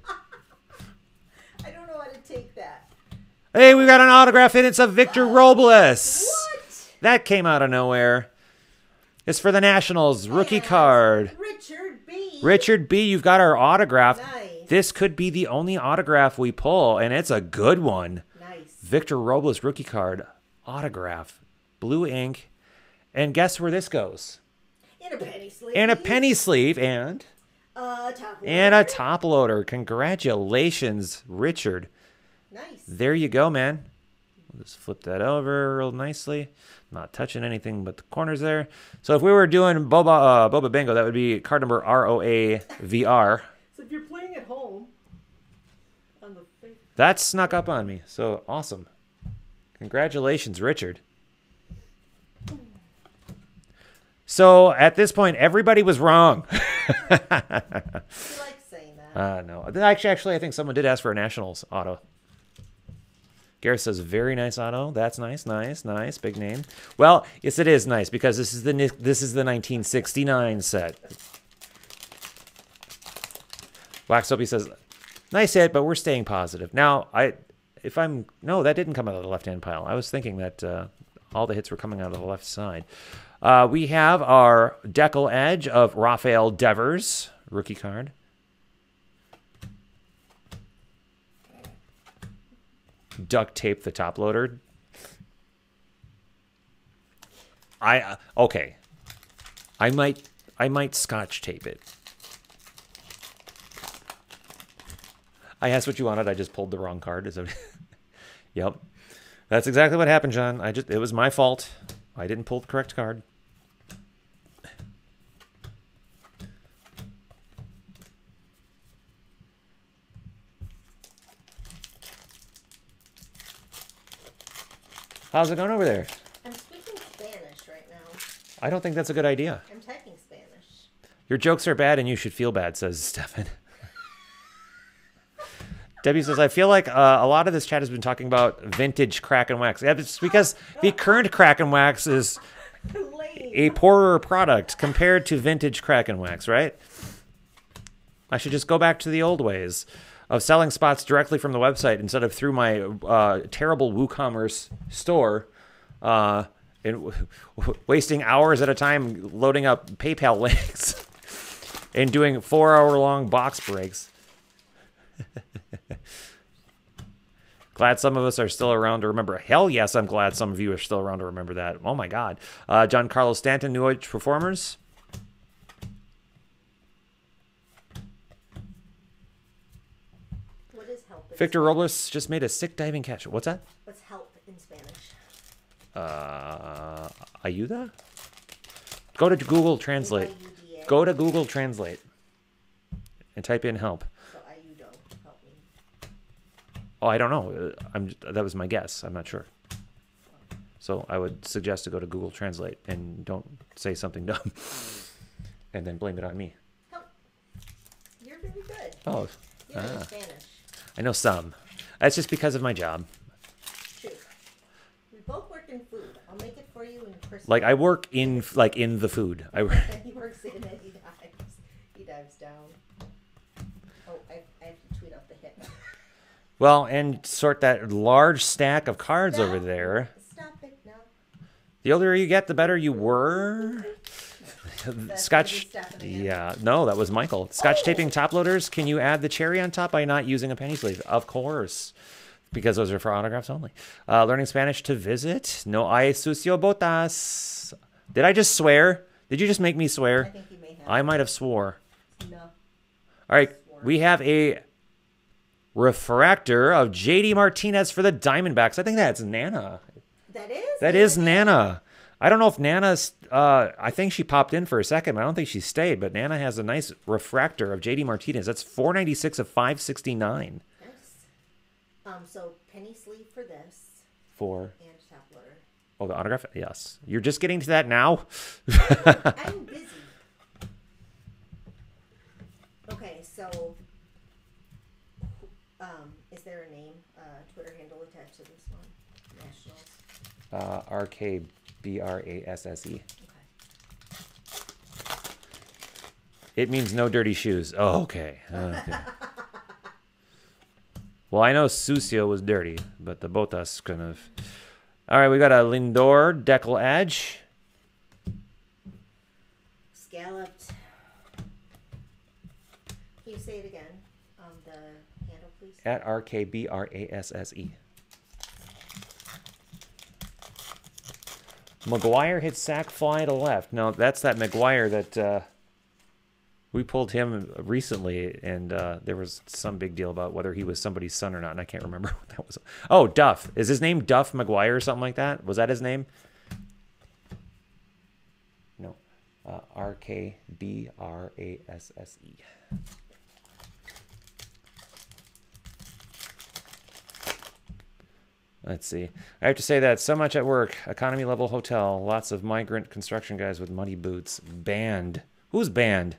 I don't know how to take that. Hey, we got an autograph in. It's of Victor Robles. What? That came out of nowhere. It's for the Nationals. Rookie card. Richard B. Richard B., you've got our autograph. Nice. This could be the only autograph we pull, and it's a good one. Nice. Victor Robles rookie card. Autograph. Blue ink. And guess where this goes? In a penny sleeve. In a penny sleeve and Top and a loader. top loader. Congratulations, Richard. Nice. There you go, man. We'll just flip that over real nicely. Not touching anything but the corners there. So if we were doing Boba Bingo, that would be card number ROAVR. So if you're playing at home, on the face. That snuck up on me. So awesome. Congratulations, Richard. So at this point, everybody was wrong. You like saying that. No. Actually, I think someone did ask for a Nationals auto. Gareth says, very nice auto. That's nice, nice, nice. Big name. Well, yes, it is nice because this is the 1969 set. Wax Soapy says, nice hit, but we're staying positive. Now, no, that didn't come out of the left-hand pile. I was thinking that all the hits were coming out of the left side. We have our Deckle Edge of Rafael Devers, rookie card. Duct tape the top loader. Okay. I might scotch tape it. I asked what you wanted. I just pulled the wrong card. Yep. That's exactly what happened, John. It was my fault. I didn't pull the correct card. How's it going over there? I'm speaking Spanish right now. I don't think that's a good idea. I'm typing Spanish. Your jokes are bad and you should feel bad, says Stefan. Debbie says, I feel like a lot of this chat has been talking about vintage crack and wax. Yeah, it's because the current crack and wax is a poorer product compared to vintage crack and wax, right? I should just go back to the old ways of selling spots directly from the website instead of through my terrible WooCommerce store and wasting hours at a time loading up PayPal links and doing 4-hour-long box breaks. Glad some of us are still around to remember. Hell yes, I'm glad some of you are still around to remember that. Oh my God. John Carlos Stanton, New Age Performers. What is help? Victor Robles just made a sick diving catch. What's that? What's help in Spanish? Ayuda? Go to Google Translate. A-Y-U-D-A. Go to Google Translate and type in help. So ayudo, help me. Oh, I don't know. That was my guess. I'm not sure. So I would suggest to go to Google Translate and don't say something dumb and then blame it on me. Help. You're very good. Oh, You know Spanish. I know some. That's just because of my job. True. We both work in food. I'll make it for you in person. Like I work in the food. And he works in it. He dives. He dives down. Oh, I have to tweet out the hit. Well, and sort that large stack of cards over there. Stop it now. The older you get, the better you were. Scotch. Yeah, no, that was Michael. Scotch taping top loaders. Can you add the cherry on top by not using a penny sleeve? Of course, because those are for autographs only. Learning Spanish to visit. No hay sucio botas. Did I just swear? Did you just make me I swear? think you may have. I might have swore. No. All right, we have a refractor of JD Martinez for the Diamondbacks. I think that's Nana. That is? That is Nana. I don't know if Nana's, I think she popped in for a second, but I don't think she stayed. But Nana has a nice refractor of JD Martinez. That's 496 of 569. Nice. So penny sleeve for this. For, And top loader. oh, the autograph? Yes. You're just getting to that now? I'm busy. Okay, so is there a name, Twitter handle attached to this one? Nationals. RKBRASSE. Okay. It means no dirty shoes. Oh, okay. Okay. Well, I know Sucio was dirty, but the Botas kind of... All right, we got a Lindor Decal Edge. Scalloped. Can you say it again? The handle, please. At RKBRASSE. McGuire hit sack fly to left. Now, that's that McGuire that we pulled him recently, and there was some big deal about whether he was somebody's son or not, and I can't remember what that was. Oh, Duff. Is his name Duff McGuire or something like that? Was that his name? No. RKBRASSE. Let's see. I have to say that so much at work. Economy level hotel. Lots of migrant construction guys with muddy boots. Banned. Who's banned?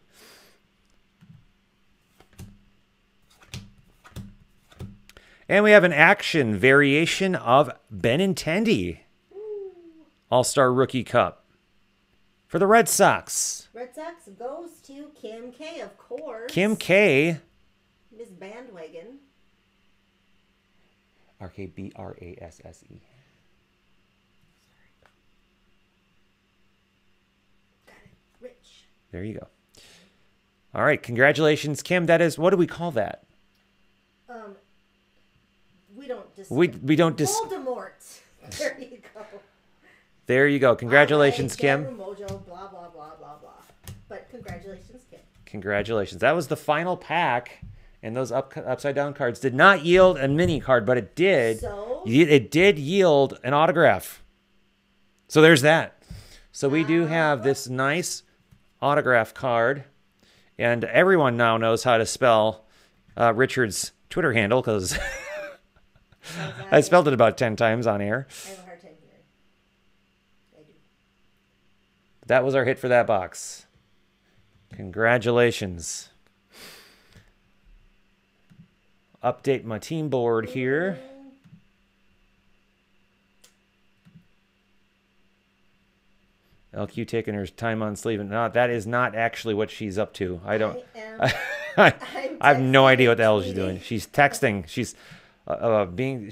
And we have an action variation of Benintendi. All-Star Rookie Cup. For the Red Sox. Red Sox goes to Kim K, of course. Kim K. Miss Bandwagon. RKBRASSE. Got it. Rich. There you go. All right. Congratulations, Kim. That is, what do we call that? We don't dis- We don't Voldemort. There you go. There you go. Congratulations, Kim. Mojo, blah, blah, blah, blah, blah. But congratulations, Kim. Congratulations. That was the final pack. And those upside down cards did not yield a mini card, but it did. So? It did yield an autograph. So there's that. So we do have this nice autograph card. And everyone now knows how to spell Richard's Twitter handle because I spelled it about 10 times on air. I have a hard time hearing. I do. That was our hit for that box. Congratulations. update my team board here. LQ taking her time on sleeve. No, that is not actually what she's up to. I don't. I have no idea what the hell she's doing. She's texting. She's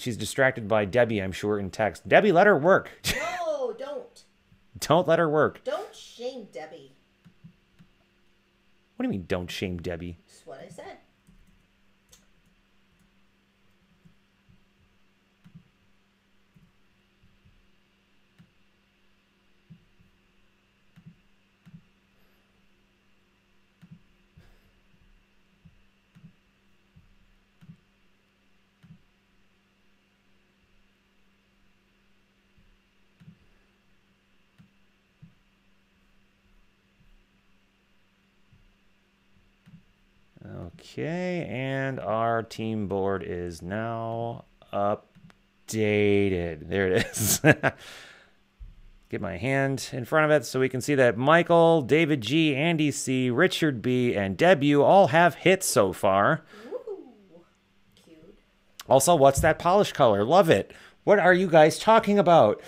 she's distracted by Debbie, I'm sure, in text. Debbie, let her work. No, don't. Don't let her work. Don't shame Debbie. What do you mean, don't shame Debbie? That's what I said. Okay, and our team board is now updated. There it is. Get my hand in front of it so we can see that Michael, David G, Andy C, Richard B, and Deb all have hits so far. Ooh, cute. Also, what's that polish color? Love it. What are you guys talking about?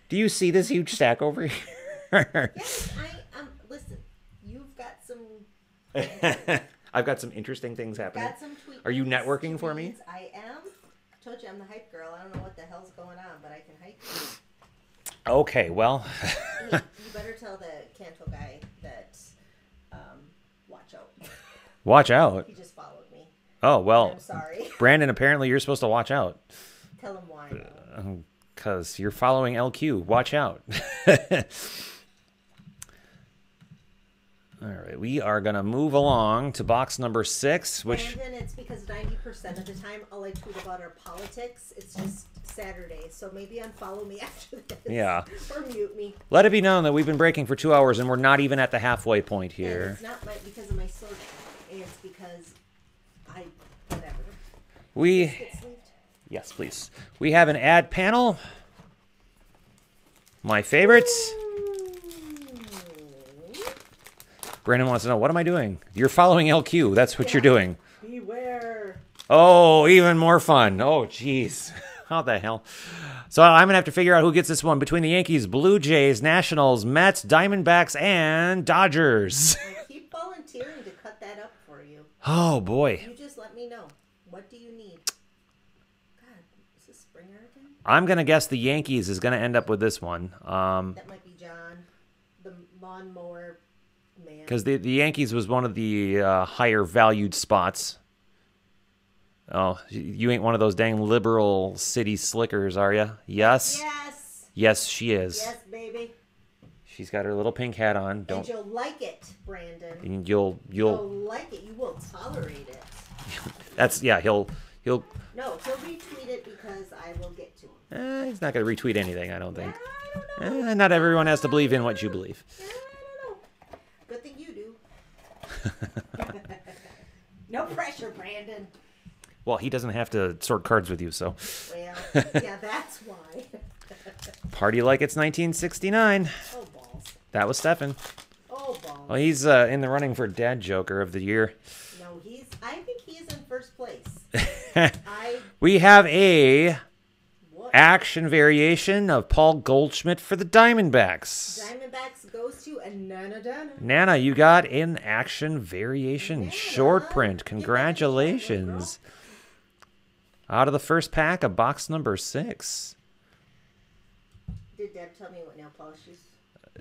Do you see this huge stack over here? Yes, listen, you've got some. I've got some interesting things happening. Got some tweets. Are you networking for me? I am. I told you I'm the hype girl. I don't know what the hell's going on, but I can hype you. Okay, well. You better tell the Canto guy that, watch out. Watch out. He just followed me. Oh, well. I'm sorry. Brandon, apparently you're supposed to watch out. Tell him why. Because you're following LQ. Watch out. All right, we are going to move along to box number 6, which... Brandon, it's because 90% of the time all I tweet about are politics. It's just Saturday, so maybe unfollow me after this. Yeah. Or mute me. Let it be known that we've been breaking for 2 hours and we're not even at the halfway point And here. it's not because of my social, it's because whatever. We... Get sleeved. Yes, please. We have an ad panel. My favorites. Brandon wants to know, what am I doing? You're following LQ. That's what you're doing. Beware. Oh, even more fun. Oh, jeez. How the hell? So I'm going to have to figure out who gets this one between the Yankees, Blue Jays, Nationals, Mets, Diamondbacks, and Dodgers. I keep volunteering to cut that up for you. Oh, boy. You just let me know. What do you need? God, is this Springer again? I'm going to guess the Yankees is going to end up with this one. That might be John, the lawnmower man. Because the Yankees was one of the higher valued spots. Oh, you ain't one of those dang liberal city slickers, are you? Yes? Yes. Yes, she is. Yes, baby. She's got her little pink hat on. And you'll like it, Brandon. And You'll like it. You will tolerate it. That's, yeah, he'll... No, he'll retweet it because I will get to him. He's not going to retweet anything, I don't think. I don't know. Not everyone has to believe in what you believe. I don't know. Good thing you do. No pressure, Brandon. Well, he doesn't have to sort cards with you, so. Well, yeah, that's why. Party like it's 1969. Oh, balls. That was Stefan. Oh, balls. Well, he's in the running for Dad Joker of the Year. No, I think he's in first place. We have a What? action variation of Paul Goldschmidt for the Diamondbacks. Diamondbacks goes to Nana Dana. Nana, you got an action variation Nana, short print. get back in Congratulations. Out of the first pack of box number 6. Did Deb tell me what nail polish is?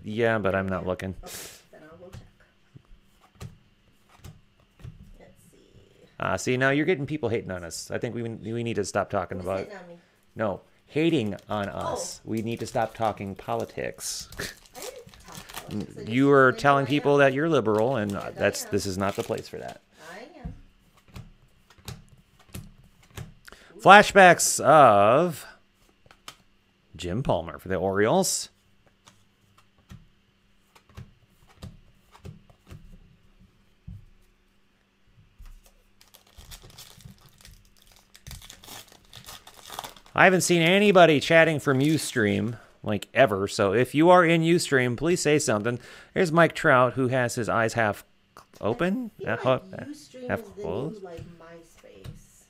Yeah, but I'm not looking. Okay, then I'll go check. Let's see. See, now you're getting people hating on us. I think we need to stop talking Who's about hitting on me? No, hating on us. We need to stop talking politics. I didn't talk politics. I just You were explained telling who I people am. that you're liberal, and I this am. is not the place for that. I am. Flashbacks of Jim Palmer for the Orioles. I haven't seen anybody chatting from Ustream, like, ever. So if you are in Ustream, please say something. There's Mike Trout, who has his eyes half open? I feel like Ustream Have is the closed? new, like, MySpace.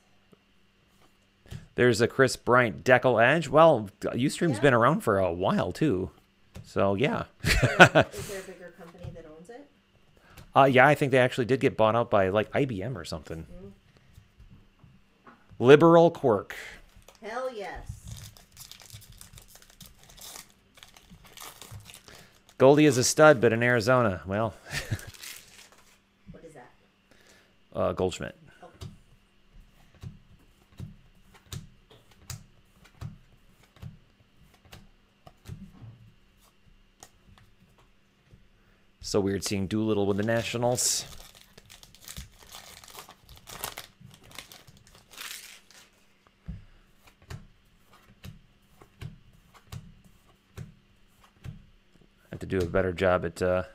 There's a Chris Bryant Deckle Edge. Well, Ustream's Yeah. been around for a while too. So yeah. Is there a bigger company that owns it? Yeah, I think they actually did get bought out by like IBM or something. Liberal Quirk. Hell yes. Goldie is a stud, but in Arizona, well, What is that? Goldschmidt. Oh, So weird seeing Doolittle with the Nationals. Have to do a better job at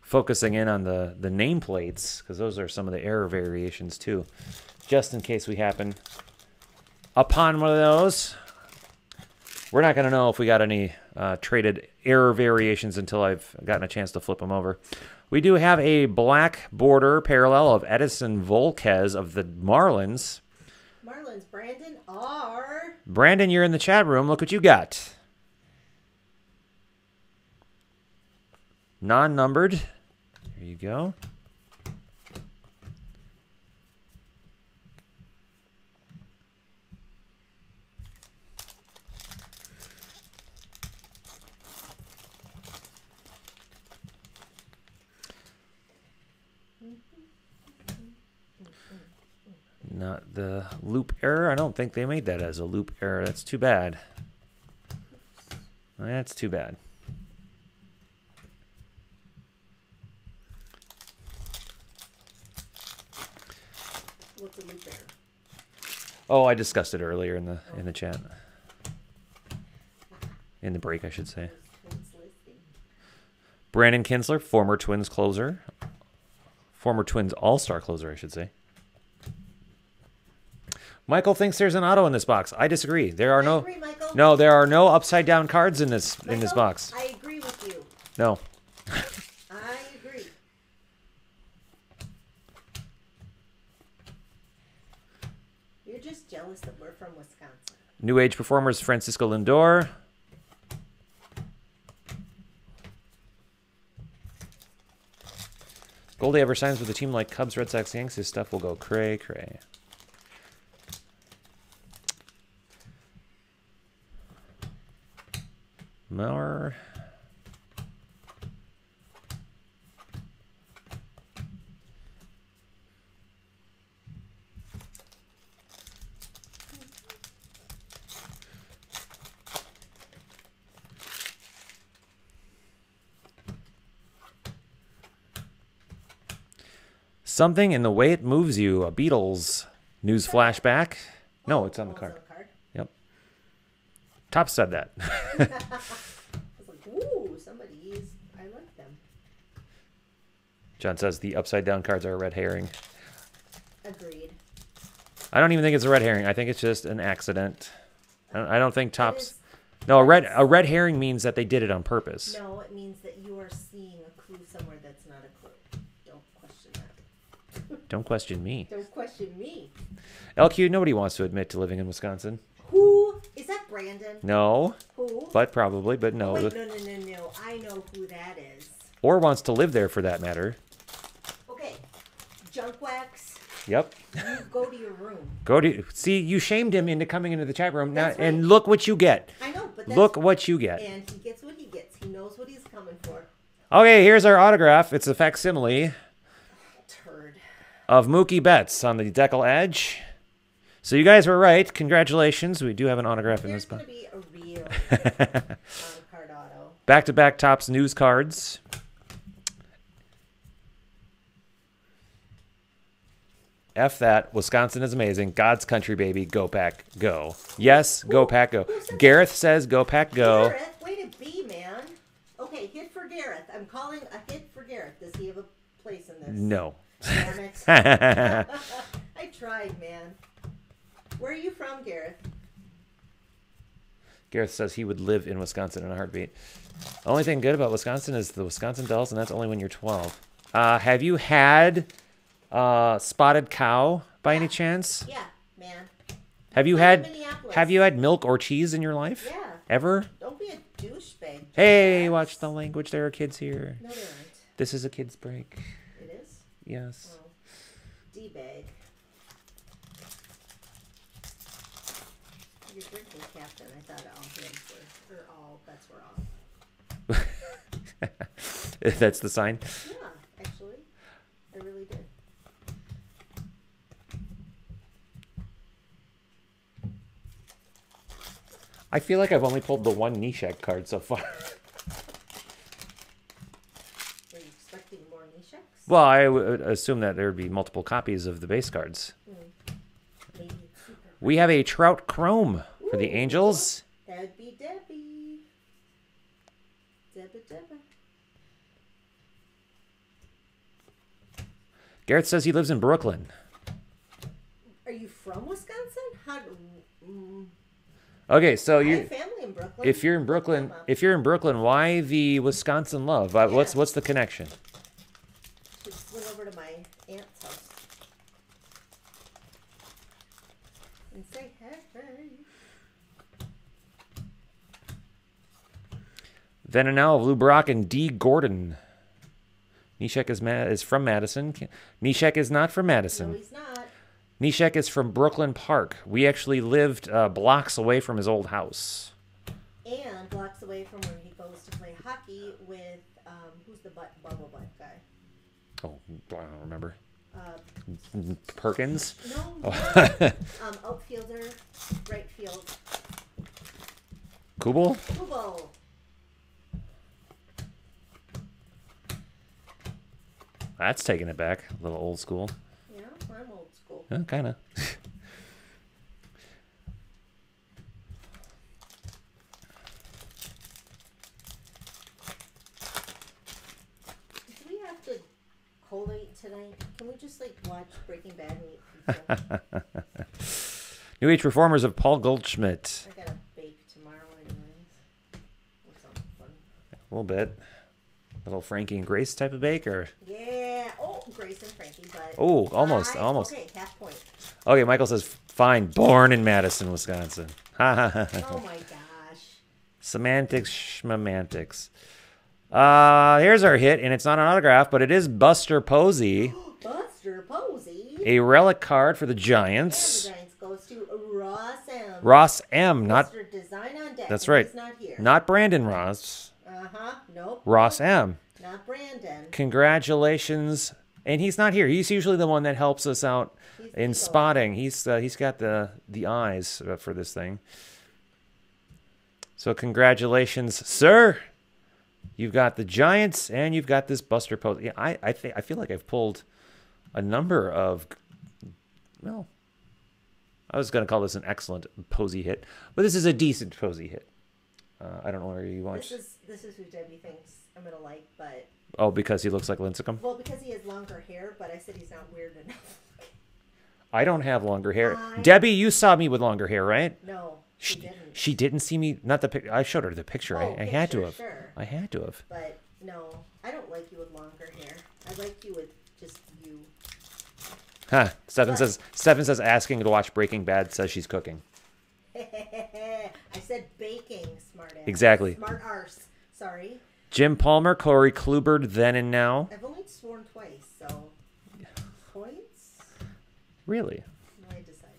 focusing in on the nameplates, because those are some of the error variations too. Just in case we happen upon one of those. We're not going to know if we got any traded error variations until I've gotten a chance to flip them over. We do have a black border parallel of Edison Volquez of the Marlins. Marlins, Brandon R. Brandon, you're in the chat room. Look what you got. Non-numbered. There you go. Not the loop error. I don't think they made that as a loop error. That's too bad. That's too bad. What's a loop error? Oh, I discussed it earlier in the chat. In the break, I should say. Twins listing. Brandon Kinsler, former Twins closer. Former Twins all-star closer, I should say. Michael thinks there's an auto in this box. I disagree. There are I no agree, Michael. No, there are no upside down cards in this Michael, box. I agree with you. No. I agree. You're just jealous that we're from Wisconsin. New Age performers Francisco Lindor. Goldie ever signs with a team like Cubs, Red Sox, Yanks, his stuff will go cray cray. Mauer. Something in the way it moves you. A Beatles news flashback. No, it's on the card. Yep. Top said that. I was like, ooh, somebody's. I like them. John says the upside down cards are a red herring. Agreed. I don't even think it's a red herring. I think it's just an accident. I don't think That Topps. is- No, a red herring means that they did it on purpose. No, it means that you are seeing a clue somewhere that's not a clue. Don't question that. Don't question me. Don't question me. LQ, nobody wants to admit to living in Wisconsin. Who is that? Brandon? No, Who? but probably, but no. Wait, no. I know who that is. Or wants to live there for that matter. Okay, Junk Wax. Yep. You go to your room. Go to see. You shamed him into coming into the chat room now, That's right. and look what you get. I know, but that's, Look what you get. and he gets what he gets. He knows what he's coming for. Okay, here's our autograph. It's a facsimile Turd. of Mookie Betts on the Deckle Edge. So you guys were right. Congratulations. We do have an autograph in There's this box. gonna be a real on-card auto. Back-to-back Topps news cards. F that. Wisconsin is amazing. God's country, baby. Go Pack, go. Yes, go Pack, go. who said Gareth says go Pack, go. Gareth, way to be, man. Okay, hit for Gareth. I'm calling a hit for Gareth. Does he have a place in this? No. Damn it. I tried, man. Where are you from, Gareth? Gareth says he would live in Wisconsin in a heartbeat. The only thing good about Wisconsin is the Wisconsin Dells, and that's only when you're 12. Have you had spotted cow by any chance? Yeah, man. Have you Like had Minneapolis. Have you had milk or cheese in your life? Yeah. Ever? Don't be a douchebag. Hey, Jess. watch the language. There are kids here. No, there aren't. This is a kid's break. It is? Yes. Oh. D-bag. You're drinking Captain. I thought all hands were, or all bets were off. That's the sign. Yeah, actually. I really did. I feel like I've only pulled the one Nishek card so far. Were you expecting more Nisheks? Well, I would assume that there would be multiple copies of the base cards. Maybe it's super. We have a Trout Chrome for the Angels. That would be Debbie. Debbie. Garrett says he lives in Brooklyn. Are you from Wisconsin? How do... Okay, so I you, have family in Brooklyn. if you're in Brooklyn, why the Wisconsin love? What's Yeah. the connection? Just went over to my aunt's house. And say hey. Then and now of Lou Brock and D. Gordon. Nishek is from Madison. Nishek is not from Madison. No, he's not. Nishek is from Brooklyn Park. We actually lived blocks away from his old house. And blocks away from where he goes to play hockey with, who's the bubble butt guy? Oh, I don't remember. Uh, Perkins? no. Outfielder, right field. Kubel? Kubo. That's taking it back. A little old school. Yeah, I'm old school. Kind of. Do we have to collate tonight? Can we just like watch Breaking Bad and eat pizza? New Age Reformers of Paul Goldschmidt. I gotta bake tomorrow anyways. Or something fun. A little bit. Little Frankie and Grace type of bake, or Yeah. Oh, Grace and Frankie, but oh, almost. Okay, half point. Okay, Michael says fine. Born in Madison, Wisconsin. Oh my gosh. Semantics, schmamantics. Here's our hit, and it's not an autograph, but it is Buster Posey, Buster Posey. a relic card for the And the Giants. Giants goes to Ross M. Ross M, not Mr. Design on Deck. that's and right, He's not here. not Brandon Ross. Nope. Ross M. Not Brandon. Congratulations, and he's not here. He's usually the one that helps us out He's in the spotting. He's got the eyes for this thing. So congratulations, sir. You've got the Giants and you've got this Buster Posey. Yeah, I feel like I've pulled a number of. Well, I was going to call this an excellent Posey hit, but this is a decent Posey hit. I don't know where you watch. This is who Debbie thinks I'm gonna like, but Oh, because he looks like Lincecum? well, because he has longer hair. But I said he's not weird enough. I don't have longer hair. I- Debbie, you saw me with longer hair, right? No, she didn't. She didn't see me. Not the picture. I showed her the picture. Oh, I had to picture, have. sure. I had to have. But no, I don't like you with longer hair. I like you with just you. Huh. Stephen What? says asking to watch Breaking Bad says she's cooking. I said baking, smart ass. Exactly. Smart arse. Sorry. Jim Palmer, Corey Kluber, then and now. I've only sworn twice, so points. Really? I decided.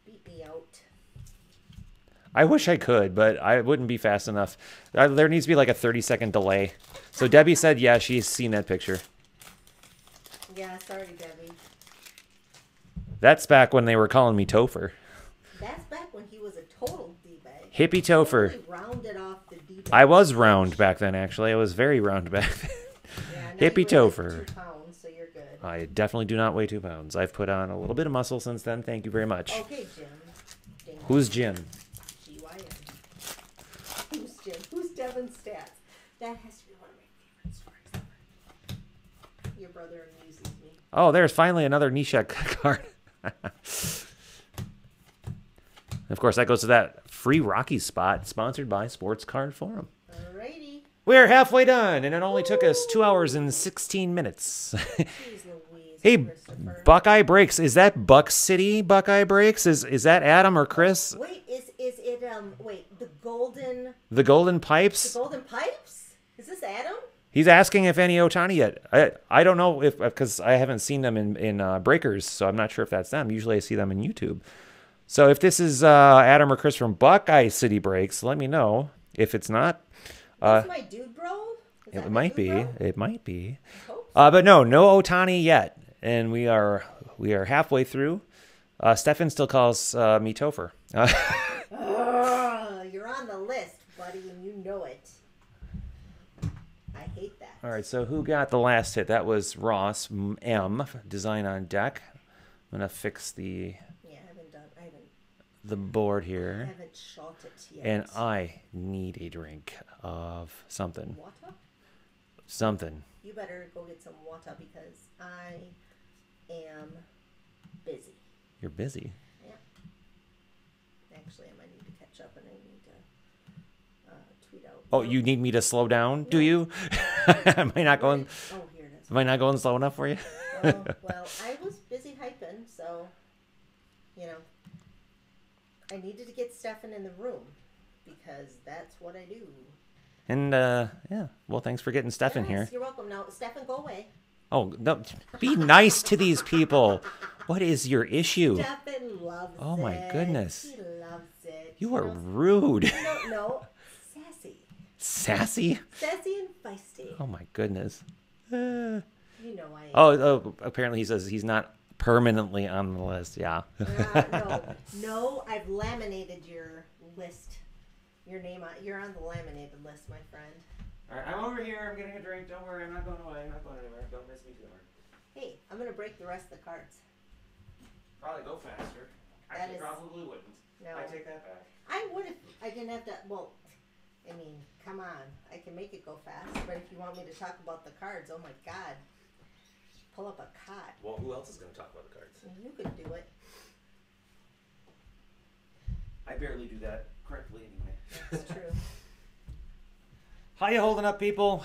Beat me out. I wish I could, but I wouldn't be fast enough. There needs to be like a 30-second delay. So Debbie said, yeah, she's seen that picture. Yeah, sorry, Debbie. That's back when they were calling me Topher. That's back when he was a total D-bag. Hippie Topher. Totally rounded off the D-bag. I was round back then, actually. I was very round back then. Yeah, now Hippie you weigh like Topher. 2 pounds, so you're good. I definitely do not weigh 2 pounds. I've put on a little bit of muscle since then. Thank you very much. Okay, Jim. Ding. Who's Jim? GYN. Who's Jim? Who's Devin Stats? That has to be one of my favorite stories ever. Your brother amuses me. Oh, there's finally another Nishek card. Of course, that goes to that free Rocky spot sponsored by Sports Card Forum. Alrighty. We're halfway done, and it only took us 2 hours and 16 minutes. Jeez Louise, Hey, Christopher. Buckeye Breaks. Is that Buck City Buckeye Breaks? Is that Adam or Chris? Wait, is it wait, the golden Pipes? pipes? Is this Adam? He's asking if any Otani yet. I don't know if because I haven't seen them in Breakers, so I'm not sure if that's them. Usually I see them in YouTube. So if this is Adam or Chris from Buckeye City Breaks, let me know. If it's not, That's my dude, bro. Is that it my might dude, be. bro? It might be. I hope so. But no Otani yet, and we are halfway through. Stefan still calls me Topher. You're on the list, buddy, and you know it. I hate that. All right, so who got the last hit? That was Ross M. Design on deck. I'm gonna fix the Yeah, I haven't board here, shot it yet. and I need a drink of something. Water? Something. You better go get some water because I am busy. You're busy. Yeah. Actually, I might need to catch up and I need to tweet out. Oh, you need me to slow down? Do you? Am I not going? Oh, here it is. Am I not going slow enough for you? Oh, well, I was busy hyping, so, you know, I needed to get Stefan in the room because that's what I do. And yeah, well, thanks for getting Stefan Yes, here. You're welcome. Now, Stefan, go away. Oh no, be nice to these people. What is your issue? Stefan loves it. Oh my goodness. He loves it. You are rude. No, sassy. Sassy? Sassy and feisty. Oh my goodness. You know I am. Oh, apparently he says he's not permanently on the list. Yeah. No, I've laminated your list. Your name on. You're on the laminated list, my friend. All right, I'm over here. I'm getting a drink. Don't worry. I'm not going away. I'm not going anywhere. Don't miss me too hard. Hey, I'm gonna break the rest of the cards. Probably go faster. That is- probably wouldn't. No. I take that back. I would if I didn't have to. Well, I mean, come on. I can make it go fast, but if you want me to talk about the cards, oh my God, pull up a card. Well, who else is going to talk about the cards? You could do it. I barely do that correctly anyway. That's true. How you holding up, people?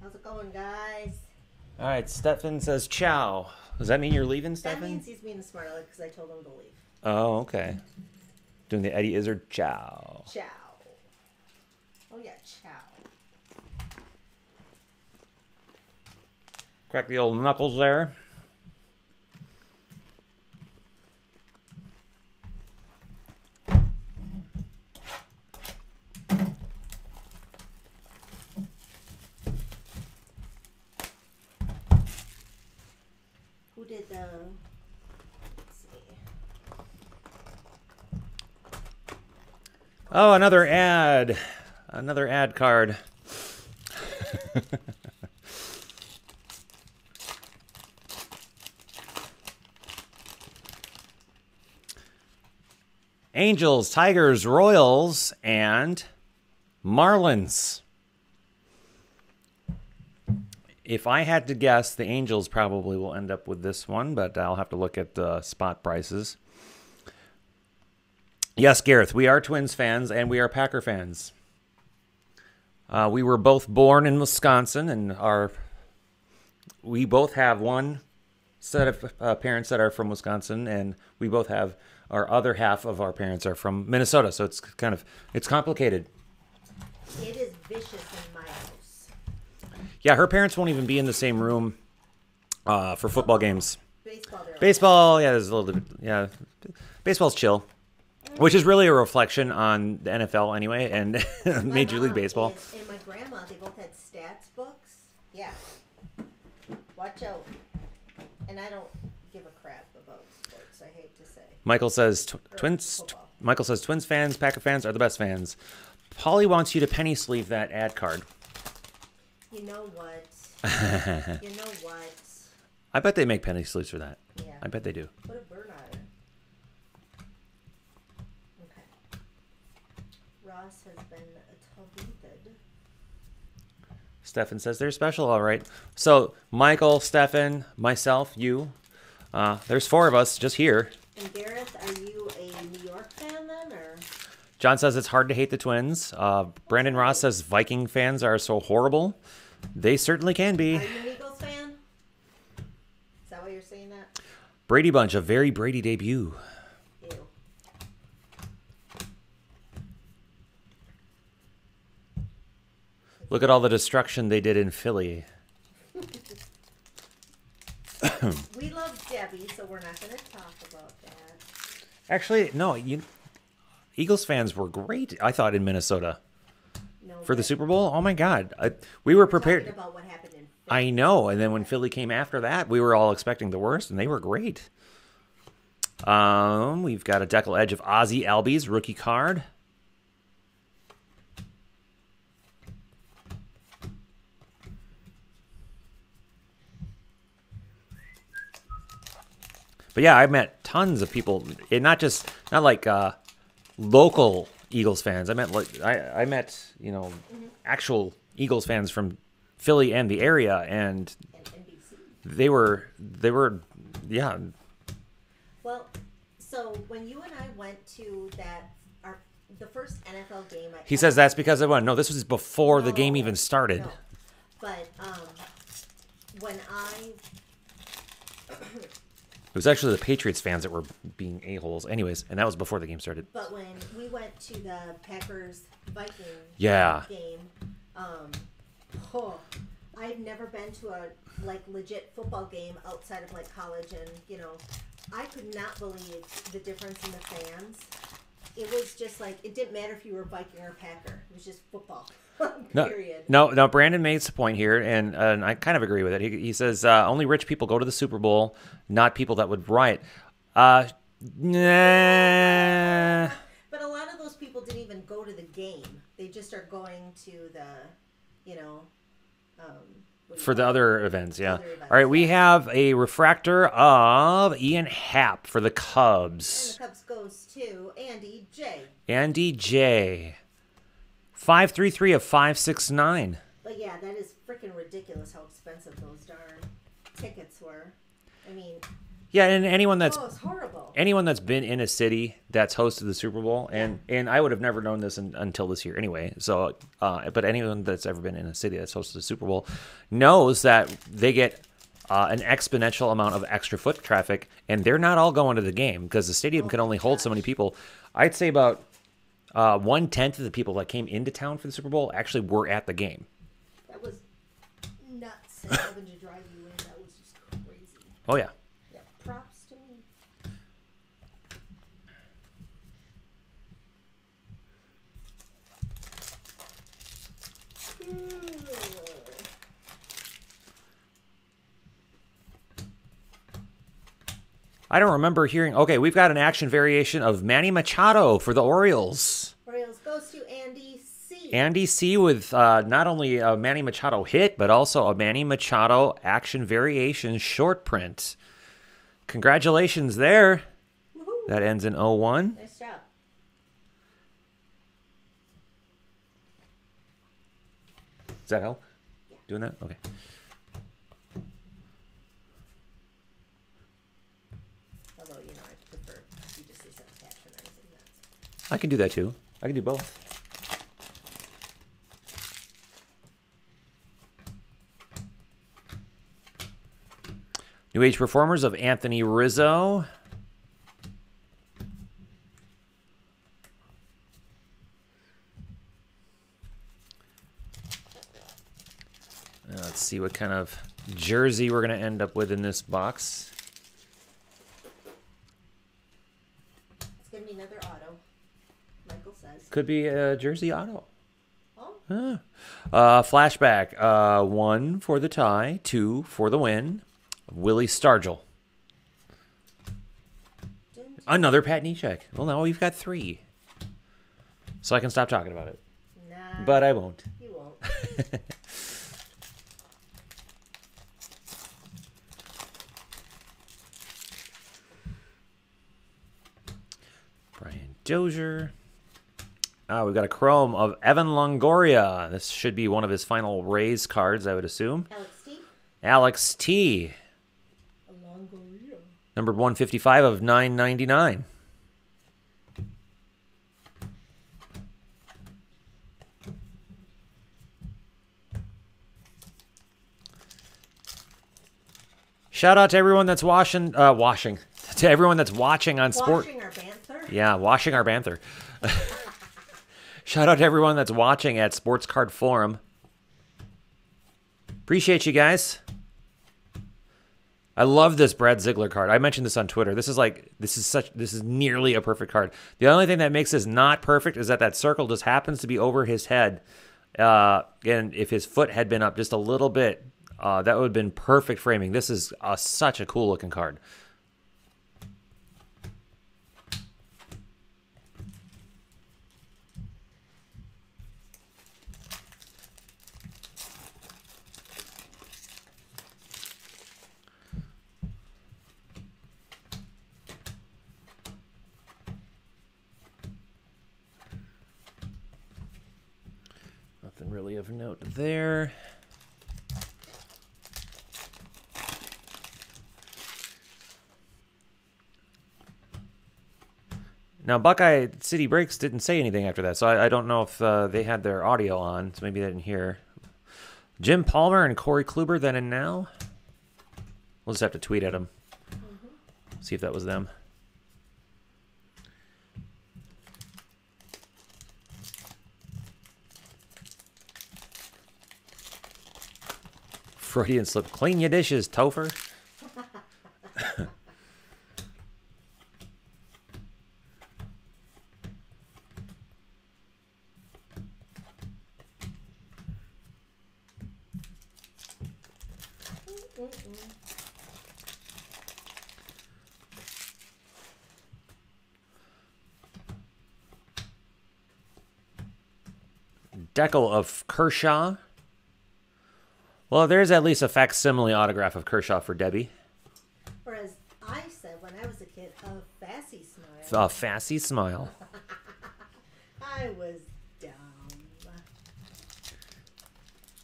How's it going, guys? All right, Stefan says ciao. Does that mean you're leaving, That Stefan? means he's being a smart aleck because I told him to leave. Oh, okay. Doing the Eddie Izzard ciao. Ciao. Oh yeah, ciao. Crack the old knuckles there. Who did the? Let's see. Oh, another ad. Another ad card. Angels, Tigers, Royals, and Marlins. If I had to guess, the Angels probably will end up with this one, but I'll have to look at the spot prices. Yes, Gareth, we are Twins fans and we are Packer fans. We were both born in Wisconsin, and we both have one set of parents that are from Wisconsin, and we both have our other half of our parents are from Minnesota. So it's complicated. It is vicious in my house. Yeah, her parents won't even be in the same room for football games. Baseball. Baseball, yeah, there's a little bit. Yeah, baseball's chill, which is really a reflection on the NFL anyway, and Major League Baseball. And my grandma, they both had stats books. Yeah. Watch out. And I don't give a crap about sports. I hate to say. Michael says Twins. football. Michael says Twins fans, Packer fans are the best fans. Polly wants you to penny sleeve that ad card. You know what? You know what? I bet they make penny sleeves for that. Yeah. I bet they do. Put a burn on it. Okay. Ross has been deleted. Stefan says they're special, all right. So Michael, Stefan, myself, you. There's 4 of us just here. And Gareth, are you a New York fan then, or? John says it's hard to hate the Twins. Brandon Ross says Viking fans are so horrible. They certainly can be. Are you an Eagles fan? Is that why you're saying that? Brady Bunch, a very Brady debut. Ew. Look at all the destruction they did in Philly. We love Debbie, so we're not going to talk about that. Actually, no. Eagles fans were great, I thought, in Minnesota. No, For the but Super Bowl? Oh, my God. We were talking prepared. about what happened in Philly. I know. And then when Philly came after that, we were all expecting the worst, and they were great. We've got a decal edge of Ozzy Albies, rookie card. But yeah, I met tons of people, and not like local Eagles fans. I met actual Eagles fans from Philly and the area, and And NBC. they were yeah. Well, so when you and I went to the first NFL game, He says that's because I won. No, this was before the game No, even started. no. But when It was actually the Patriots fans that were being a-holes. Anyways, and that was before the game started. when we went to the Packers Viking Yeah. game, I've never been to a legit football game outside of college, and I could not believe the difference in the fans. It was just it didn't matter if you were Viking or Packer. It was just football. Period. No. Brandon makes a point here, and I kind of agree with it. He says only rich people go to the Super Bowl, not people that would riot. Nah. But a lot of those people didn't even go to the game. They just are going to the, For the other events, yeah. Other events, All right, we have a refractor of Ian Happ for the And Cubs. the Cubs goes to Andy J. Andy J. 533 of 569. But yeah, that is freaking ridiculous how expensive those darn tickets were. I mean, Yeah, and anyone that's it's horrible. anyone that's been in a city that's hosted the Super Bowl, and I would have never known this until this year anyway. So, but anyone that's ever been in a city that's hosted the Super Bowl knows that they get an exponential amount of extra foot traffic, and they're not all going to the game because the stadium can only hold so many people. I'd say about 1/10 of the people that came into town for the Super Bowl actually were at the game. That was nuts. And having to drive you in, that was just crazy. Oh yeah. Yeah, props to me. I don't remember hearing. Okay, we've got an action variation of Manny Machado for the Orioles. Orioles goes to Andy C. Andy C with not only a Manny Machado hit, but also a Manny Machado action variation short print. Congratulations there. Woohoo. That ends in 01. Nice job. Does that help? Doing that? Okay. Although, I prefer you just say something patronizing. I can do that too. I can do both. New Age Performers of Anthony Rizzo. Let's see what kind of jersey we're going to end up with in this box. It's going to be another auto, Michael says. Could be a jersey auto. Oh, Flashback. 1 for the tie, 2 for the win. Willie Stargell. Another Pat Neshek. Well, now we've got 3. So I can stop talking about it. nah. But I won't. You won't. Brian Dozier. We've got a chrome of Evan Longoria. This should be one of his final Rays cards, I would assume. Alex T. Alex T. Longoria. Numbered 155 of 999. Shout out to everyone that's washing. To everyone that's watching on Sport. Washing our Panther? Yeah, washing our Panther. Shout out to everyone that's watching at Sports Card Forum. Appreciate you guys. I love this Brad Ziegler card. I mentioned this on Twitter. This is nearly a perfect card. The only thing that makes this not perfect is that circle just happens to be over his head. And if his foot had been up just a little bit, that would have been perfect framing. This is such a cool looking card. Nothing really of note there. Now, Buckeye City Breaks didn't say anything after that, so I don't know if they had their audio on, so maybe they didn't hear. Jim Palmer and Corey Kluber then and now. We'll just have to tweet at them. See if that was them. Freudian slip. Clean your dishes, Topher. Decal of Kershaw. Well, there's at least a facsimile autograph of Kershaw for Debbie. Or as I said when I was a kid, a Fassy smile. A Fassy smile. I was dumb.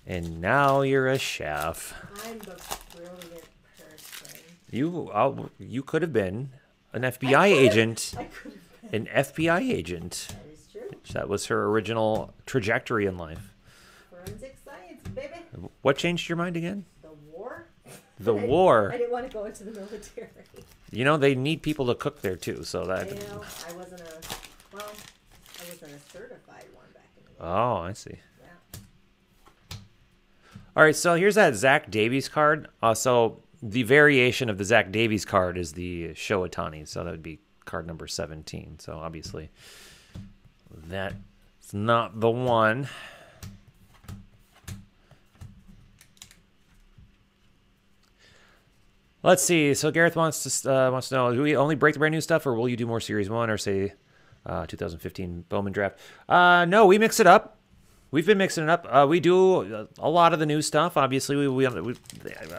And now you're a chef. I'm the brilliant person. You could have been an FBI agent. I could have been. An FBI agent. That is true. That was her original trajectory in life. Forensic science, baby. What changed your mind again? The war? The war. I didn't want to go into the military. You know, they need people to cook there too, so that... You know, I wasn't a certified one back in the day. Oh, I see. Yeah. All right, so here's that Zach Davies card. So the variation of the Zach Davies card is the Shohei Ohtani, so that would be card number 17. So obviously that's not the one. Let's see. So Gareth wants to know: do we only break the brand new stuff, or will you do more Series 1 or say 2015 Bowman draft? No, we mix it up. We've been mixing it up. We do a lot of the new stuff. Obviously, we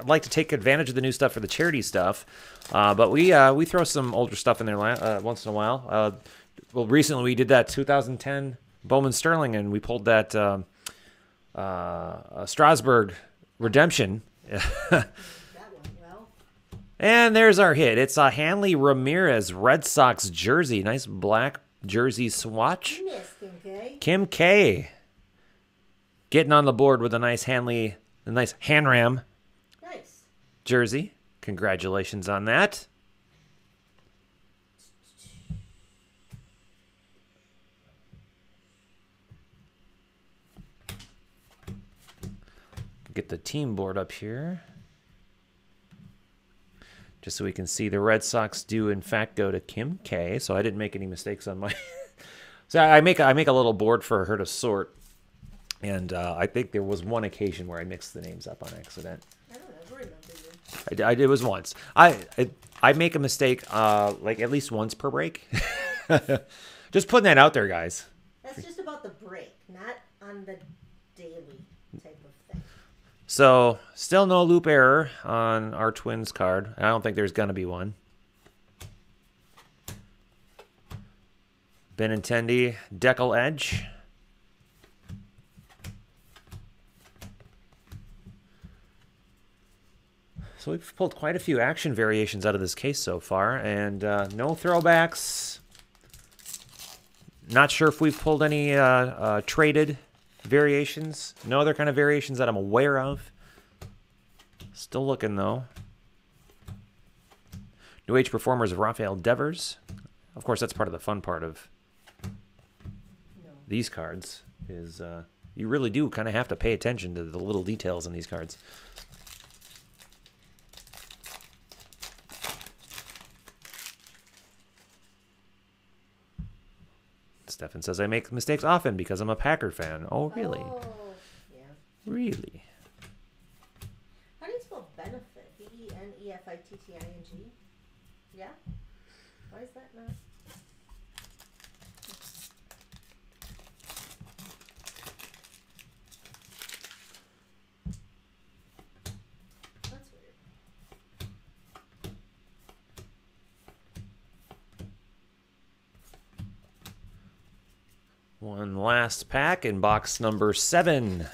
like to take advantage of the new stuff for the charity stuff, but we throw some older stuff in there once in a while. Well, recently we did that 2010 Bowman Sterling, and we pulled that Strasburg Redemption. And there's our hit. It's a Hanley Ramirez Red Sox jersey. Nice black jersey swatch. Miss Kim K. Kim K. Getting on the board with a nice Hanley, a nice Hanram Nice. jersey. Congratulations on that. Get the team board up here. Just so we can see the Red Sox do in fact go to Kim K. So I didn't make any mistakes on my. So I make a little board for her to sort, and I think there was one occasion where I mixed the names up on accident. I don't ever remember you. I did. It was once. I make a mistake like at least once per break. Just putting that out there, guys. That's just about the break, not on the daily type of thing. So, still no loop error on our Twins card. I don't think there's going to be one. Benintendi, Decal Edge. So we've pulled quite a few action variations out of this case so far, and no throwbacks. Not sure if we've pulled any traded variations. No other kind of variations that I'm aware of. Still looking, though. New Age Performers of Raphael Devers. Of course, that's part of the fun part of these cards, is you really do kind of have to pay attention to the little details in these cards. Stefan says, I make mistakes often because I'm a Packer fan. Oh, really? Oh, yeah. Really? How do you spell benefit? Benefitting? Yeah? Why is that not? That's weird. One last pack in box number 7.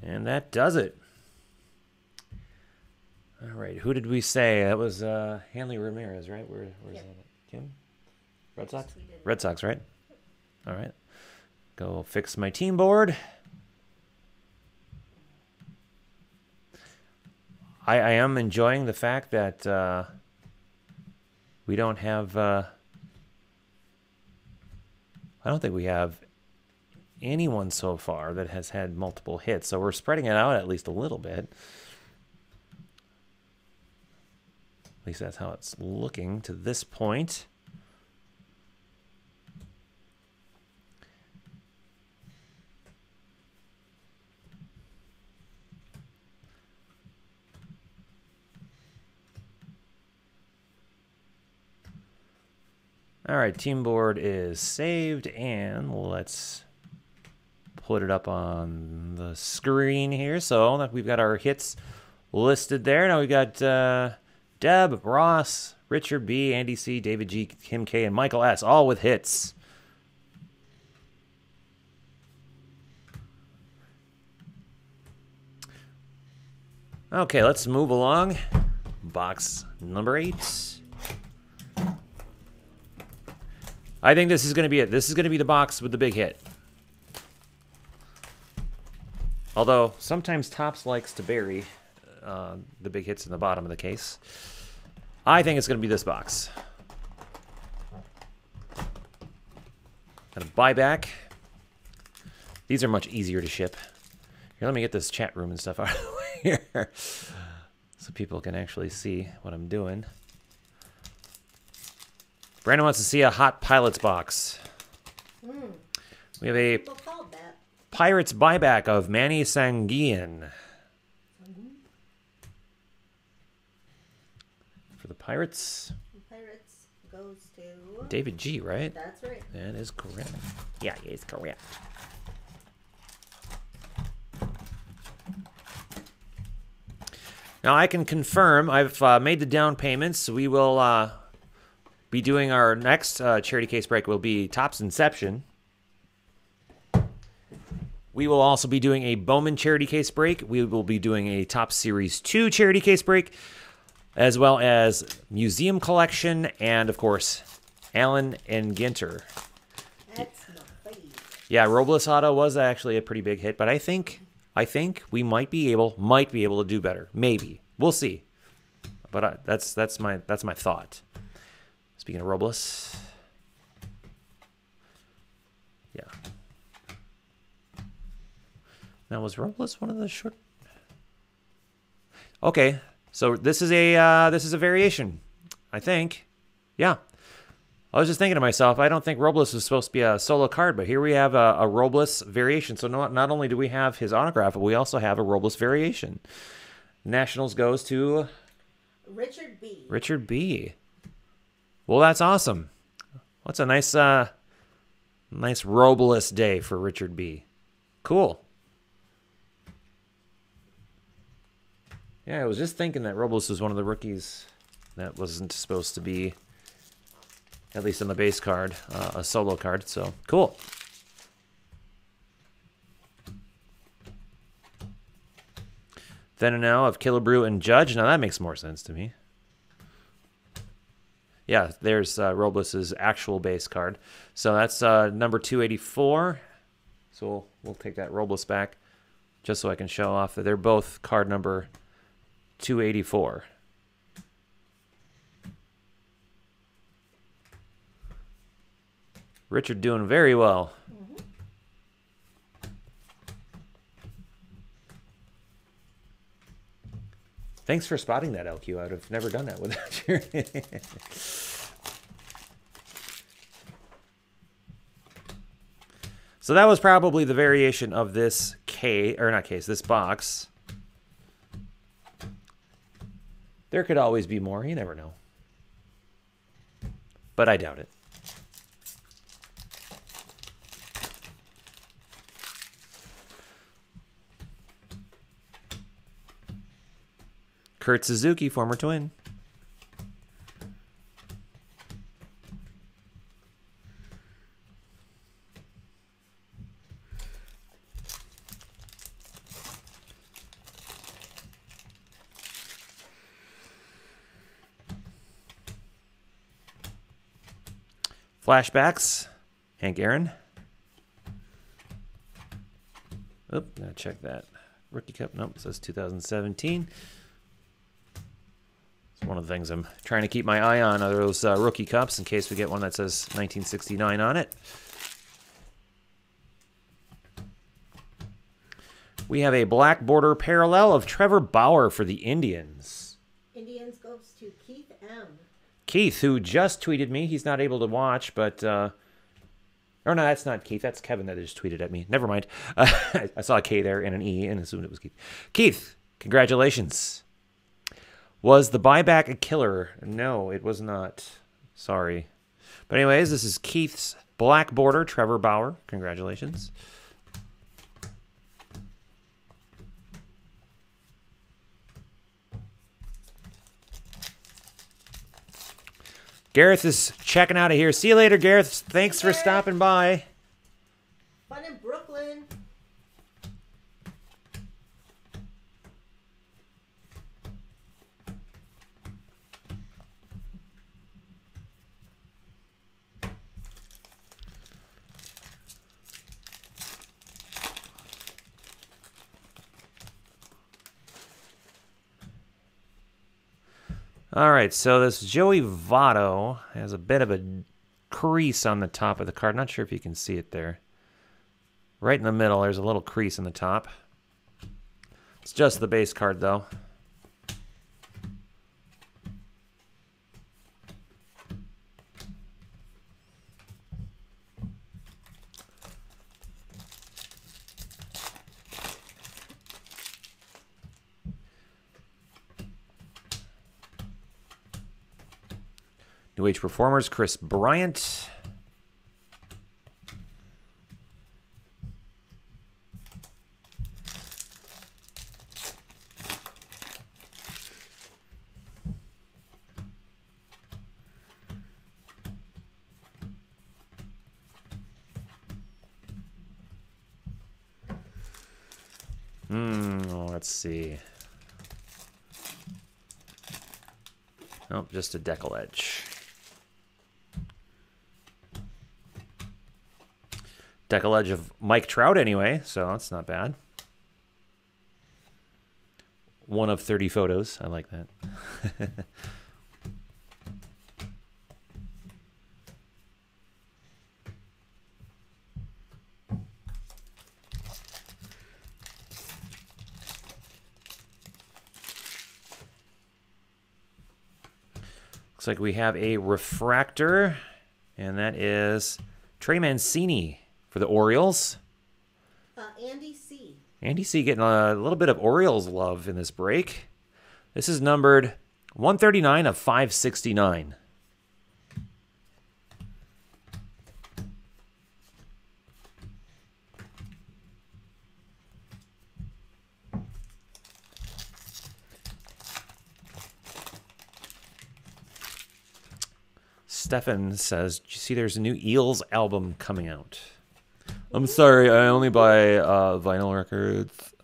And that does it. All right, who did we say? That was Hanley Ramirez, right? Where's Yep. that? Kim? Red Sox? We did. Red Sox, right? All right. Go fix my team board. I am enjoying the fact that we don't have... I don't think we have anyone so far that has had multiple hits, so we're spreading it out at least a little bit. At least that's how it's looking to this point. All right, team board is saved, and let's put it up on the screen here. So we've got our hits listed there. Now we got Deb, Ross, Richard B, Andy C, David G, Kim K, and Michael S, all with hits. Okay, let's move along. Box number 8. I think this is going to be it. This is going to be the box with the big hit. Although, sometimes Topps likes to bury the big hits in the bottom of the case. I think it's going to be this box. Got a buyback. These are much easier to ship. Here, let me get this chat room and stuff out of the way here, so people can actually see what I'm doing. Brandon wants to see a Hot Pilots box. We have a People called that. Pirates buyback of Manny Sanguillen. For the Pirates, Pirates goes to... David G, right? That's right. That is correct. Yeah, it's correct. Now I can confirm I've made the down payments. We will be doing our next charity case break will be Topps Inception. We will also be doing a Bowman charity case break. We will be doing a Topps Series 2 charity case break, as well as Museum Collection, and of course, Allen and Ginter. That's my favorite. Yeah, Robles Auto was actually a pretty big hit, but I think we might be able to do better. Maybe. We'll see. But that's my thought. Speaking of Robles. Yeah. Now, was Robles one of the short? Okay, so this is a variation, I think. Yeah. I was just thinking to myself, I don't think Robles was supposed to be a solo card, but here we have a Robles variation. So not only do we have his autograph, but we also have a Robles variation. Nationals goes to Richard B. Richard B. Well, that's awesome. What's a nice Robles day for Richard B. Cool. Yeah, I was just thinking that Robles was one of the rookies that wasn't supposed to be, at least on the base card, a solo card. So, cool. Then and now of Killebrew and Judge. Now that makes more sense to me. Yeah, there's Robles' actual base card. So that's number 284. So we'll take that Robles back just so I can show off that they're both card number 284. Richard doing very well. Thanks for spotting that, LQ. I would have never done that without you. So that was probably the variation of this this box. There could always be more. You never know. But I doubt it. Kurt Suzuki, former Twin. Flashbacks, Hank Aaron. Oop, gotta check that. Rookie Cup, nope, it says 2017. It's one of the things I'm trying to keep my eye on are those Rookie Cups in case we get one that says 1969 on it. We have a black border parallel of Trevor Bauer for the Indians. Indians goes to Keith M. Keith, who just tweeted me. He's not able to watch, but... oh, no, that's not Keith. That's Kevin that just tweeted at me. Never mind. I saw a K there and an E and assumed it was Keith. Keith, congratulations. Was the buyback a killer? No, it was not. Sorry. But anyways, this is Keith's black border, Trevor Bauer. Congratulations. Gareth is checking out of here. See you later, Gareth. Thanks for stopping by. Fun in Brooklyn. All right, so this Joey Votto has a bit of a crease on the top of the card. Not sure if you can see it there. Right in the middle, there's a little crease in the top. It's just the base card, though. New Age Performers, Chris Bryant. Let's see. Nope, just a decal edge. Decal edge of Mike Trout anyway, so that's not bad. 1 of 30 photos. I like that. Looks like we have a refractor, and that is Trey Mancini for the Orioles. Andy C. Andy C getting a little bit of Orioles love in this break. This is numbered 139 of 569. Stefan says, "Do you see there's a new Eels album coming out?" I'm sorry, I only buy vinyl records.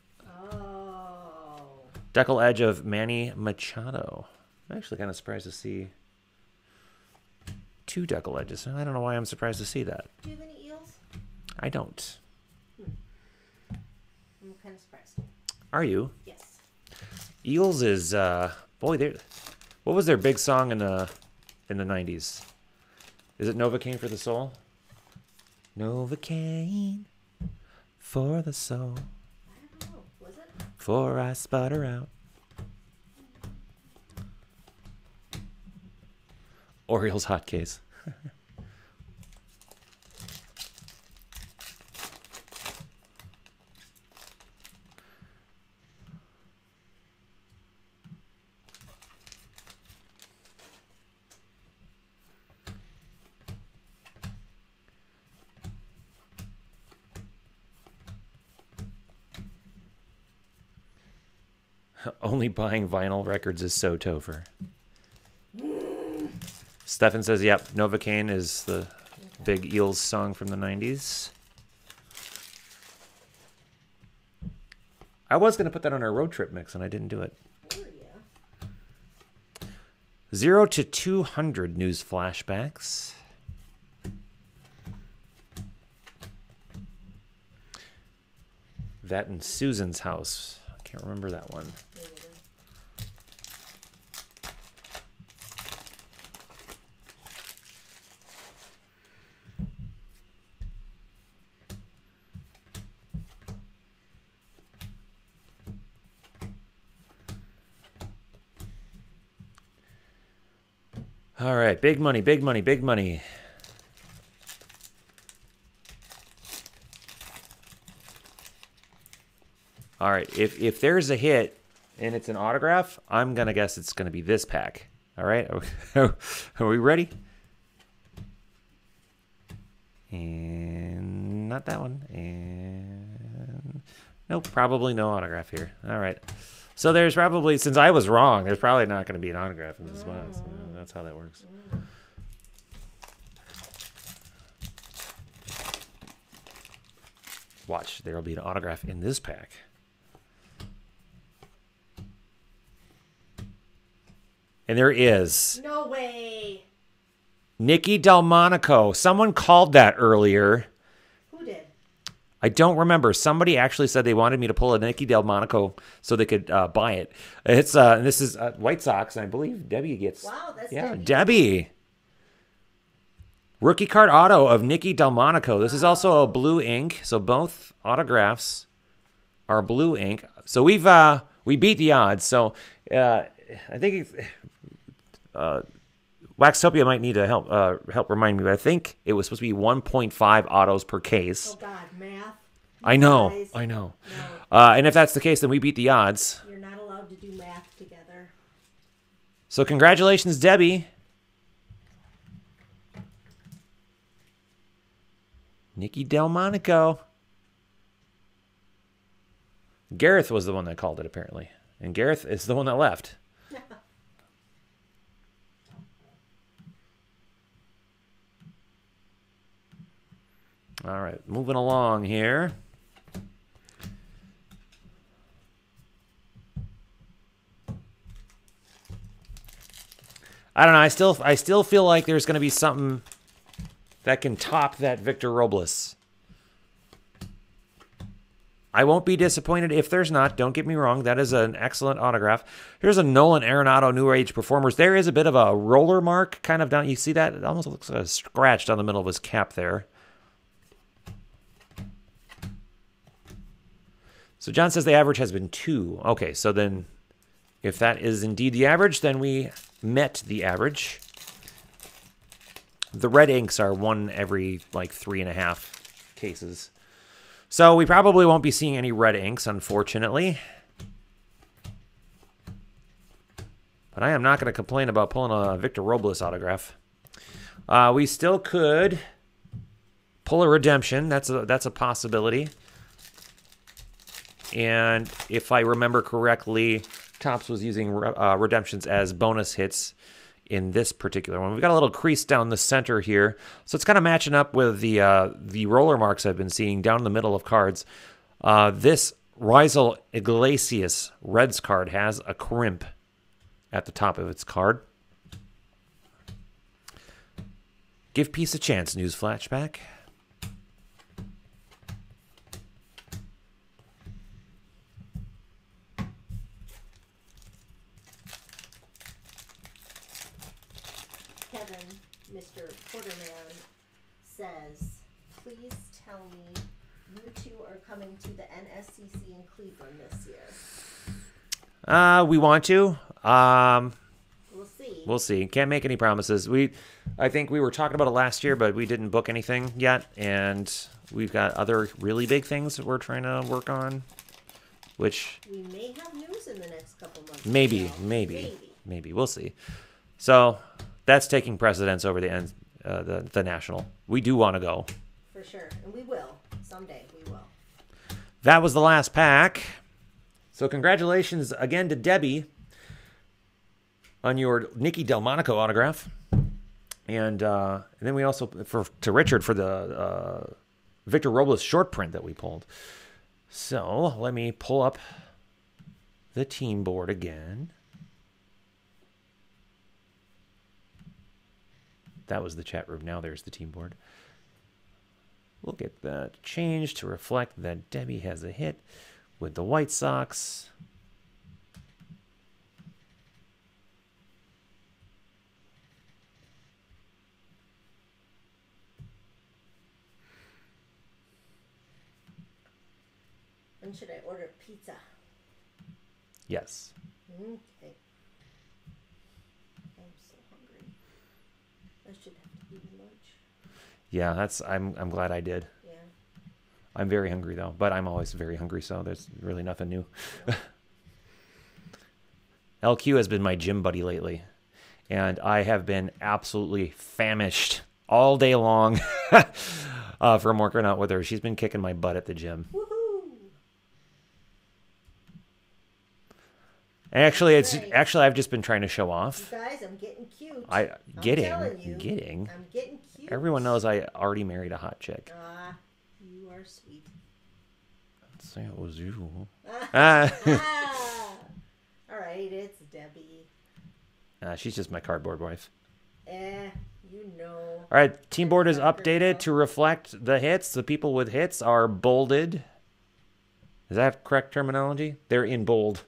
Oh. Decal edge of Manny Machado. I'm actually kind of surprised to see 2 deckle edges. I don't know why I'm surprised to see that. Do you have any eels? I don't. I'm kind of surprised. Are you? Yes. Eels is boy, what was their big song in the 90s? Is it Novocaine for the Soul? Novocaine for the soul. I don't know. Was it? Before I sputter out. Orioles hotcase. Only buying vinyl records is so Topher. Stefan says, yep, Novocaine is the big Eels song from the 90s. I was going to put that on our road trip mix, and I didn't do it. Oh, yeah. 0 to 200 news flashbacks. That in Susan's house. I can't remember that one. All right, big money, big money, big money. All right, if there's a hit and it's an autograph, I'm going to guess it's going to be this pack. All right, are we ready? And not that one. And nope, probably no autograph here. All right. So there's probably, since I was wrong, there's probably not going to be an autograph in this spot. So that's how that works. Watch, there'll be an autograph in this pack. And there is. No way. Nicky Delmonico. Someone called that earlier. Who did? I don't remember. Somebody actually said they wanted me to pull a Nicky Delmonico so they could buy it. It's this is White Sox, and I believe Debbie gets. Wow, that's Debbie. Rookie card auto of Nicky Delmonico. This is also a blue ink, so both autographs are blue ink. So we beat the odds. So I think Waxtopia might need to help remind me, but I think it was supposed to be 1.5 autos per case. Oh God, math. I know. Guys. I know. No. And if that's the case, then we beat the odds. You're not allowed to do math together. So congratulations, Debbie. Nicky Delmonico. Gareth was the one that called it, apparently. And Gareth is the one that left. All right, moving along here. I don't know. I still feel like there's going to be something that can top that Victor Robles. I won't be disappointed if there's not. Don't get me wrong. That is an excellent autograph. Here's a Nolan Arenado New Age Performers. There is a bit of a roller mark kind of down. You see that? It almost looks like a scratch down the middle of his cap there. So John says the average has been 2. Okay, so then if that is indeed the average, then we met the average. The red inks are 1 every like 3.5 cases. So we probably won't be seeing any red inks, unfortunately. But I am not going to complain about pulling a Victor Robles autograph. We still could pull a redemption. That's a possibility. And if I remember correctly, Topps was using redemptions as bonus hits in this particular one. We've got a little crease down the center here. So it's kind of matching up with the roller marks I've been seeing down the middle of cards. This Rizal Iglesias Reds card has a crimp at the top of its card. Give peace a chance, news flashback. Kevin, Mr. Porterman, says, please tell me you two are coming to the NSCC in Cleveland this year. We want to. We'll see. We'll see. Can't make any promises. I think we were talking about it last year, but we didn't book anything yet, and we've got other really big things that we're trying to work on, which We may have news in the next couple months. maybe we'll see. So that's taking precedence over the national. We do want to go. For sure, and we will. Someday we will. That was the last pack. So congratulations again to Debbie on your Nikki Delmonico autograph. And then we also, to Richard for the Victor Robles short print that we pulled. So let me pull up the team board again. That was the chat room. Now there's the team board. We'll get that changed to reflect that Debbie has a hit with the White Sox. When should I order pizza? Yes. Okay. I'm so hungry. I should have to eat lunch. Yeah, I'm glad I did. Yeah. I'm very hungry though, but I'm always very hungry, so there's really nothing new. LQ has been my gym buddy lately, and I have been absolutely famished all day long from working out with her. She's been kicking my butt at the gym. Woohoo! Actually, Right. I've just been trying to show off. You guys, I'm getting cute. I'm telling you. getting. I'm getting cute. Everyone knows I already married a hot chick. Ah, you are sweet. I'd say it was you. Ah. All right, it's Debbie. She's just my cardboard wife. You know. All right, team board is updated to reflect the hits. The people with hits are bolded. Is that correct terminology? They're in bold.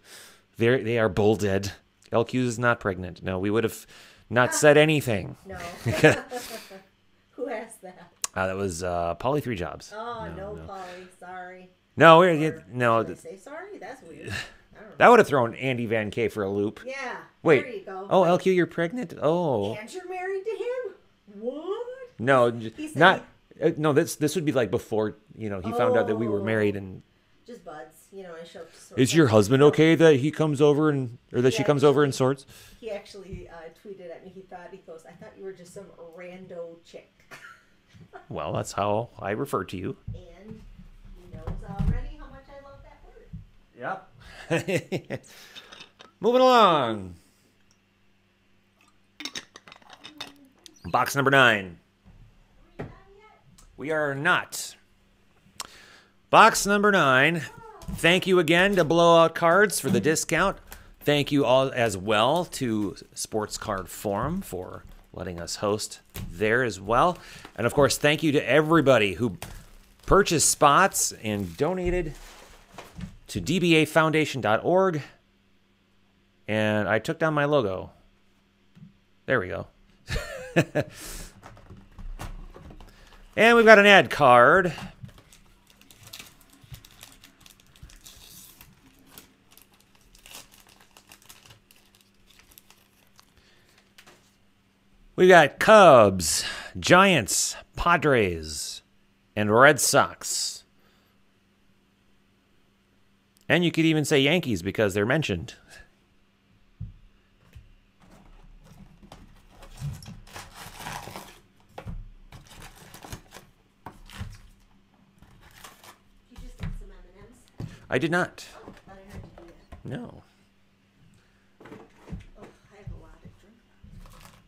They are bolded. LQ is not pregnant. No, we would have not said anything. No. Who asked that? That was Polly 3 Jobs. Oh, no, Polly. Sorry. No, Should I say sorry? That's weird. I don't know. that would have thrown Andy Van K for a loop. Yeah. Wait. There you go. Oh, LQ, you're pregnant? Oh. And you're married to him? What? No, He said not. No, this would be like before, he found out that we were married. And just buds. I show up to sort is your husband okay that he comes over that she comes over and sorts? He actually tweeted at me. He goes, I thought you were just some rando chick. Well, that's how I refer to you. And he knows already how much I love that word. Yep. Moving along. Box number 9. We are not. Box number 9. Thank you again to Blowout Cards for the discount. Thank you all as well to Sports Card Forum for letting us host there as well. And of course, thank you to everybody who purchased spots and donated to dbafoundation.org. And I took down my logo. There we go. And we've got an ad card. We got Cubs, Giants, Padres, and Red Sox. And you could even say Yankees because they're mentioned. You just did some M&Ms? I did not. Oh, I thought I heard you do that. No. Oh, I have a lot of drink.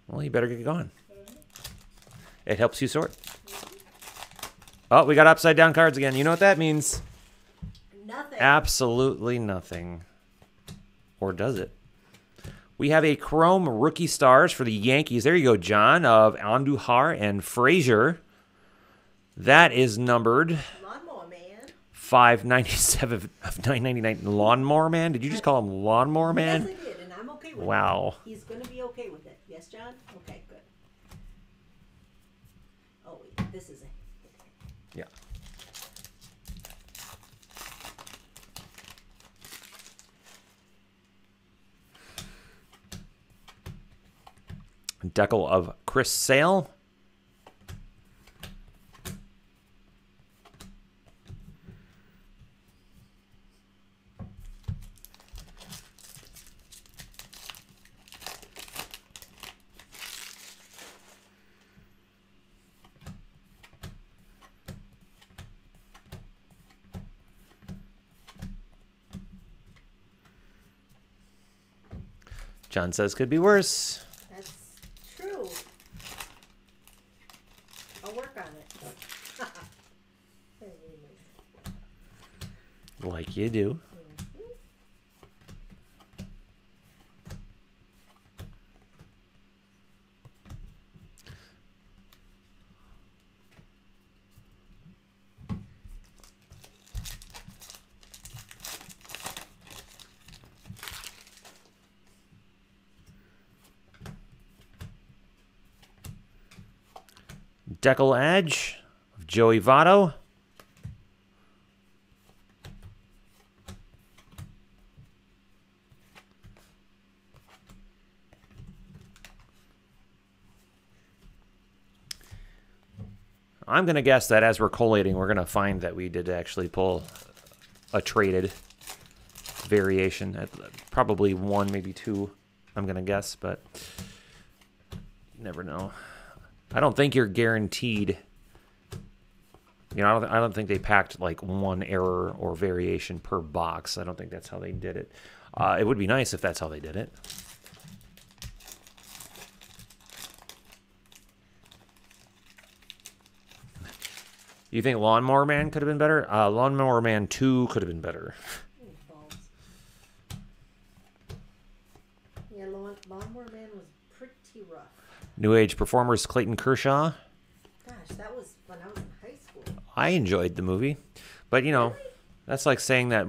Well, you better get going. It helps you sort. Oh, we got upside down cards again. You know what that means? Nothing. Absolutely nothing. Or does it? We have a Chrome Rookie Stars for the Yankees. There you go, John, of Andujar and Frazier. That is numbered Lawnmower Man. 597 of 999. Lawnmower Man? Did you just call him Lawnmower Man? Yes, I did, and I'm okay with Wow. it. He's going to be okay with it. Yes, John? Okay, good. Oh, wait, this is a... Yeah. Decal of Chris Sale. John says could be worse. That's true. I'll work on it. Like you do. Decal Edge of Joey Votto. I'm going to guess that as we're collating, we're going to find that we did actually pull a traded variation. At probably one, maybe two, I'm going to guess, but never know. I don't think you're guaranteed. You know, I don't think they packed like one error or variation per box. I don't think that's how they did it. It would be nice if that's how they did it. You think Lawnmower Man could have been better? Lawnmower Man 2 could have been better. Yeah, Lawnmower Man was pretty rough. New Age Performers Clayton Kershaw. Gosh, that was when I was in high school. I enjoyed the movie. But, you know, Really? that's like saying that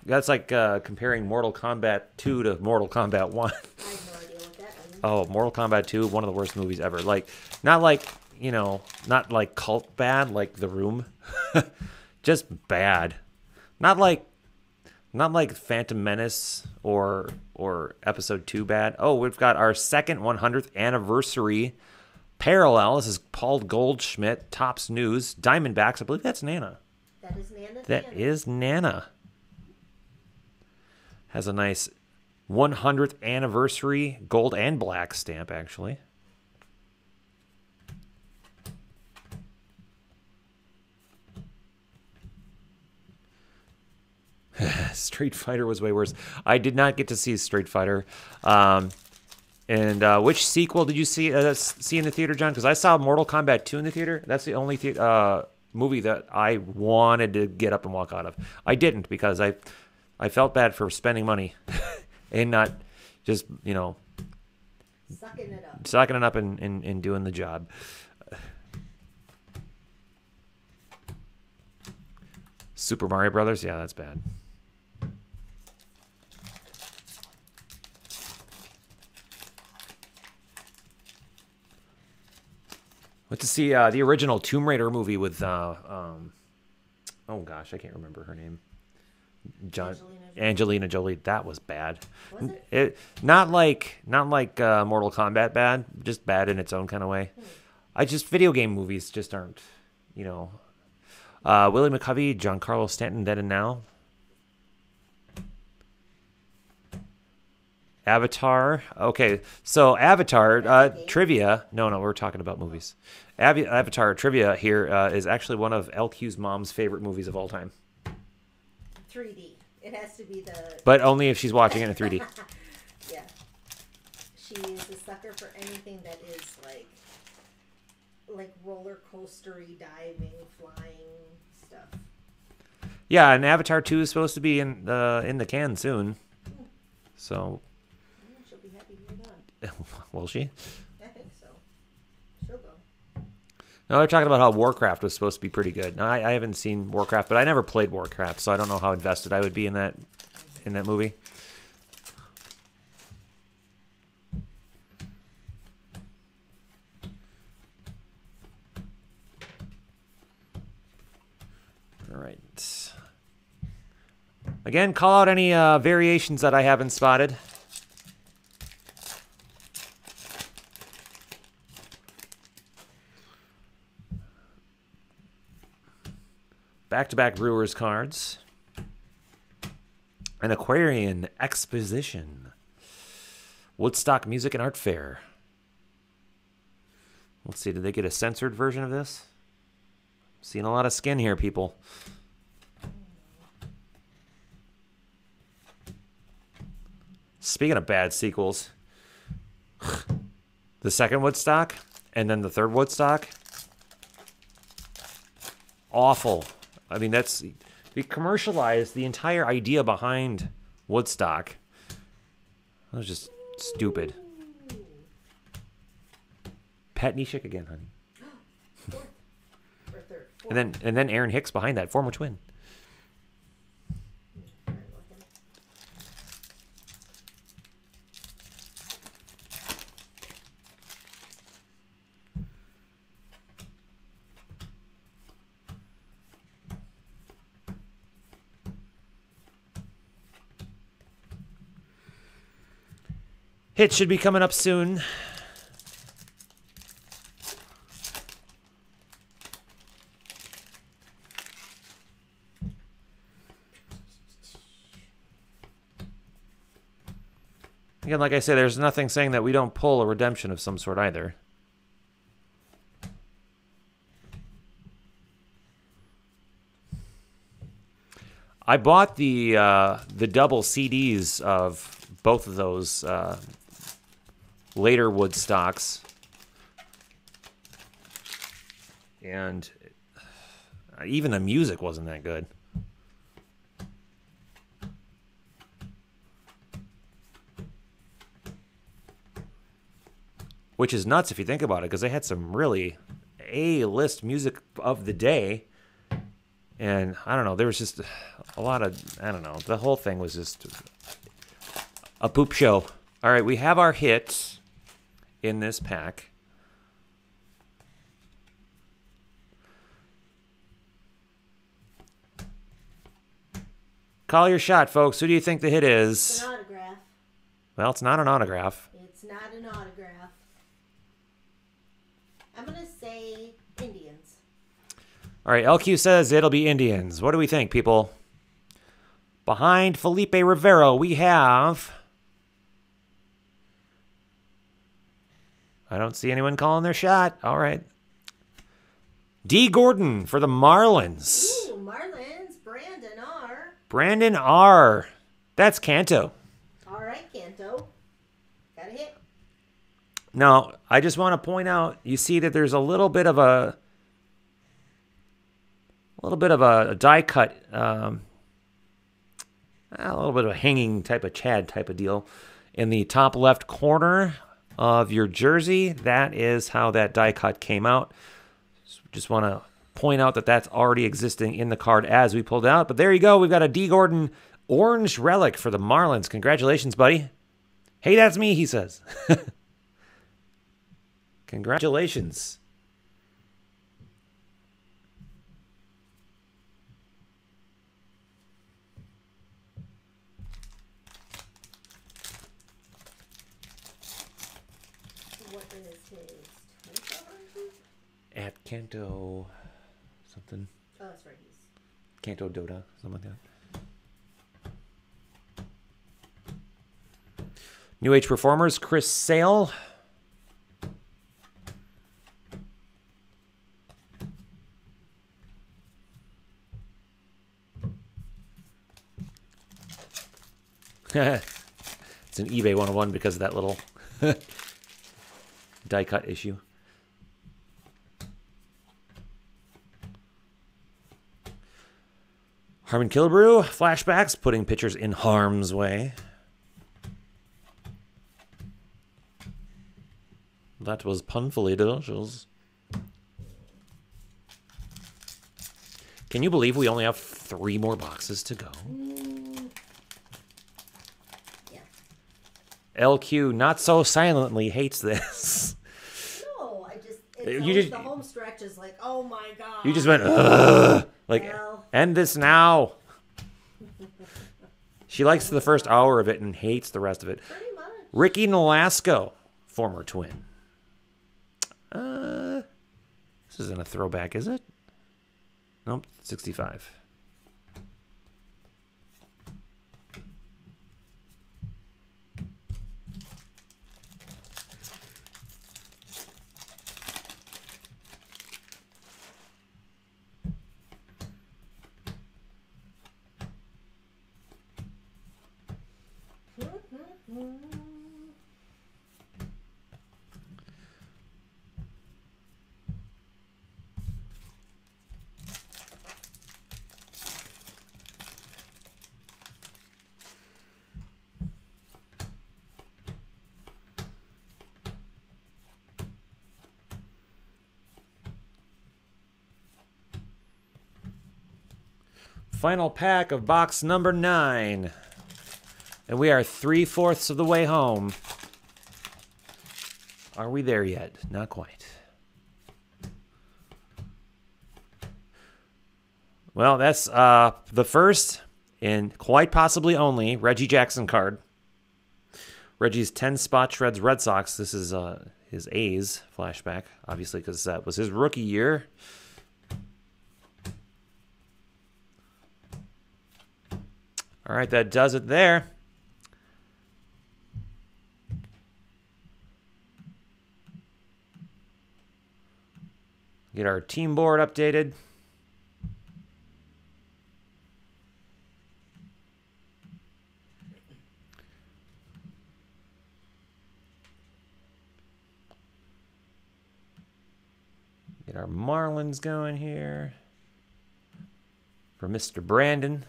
that's like comparing Mortal Kombat 2 to Mortal Kombat 1. I have no idea what that means. Oh, Mortal Kombat 2, one of the worst movies ever. Like, not like, you know, not like cult bad, like The Room. Just bad. Not like Phantom Menace or Episode 2 bad. Oh, we've got our second 100th anniversary parallel. This is Paul Goldschmidt, Topps News, Diamondbacks. I believe that's Nana. That is Nana. That is Nana. Has a nice 100th anniversary gold and black stamp, actually. Street Fighter was way worse. I did not get to see Street Fighter. And which sequel did you see in the theater, John? Because I saw Mortal Kombat 2 in the theater. That's the only movie that I wanted to get up and walk out of. I didn't because I felt bad for spending money and not just, you know, sucking it up and doing the job. Super Mario Brothers, yeah, that's bad. Went to see the original Tomb Raider movie with oh gosh, I can't remember her name. Angelina Jolie. That was bad. Was It not like Mortal Kombat bad, just bad in its own kind of way. Video game movies just aren't, you know. Willie McCovey, Giancarlo Stanton, Dead and Now. Avatar. Okay, so Avatar trivia. No, we're talking about movies. Avatar trivia here is actually one of LQ's mom's favorite movies of all time. 3D. It has to be the... But only if she's watching it in 3D. Yeah. She is a sucker for anything that is like roller coastery, diving, flying stuff. Yeah, and Avatar 2 is supposed to be in the can soon. So... She'll be happy Will she? I think so. She'll go. No, they're talking about how Warcraft was supposed to be pretty good. Now, I haven't seen Warcraft, but I never played Warcraft, so I don't know how invested I would be in that movie. All right. Again, call out any variations that I haven't spotted. Back-to-back Brewers cards. An Aquarian Exposition. Woodstock Music and Art Fair. Let's see, did they get a censored version of this? Seeing a lot of skin here, people. Speaking of bad sequels, the second Woodstock and then the third Woodstock. Awful. I mean, we commercialized the entire idea behind Woodstock. That was just stupid. Pat Neshek again, honey. Fourth. Or third. Fourth. And then Aaron Hicks behind that, former Twin. Hit should be coming up soon. Again, like I say, there's nothing saying that we don't pull a redemption of some sort either. I bought the double CDs of both of those later Woodstocks, and even the music wasn't that good. Which is nuts if you think about it, because they had some really A-list music of the day. And I don't know, there was just a lot of, I don't know, the whole thing was just a poop show. All right, we have our hits in this pack. Call your shot, folks. Who do you think the hit is? It's an autograph. Well, it's not an autograph. It's not an autograph. I'm going to say Indians. All right, LQ says it'll be Indians. What do we think, people? Behind Felipe Rivero, we have... I don't see anyone calling their shot. All right. D. Gordon for the Marlins. Ooh, Marlins. Brandon R. Brandon R. That's Canto. All right, Canto. Got a hit. Now, I just want to point out, you see that there's a little bit of a die cut, a little bit of a hanging type of Chad type of deal in the top left corner of your jersey. That is how that die cut came out. Just want to point out that that's already existing in the card as we pulled out. But there you go. We've got a D. Gordon orange relic for the Marlins. Congratulations, buddy. Hey, that's me, he says. Congratulations. What is his 2,500? At Canto something. Oh, that's right. He's Canto Dota, something like that. New Age Performers, Chris Sale. It's an eBay 101 because of that little die cut issue. Harmon Killebrew, flashbacks, putting pitchers in harm's way. That was punfully delicious. Can you believe we only have 3 more boxes to go? Yeah. LQ not so silently hates this. No, I just the home stretch is like, oh my god. You just went, ugh, like, Well. end this now. She likes the first hour of it and hates the rest of it. Pretty much. Ricky Nolasco, former Twin. This isn't a throwback, is it? Nope, 65. Final pack of box number 9. And we are 3/4 of the way home. Are we there yet? Not quite. Well, that's the first and quite possibly only Reggie Jackson card. Reggie's 10 spot shreds Red Sox. This is his A's flashback, obviously, because that was his rookie year. All right, that does it there. Get our team board updated. Get our Marlins going here for Mr. Brandon.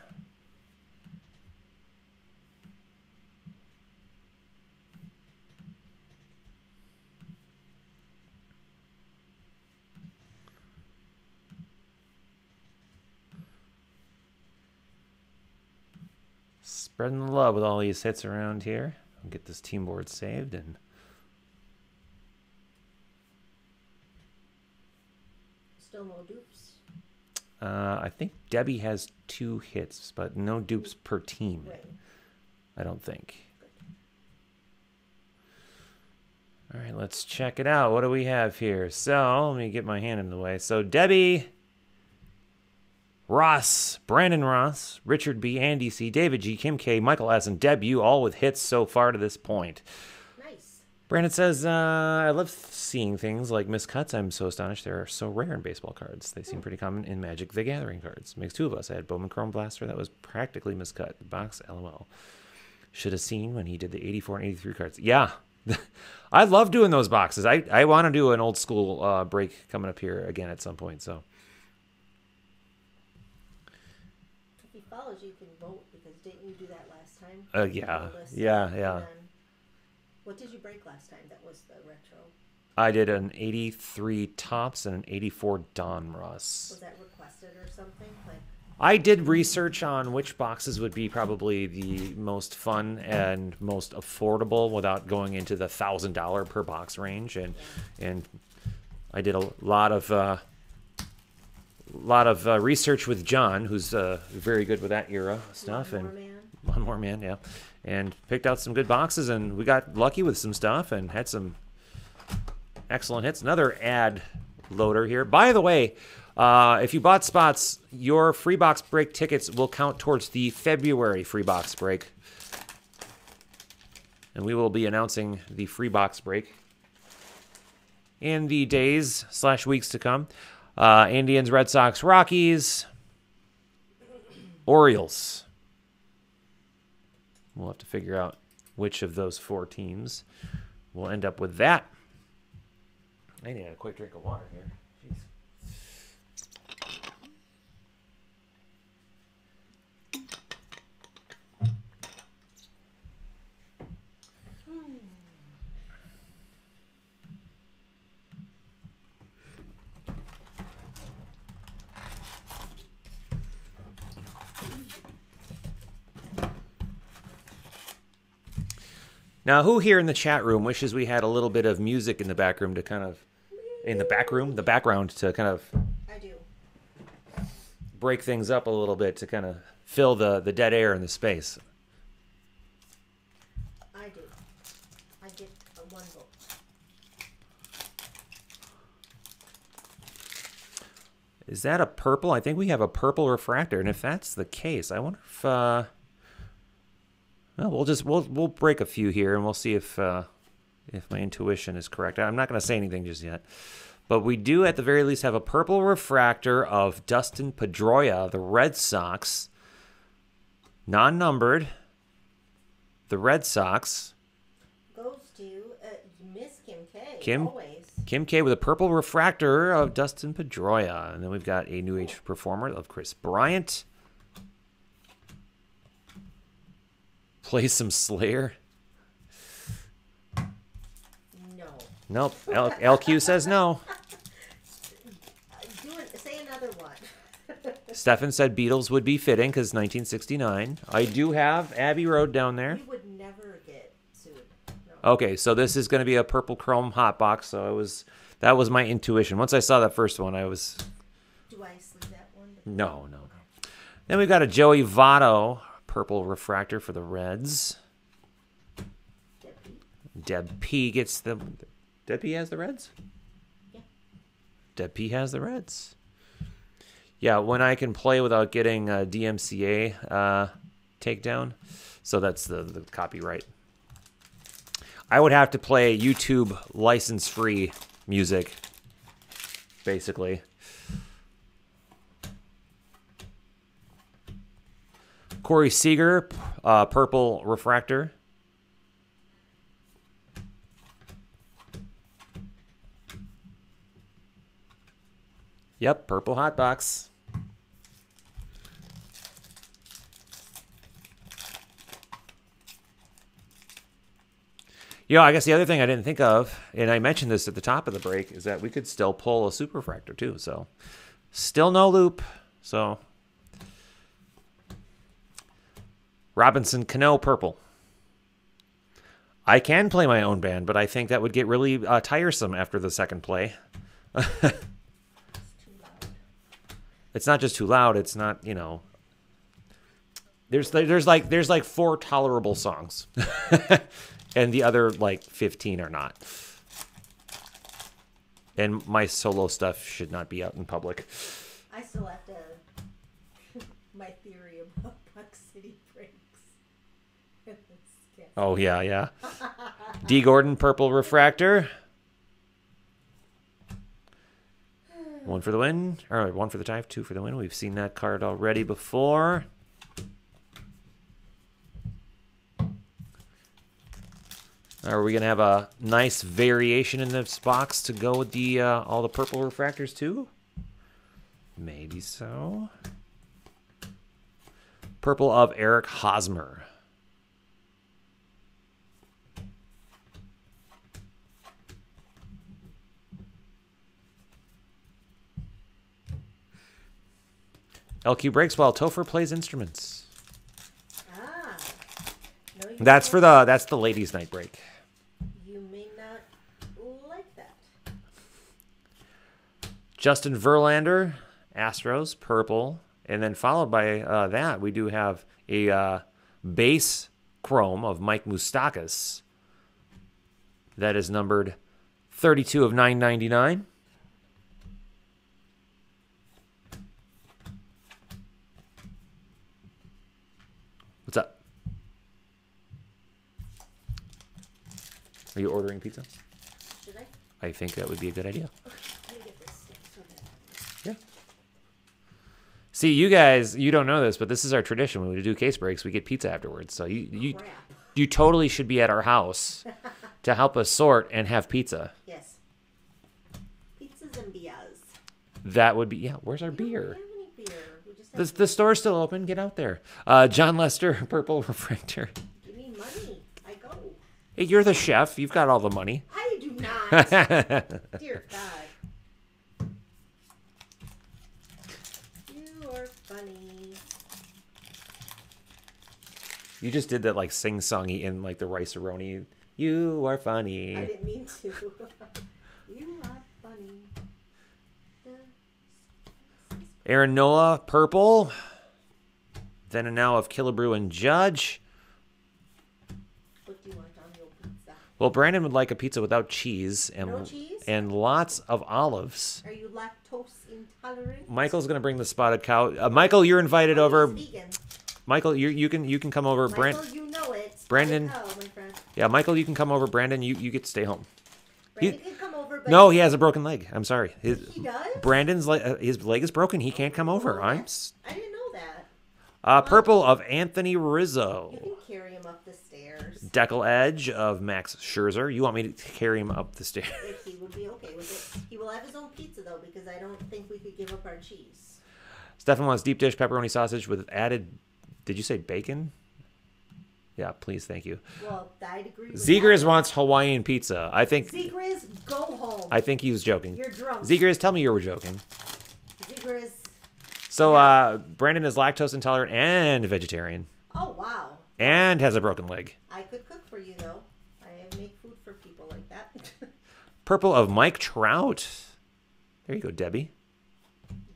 Spreading the love with all these hits around here. I'll get this team board saved and Still no dupes. I think Debbie has 2 hits, but no dupes per team. Right. I don't think. All right, let's check it out. What do we have here? So, let me get my hand in the way. So, Debbie, Ross, Brandon Ross, Richard B, Andy C, David G, Kim K, Michael S, and Deb U, all with hits so far to this point. Nice. Brandon says, I love seeing things like miscuts. I'm so astonished they are so rare in baseball cards. They seem pretty common in Magic the Gathering cards. Makes 2 of us. I had Bowman Chrome Blaster that was practically miscut. Box, LOL. Should have seen when he did the 84 and 83 cards. Yeah. I love doing those boxes. I want to do an old school break coming up here again at some point. So If he follows you, can vote, because didn't you do that last time? Yeah. What did you break last time? That was the retro. I did an 83 Topps and an 84 Don Ross. Was that requested or something? Like, I did research on which boxes would be probably the most fun and most affordable without going into the $1,000 per box range, and I did a lot of research with John, who's very good with that era stuff, One More Man, yeah, and picked out some good boxes, and we got lucky with some stuff and had some excellent hits. Another ad loader here, by the way. If you bought spots, your free box break tickets will count towards the February free box break. And we will be announcing the free box break in the days/weeks to come. Indians, Red Sox, Rockies, Orioles. We'll have to figure out which of those 4 teams will end up with that. I need a quick drink of water here. Jeez. Now, who here in the chat room wishes we had a little bit of music in the back room to kind of, the background to kind of I do. break things up a little bit to kind of fill the dead air in the space? I do. I get a 1 vote. Is that a purple? I think we have a purple refractor, and if that's the case, I wonder if well, we'll break a few here, and we'll see if my intuition is correct. I'm not going to say anything just yet, but we do at the very least have a purple refractor of Dustin Pedroia, the Red Sox, non-numbered. The Red Sox Goes to Miss Kim K. Kim Always. Kim K with a purple refractor of Dustin Pedroia, and then we've got a New Age performer of Chris Bryant. Play some Slayer. No. Nope. LQ says no. Say another one. Stefan said Beatles would be fitting because 1969. I do have Abbey Road down there. We would never get sued. No. Okay, so this is going to be a purple chrome hot box. So that was my intuition. Once I saw that first one, I was. Do I sleeve that one? No. Then we've got a Joey Votto purple refractor for the Reds. Deb P gets the. Deb P has the Reds? Yeah. Deb P has the Reds. Yeah, when I can play without getting a DMCA takedown. So that's the copyright. I would have to play YouTube license-free music, basically. Corey Seager, purple refractor. Yep, purple hot box. I guess the other thing I didn't think of, and I mentioned this at the top of the break, is that we could still pull a super refractor too. So, still no loop. So, Robinson Cano purple. I can play my own band, but I think that would get really tiresome after the second play. It's not just too loud. It's not, There's like 4 tolerable songs, and the other like 15 are not. And my solo stuff should not be out in public. I still have to. My theory about Buck City breaks. Oh yeah. D. Gordon purple refractor. 1 for the win, or 1 for the tie, 2 for the win. We've seen that card already before. Are we gonna have a nice variation in this box to go with the all the purple refractors too? Maybe so. Purple of Eric Hosmer. LQ breaks while Topher plays instruments. Ah. No, That's the ladies' night break. You may not like that. Justin Verlander, Astros, purple. And then followed by that, we do have a base chrome of Mike Moustakas. That is numbered 32 of 999. What's up? Are you ordering pizza? Should I? I think that would be a good idea. Let me get this stick so that. Yeah. See, you guys, you don't know this, but this is our tradition. When we do case breaks, we get pizza afterwards. So you totally should be at our house to help us sort and have pizza. Yes. Pizzas and beers. That would be, yeah. Where's our beer? We don't have any beer. We just have The store's still open. Get out there. John Lester, purple refractor. Give me money. I go. Hey, you're the chef. You've got all the money. I do not. Dear God. You are funny. You just did that like sing-songy in like the Rice-A-Roni. You are funny. I didn't mean to. You are funny. Aaron Nola, purple. Then a now of Killebrew and Judge. What do you want on your pizza? Well, Brandon would like a pizza without cheese and No cheese? and lots of olives. Are you lactose intolerant? Michael's gonna bring the spotted cow. Michael, you're invited over. He's vegan. Michael, you can come over. Michael, you know it. Brandon- Spotted cow, my friend. Yeah, Michael, you can come over. Brandon, you get to stay home. Brandon can come over, but No, he has a broken leg. I'm sorry. he does. Brandon's his leg is broken. He can't come over. I didn't know that. Purple of Anthony You Rizzo. can carry him up the stairs. Deckle Edge of Max Scherzer. You want me to carry him up the stairs? If he would be okay with it. He will have his own pizza though, because I don't think we could give up our cheese. Stefan wants deep dish pepperoni sausage with added. Did you say bacon? Yeah, please, thank you. Well, I'd agree with Zegers that. wants Hawaiian pizza. I think Zegers, go home. I think he was joking. You're drunk. Zegers, tell me you were joking. Zegers. So Brandon is lactose intolerant and vegetarian, Oh wow. and has a broken leg. I could cook for you though. I make food for people like that. Purple of Mike Trout. There you go, Debbie.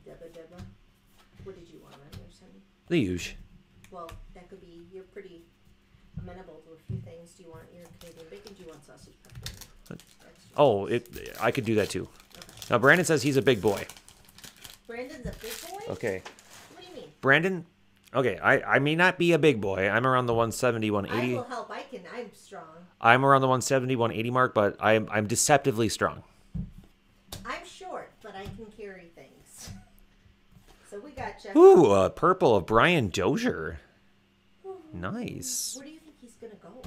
Debba. What did you want on your Sunday? The huge. Well, that could be. You're pretty amenable to a few things. Do you want your Canadian bacon? Do you want sausage pepperoni? Oh, I could do that too. Now Brandon says he's a big boy. Brandon's a big boy. Okay, What do you mean? Brandon. Okay, I may not be a big boy. I'm around the 170, I 180. will help. I'm strong. I'm around the 170, 180 mark, but I'm deceptively strong. I'm short, but I can carry things. So we got you. Ooh, purple of Brian Dozier. Nice. Where do you think he's gonna go?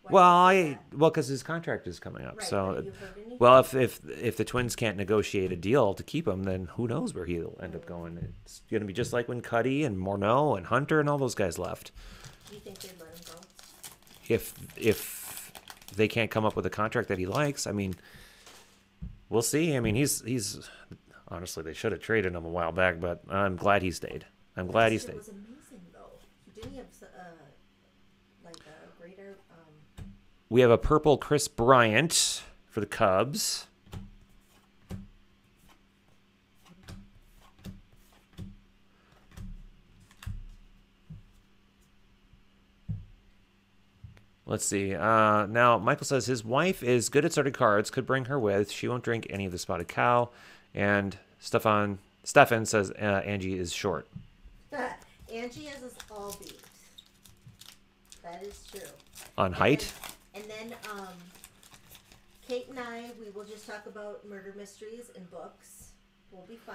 Why Well, do you say because his contract is coming up. Right, So, but have you heard anything? well, if the Twins can't negotiate a deal to keep him, then who knows where he'll end up going? It's going to be just like when Cuddy and Morneau and Hunter and all those guys left. that? You think they'd let him go? If they can't come up with a contract that he likes, I mean, we'll see. I mean, he's honestly, they should have traded him a while back, but I'm glad he stayed. I'm glad he It stayed. was amazing though. Didn't he have like a greater? We have a purple Chris Bryant for the Cubs. Let's see. Now, Michael says his wife is good at sorting cards, could bring her with. She won't drink any of the spotted cow. And Stefan says Angie is short. Angie has us all beat. That is true. On height? And then Kate and I, we will just talk about murder mysteries and books. We'll be fine.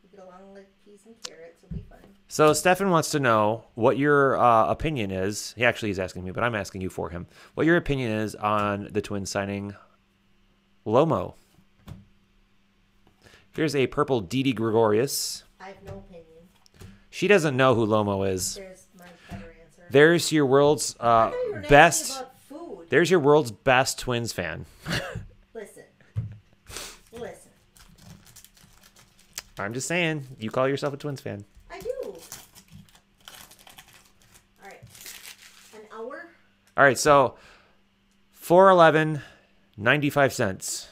We get along like peas and carrots. We'll be fine. So Stefan wants to know what your opinion is. He's asking me, but I'm asking you for him. What your opinion is on the Twins signing Lomo. Here's a purple Didi Gregorius. I have no opinion. She doesn't know who Lomo is. There's my better answer. There's your world's I thought you were asking best. about food. There's your world's best Twins fan. Listen. I'm just saying, you call yourself a Twins fan. I do. All right. An hour? All right, so 411, 95 cents.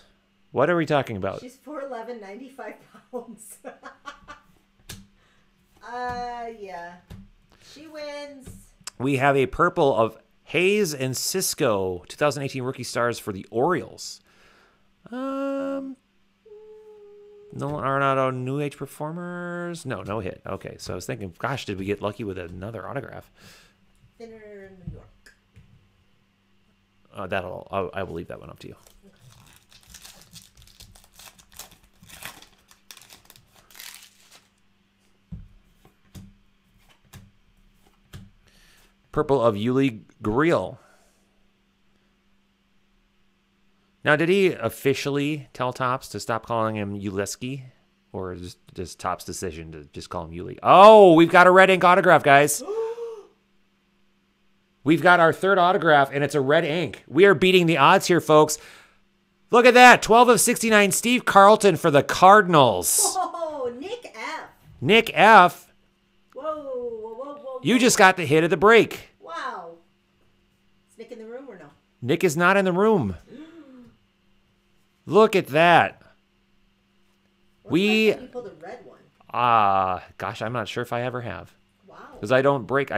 What are we talking about? She's 4'11", 95 pounds. Yeah. She wins. We have a purple of Hayes and Cisco, 2018 rookie stars for the Orioles. No Arenado New Age performers. No hit. Okay, so I was thinking, gosh, did we get lucky with another autograph? Thinner in New York. I will leave that one up to you. Purple of Yuli Gurriel. Now, did he officially tell Topps to stop calling him Uleski? Or just Topps' decision to just call him Yuli? Oh, we've got a red ink autograph, guys. We've got our third autograph, and it's a red ink. We are beating the odds here, folks. Look at that. 12 of 69. Steve Carlton for the Cardinals. Whoa, Nick F. Nick F. Whoa. You just got the hit of the break. Wow. Nick is not in the room. Look at that. You pulled a red one. Gosh, I'm not sure if I ever have. Wow. Because I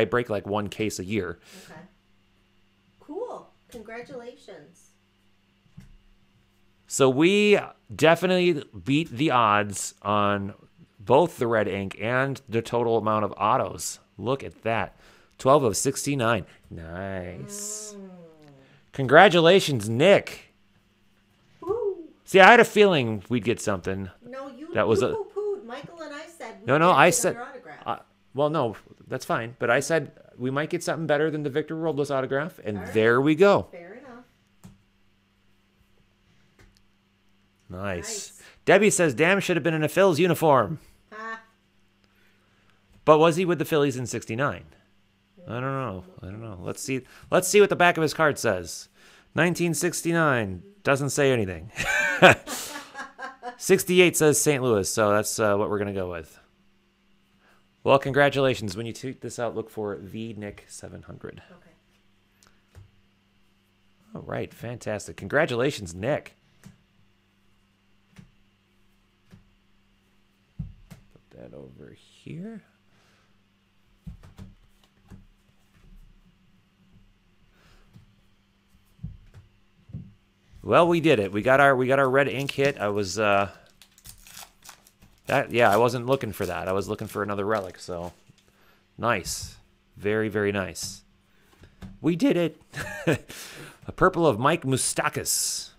break like one case a year. Okay. Cool. Congratulations. So we definitely beat the odds on both the red ink and the total amount of autos. Look at that. 12 of 69. Nice. Congratulations, Nick. Woo. See, I had a feeling we'd get something. No, you poo-pooed. Michael and I said I said. your autograph. Well, no, that's fine. But I said we might get something better than the Victor Robles autograph, and All right. there we go. Fair enough. Nice. Debbie says, "Damn, should have been in a Phil's uniform." Ah. But was he with the Phillies in '69? I don't know. Let's see what the back of his card says. 1969 doesn't say anything. 68 says St. Louis, so that's what we're gonna go with. Well, congratulations. When you tweet this out, look for the Nick 700. Okay. All right, fantastic. Congratulations, Nick. Put that over here. Well, we did it. We got our red ink hit. I was I wasn't looking for that. I was looking for another relic, so nice. Very, very nice. We did it. A purple of Mike Moustakas.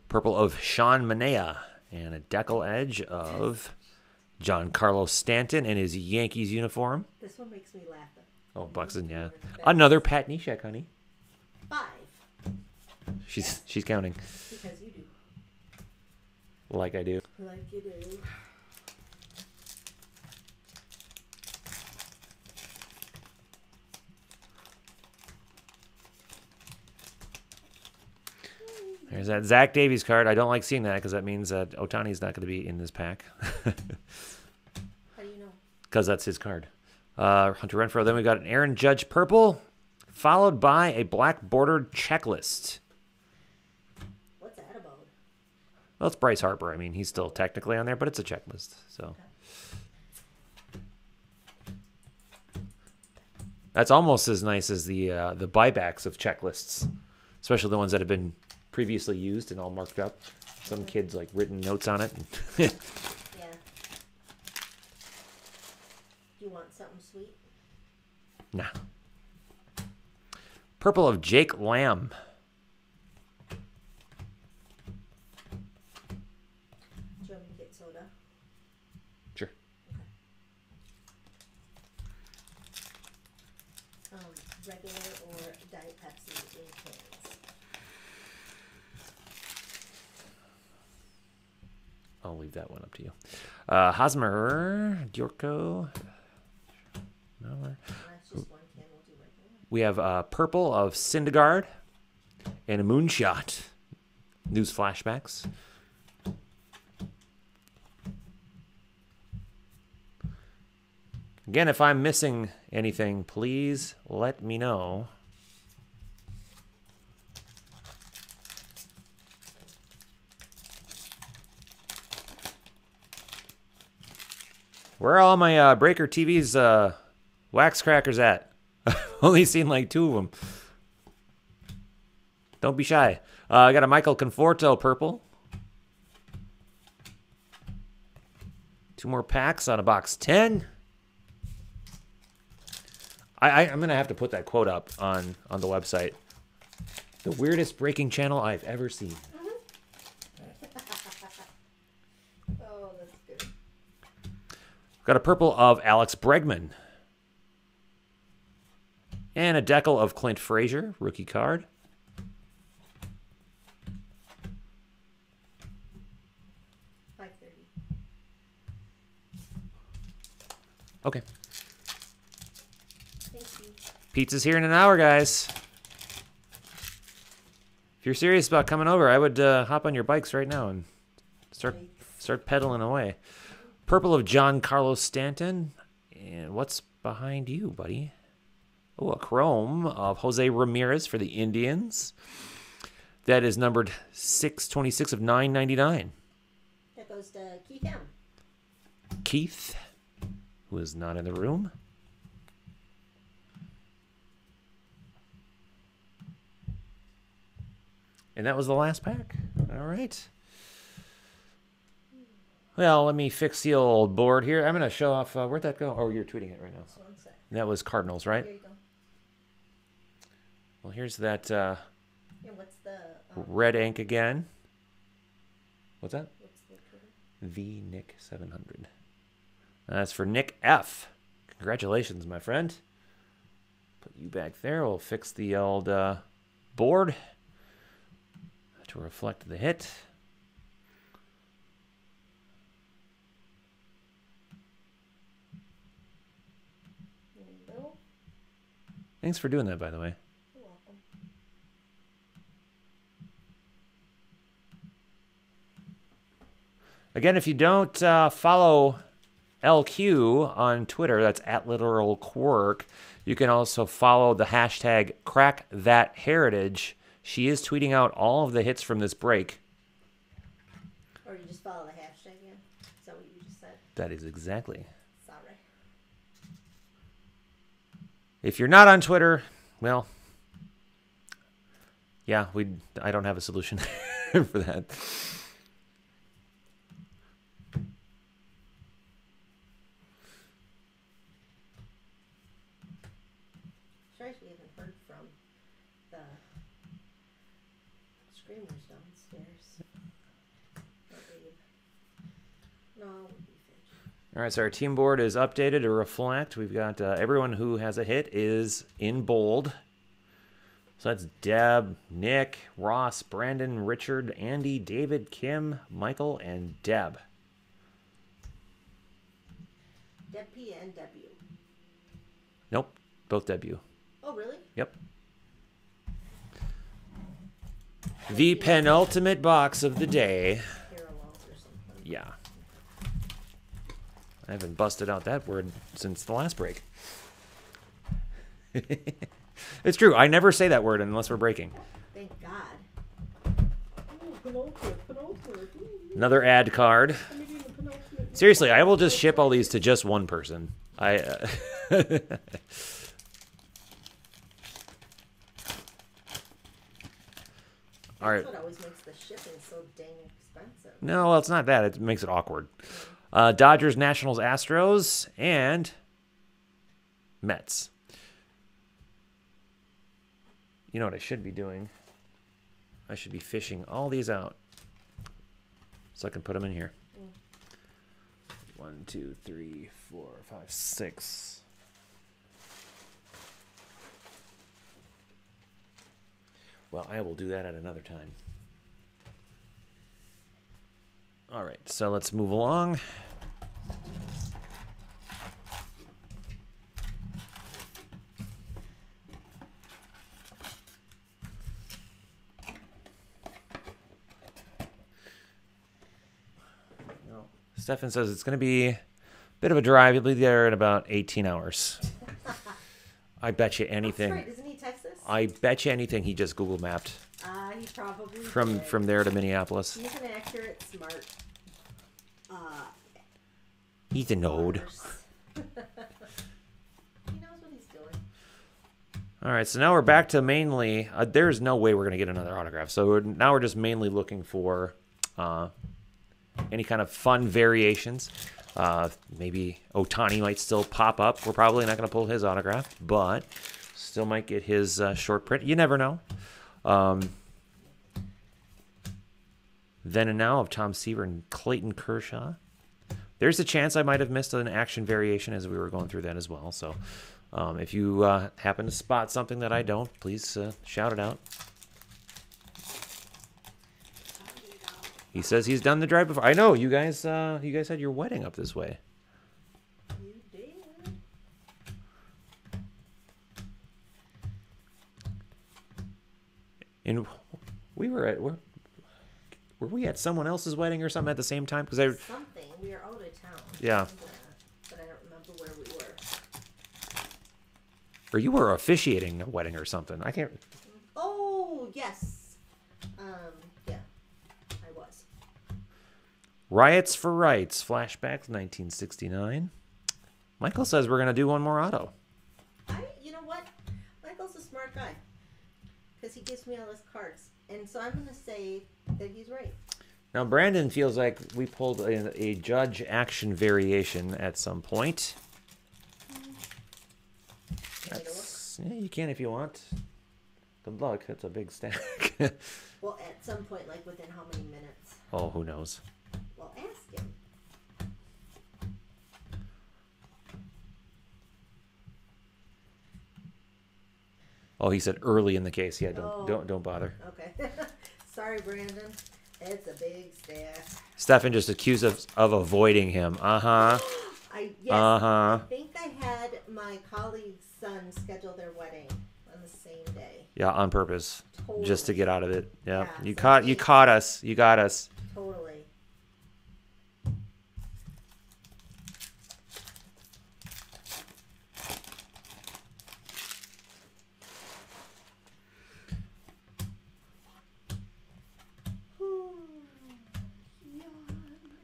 Purple of Sean Manaea, and a decal edge of Giancarlo Stanton in his Yankees uniform. This one makes me laugh. Oh, Buxton, yeah. Another Pat Neshek, honey. 5. She's counting. Because you do. Like I do. Like you do. There's that Zach Davies card. I don't like seeing that because that means that Ohtani's not going to be in this pack. How do you know? Because that's his card. Hunter Renfroe. Then we got an Aaron Judge purple, followed by a black bordered checklist. What's that about? Well, it's Bryce Harper. I mean, he's still technically on there, but it's a checklist. So that's almost as nice as the buybacks of checklists, especially the ones that have been previously used and all marked up. Some kids like written notes on it. Yeah. Do you want something sweet? Nah. Purple of Jake Lamb. Do you want me to get soda? Sure. Regular or Diet Pepsi in cans? I'll leave that one up to you. Hosmer, Diorco. No, That's just one can. We'll do regular. we have purple of Syndergaard and a moonshot. News flashbacks. Again, if I'm missing anything, please let me know. Where are all my Breaker TV's wax crackers at? I've only seen like 2 of them. Don't be shy. I got a Michael Conforto purple. 2 more packs on a box 10. I'm going to have to put that quote up on the website. The weirdest breaking channel I've ever seen. Oh, that's good. Got a purple of Alex Bregman. And a decal of Clint Frazier, rookie card. $5.30. Okay. Thank you. Pizza's here in an hour, guys. you're serious about coming over, I would hop on your bikes right now and start pedaling away. Purple of John Carlos Stanton. And what's behind you, buddy? Oh, a chrome of Jose Ramirez for the Indians. That is numbered 626 of 999. That goes to Keith M. Keith, who is not in the room. And that was the last pack. All right. Well, let me fix the old board here. I'm going to show off. Where'd that go? Oh, you're tweeting it right now. That was Cardinals, right? Here you go. Well, here's that Yeah, what's the red ink again. What's that? what's the Twitter? V Nick 700. That's for Nick F. Congratulations, my friend. Put you back there. We'll fix the old board to reflect the hit. Bill? Thanks for doing that, by the way. You're welcome. Again, if you don't follow LQ on Twitter, that's at Literal Quirk, you can also follow the hashtag CrackThatHeritage. She is tweeting out all of the hits from this break. Or you just follow the hashtag again? Is that what you just said? That is exactly. Sorry. If you're not on Twitter, well, yeah, I don't have a solution for that. Sorry, we haven't heard from the screamers downstairs. No, it would be Fitch. All right, so our team board is updated to reflect. We've got everyone who has a hit is in bold. So that's Deb, Nick, Ross, Brandon, Richard, Andy, David, Kim, Michael, and Deb. Deb P and W. Nope, both debut. Oh, really? Yep. The penultimate box of the day. Parallels or something. Yeah. I haven't busted out that word since the last break. It's true. I never say that word unless we're breaking. Thank God. Penultimate. Another ad card. Seriously, I will just ship all these to just one person. All right. That's what always makes the shipping so dang expensive. No, well, it's not that. It makes it awkward. Dodgers, Nationals, Astros, and Mets. You know what I should be doing? I should be fishing all these out so I can put them in here. 1, 2, 3, 4, 5, 6. Well, I will do that at another time. All right, so let's move along. Stefan says it's going to be a bit of a drive. You'll be there in about 18 hours. I bet you anything. That's right. Isn't he Texas? I bet you anything he just Google mapped He probably from there to Minneapolis. He's an accurate, smart. He's a node. Horse. He knows what he's doing. All right, so now we're back to mainly. There's no way we're going to get another autograph. So now we're just mainly looking for any kind of fun variations. Maybe Ohtani might still pop up. We're probably not going to pull his autograph, but still might get his short print. You never know. Then and Now of Tom Seaver and Clayton Kershaw. There's a chance I might have missed an action variation as we were going through that as well. So if you happen to spot something that I don't, please shout it out. He says he's done the drive before. I know you guys had your wedding up this way. You did. And we were at were we at someone else's wedding or something at the same time? Because I Something. We were out of town. Yeah. But I don't remember where we were. or you were officiating a wedding or something. I can't. Oh, yes. Yeah, I was. Riots for Rights, flashback to 1969. Michael says we're gonna do one more auto. You know what? Michael's a smart guy. Because he gives me all his cards. And so I'm going to say that he's right. Now Brandon feels like we pulled a judge action variation at some point. Yeah, you can if you want. Good luck. That's a big stack. Well, at some point, like within how many minutes? Oh, who knows? Well, ask him. Oh, he said early in the case. Yeah, don't bother. Okay. Sorry, Brandon. It's a big stack. Stefan just accused of avoiding him. Uh-huh. Yes, Uh-huh. I think I had my colleague's son schedule their wedding on the same day. Yeah, on purpose. Totally. Just to get out of it. Yeah. Yeah, You so caught us. You got us. Totally.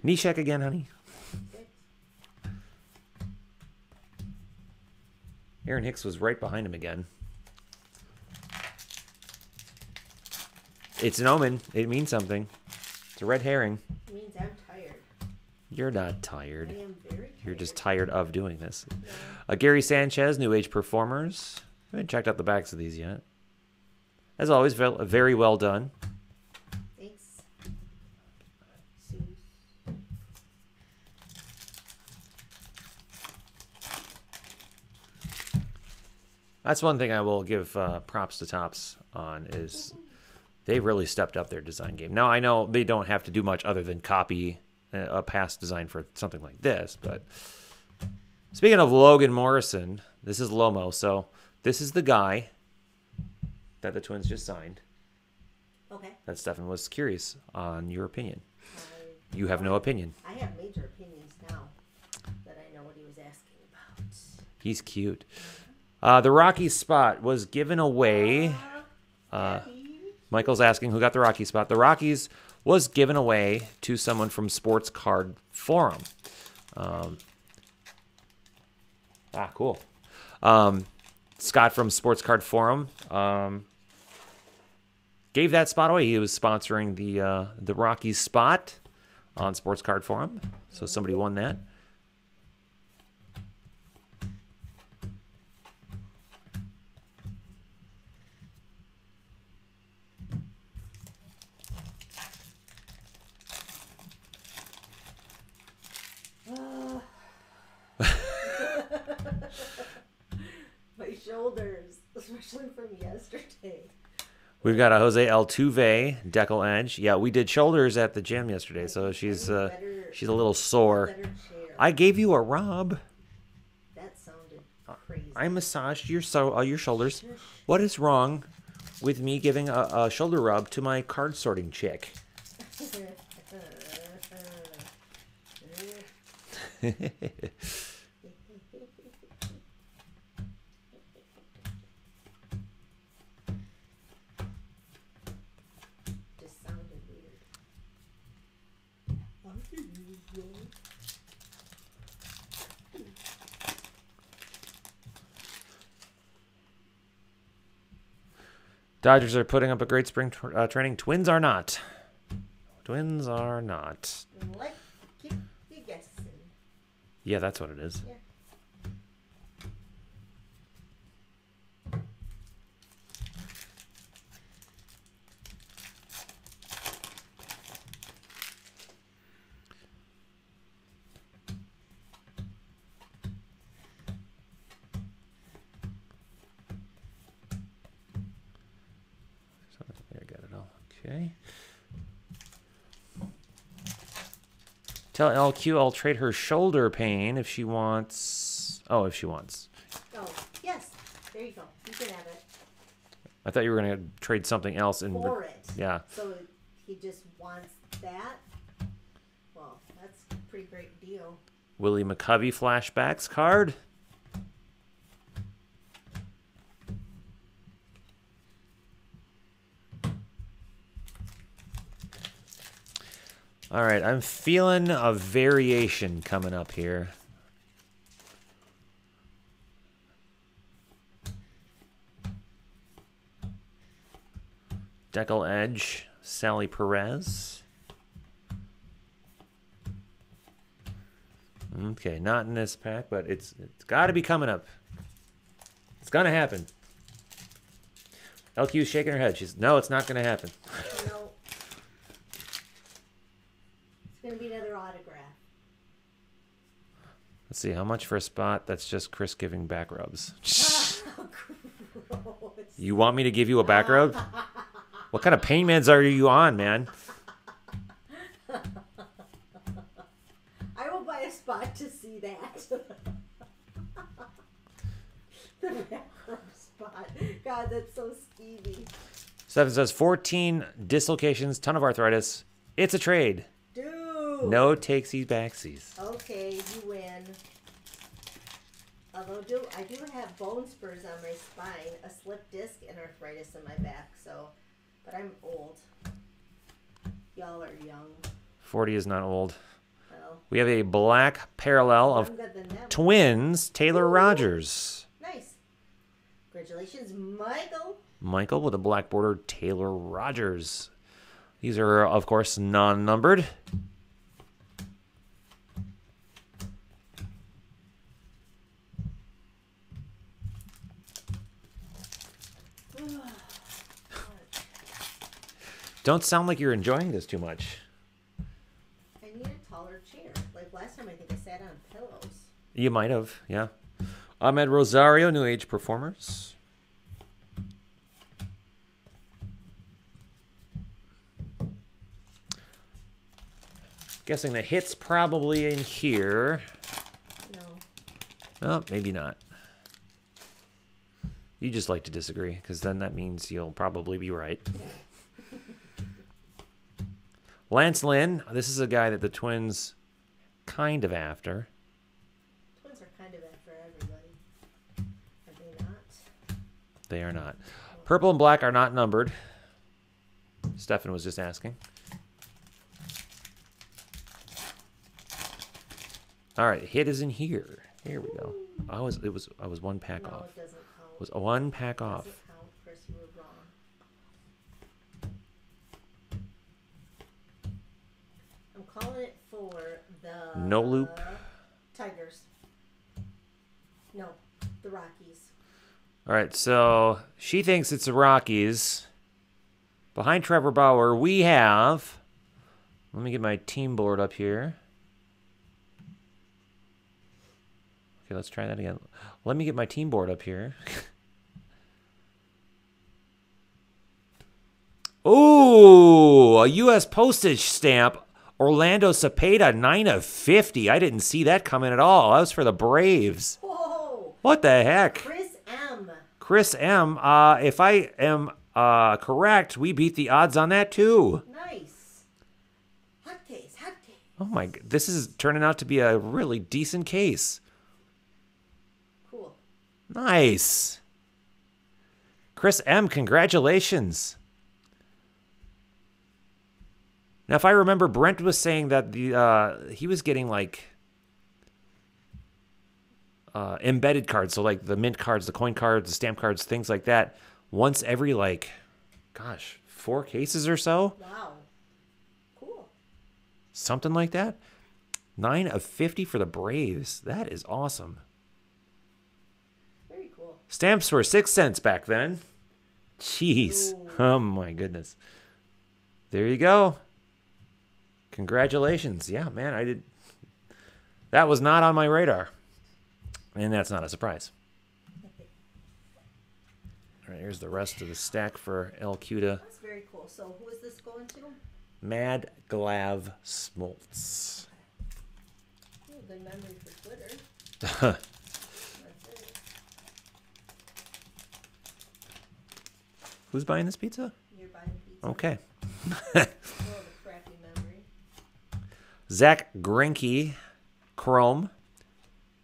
Knee check again, honey. Aaron Hicks was right behind him again. It's an omen. It means something. It's a red herring. It means I'm tired. You're not tired. I am very tired. You're just tired of doing this. Gary Sanchez, New Age Performers. I haven't checked out the backs of these yet. As always, very well done. Thanks. That's one thing I will give props to Topps on is they really stepped up their design game. Now, I know they don't have to do much other than copy a past design for something like this, but speaking of Logan Morrison, this is Lomo, so this is the guy that the Twins just signed. Okay. That Stefan was curious on your opinion. You have no opinion. I have major opinions now that I know what he was asking about. He's cute. The Rocky spot was given away. Michael's asking who got the Rocky spot. The Rockies was given away to someone from Sports Card Forum. Cool. Scott from Sports Card Forum gave that spot away. He was sponsoring the Rockies spot on Sports Card Forum, so somebody won that. My shoulders, especially from yesterday. We've got a Jose Altuve decal edge. Yeah, we did shoulders at the gym yesterday, so she's a little sore. I gave you a rub. That sounded crazy. I massaged your shoulders. What is wrong with me giving a shoulder rub to my card sorting chick? Just sounded weird. Dodgers are putting up a great spring training. Twins are not. Twins are not. Like, keep you guessing. Yeah, that's what it is. Yeah. I got it all. Okay. Tell LQ I'll trade her shoulder pain if she wants. Oh, if she wants. Oh, yes. There you go. You can have it. I thought you were going to trade something else. For it. Yeah. So he just wants that. Well, that's a pretty great deal. Willie McCovey flashbacks card. All right, I'm feeling a variation coming up here. Deckle Edge, Sally Perez. Okay, not in this pack, but it's got to be coming up. It's gonna happen. LQ's shaking her head. She's no, it's not gonna happen. No. It's gonna be another autograph. Let's see how much for a spot. That's just Chris giving back rubs. You want me to give you a back rub? What kind of pain meds are you on, man? I will buy a spot to see that. The back rub spot. God, that's so skeevy. Stephen says 14 dislocations, ton of arthritis. It's a trade. Dude. No takesies backsies. Okay, you win. Although I do have bone spurs on my spine, a slip disc, and arthritis in my back. So, but I'm old. Y'all are young. 40 is not old. Well, We have a black parallel of younger than that. twins, Taylor Rogers. Nice. Congratulations, Michael. Michael with a black border, Taylor Rogers. These are, of course, non-numbered. Don't sound like you're enjoying this too much. I need a taller chair. Like last time, I think I sat on pillows. You might have, yeah. Ahmed Rosario, New Age Performers. Guessing the hit's probably in here. No. Oh, maybe not. You just like to disagree, because then that means you'll probably be right. Lance Lynn, this is a guy that the Twins kind of after. Twins are kind of after everybody. Are they not? They are not. Purple and black are not numbered. Stefan was just asking. All right, hit is in here. Here we go. I was one pack No, off. it doesn't count. Was one pack It off. doesn't count, Chris. You were wrong. I'm calling it for the No loop. Tigers. No, the Rockies. All right, so she thinks it's the Rockies. Behind Trevor Bauer, we have... Let me get my team board up here. Okay, let's try that again. Let me get my team board up here. Ooh, a U.S. postage stamp. Orlando Cepeda, 9/50. I didn't see that coming at all. That was for the Braves. Whoa! What the heck? Chris M. Chris M. If I am correct, we beat the odds on that too. Nice. Hot case, hot case. Oh my! This is turning out to be a really decent case. Cool. Nice. Chris M. Congratulations. Now, if I remember, Brent was saying that he was getting like embedded cards, so like the mint cards, the coin cards, the stamp cards, things like that, once every 4 cases or so. Wow. Cool. Something like that. 9/50 for the Braves. That is awesome. Very cool. Stamps were 6 cents back then. Jeez. Ooh. Oh my goodness. There you go. Congratulations. Yeah, man, I did. That was not on my radar. And that's not a surprise. All right, here's the rest of the stack for El Cuda. That's very cool. So who is this going to? Mad Glav Smoltz. Oh, good memory for Twitter. Who's That's it. buying this pizza? You're buying pizza. Okay. The crappy memory. Zach Greinke, Chrome,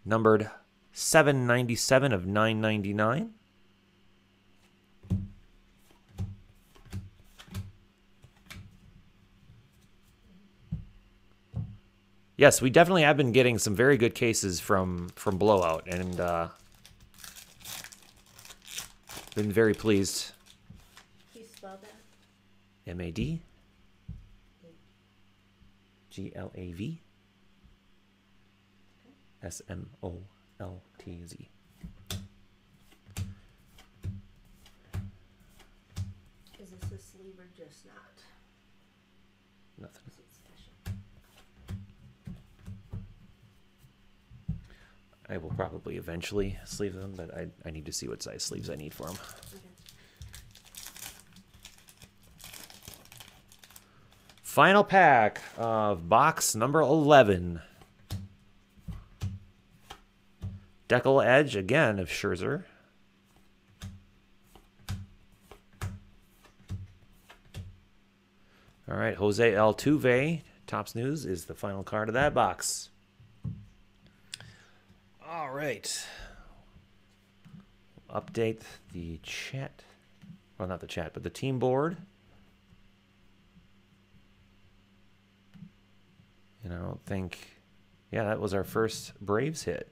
numbered 797 of 999. Yes, we definitely have been getting some very good cases from Blowout, and been very pleased. Can you spell that? MADGLAV SMOLTZ. Is this a sleeve or just not? Nothing. Is it special? I will probably eventually sleeve them, but I need to see what size sleeves I need for them. Okay. Final pack of box number 11. Decal Edge, again, of Scherzer. All right, Jose Altuve, Topps News, is the final card of that box. All right. Update the chat. Well, not the chat, but the team board. And I don't think... Yeah, that was our first Braves hit.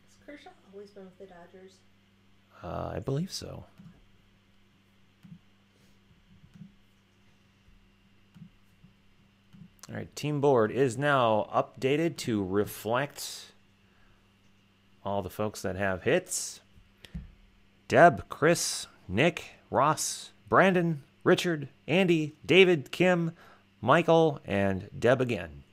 Has Kershaw always been with the Dodgers? I believe so. All right, team board is now updated to reflect all the folks that have hits. Deb, Chris, Nick, Ross, Brandon, Richard, Andy, David, Kim, Michael, and Deb again.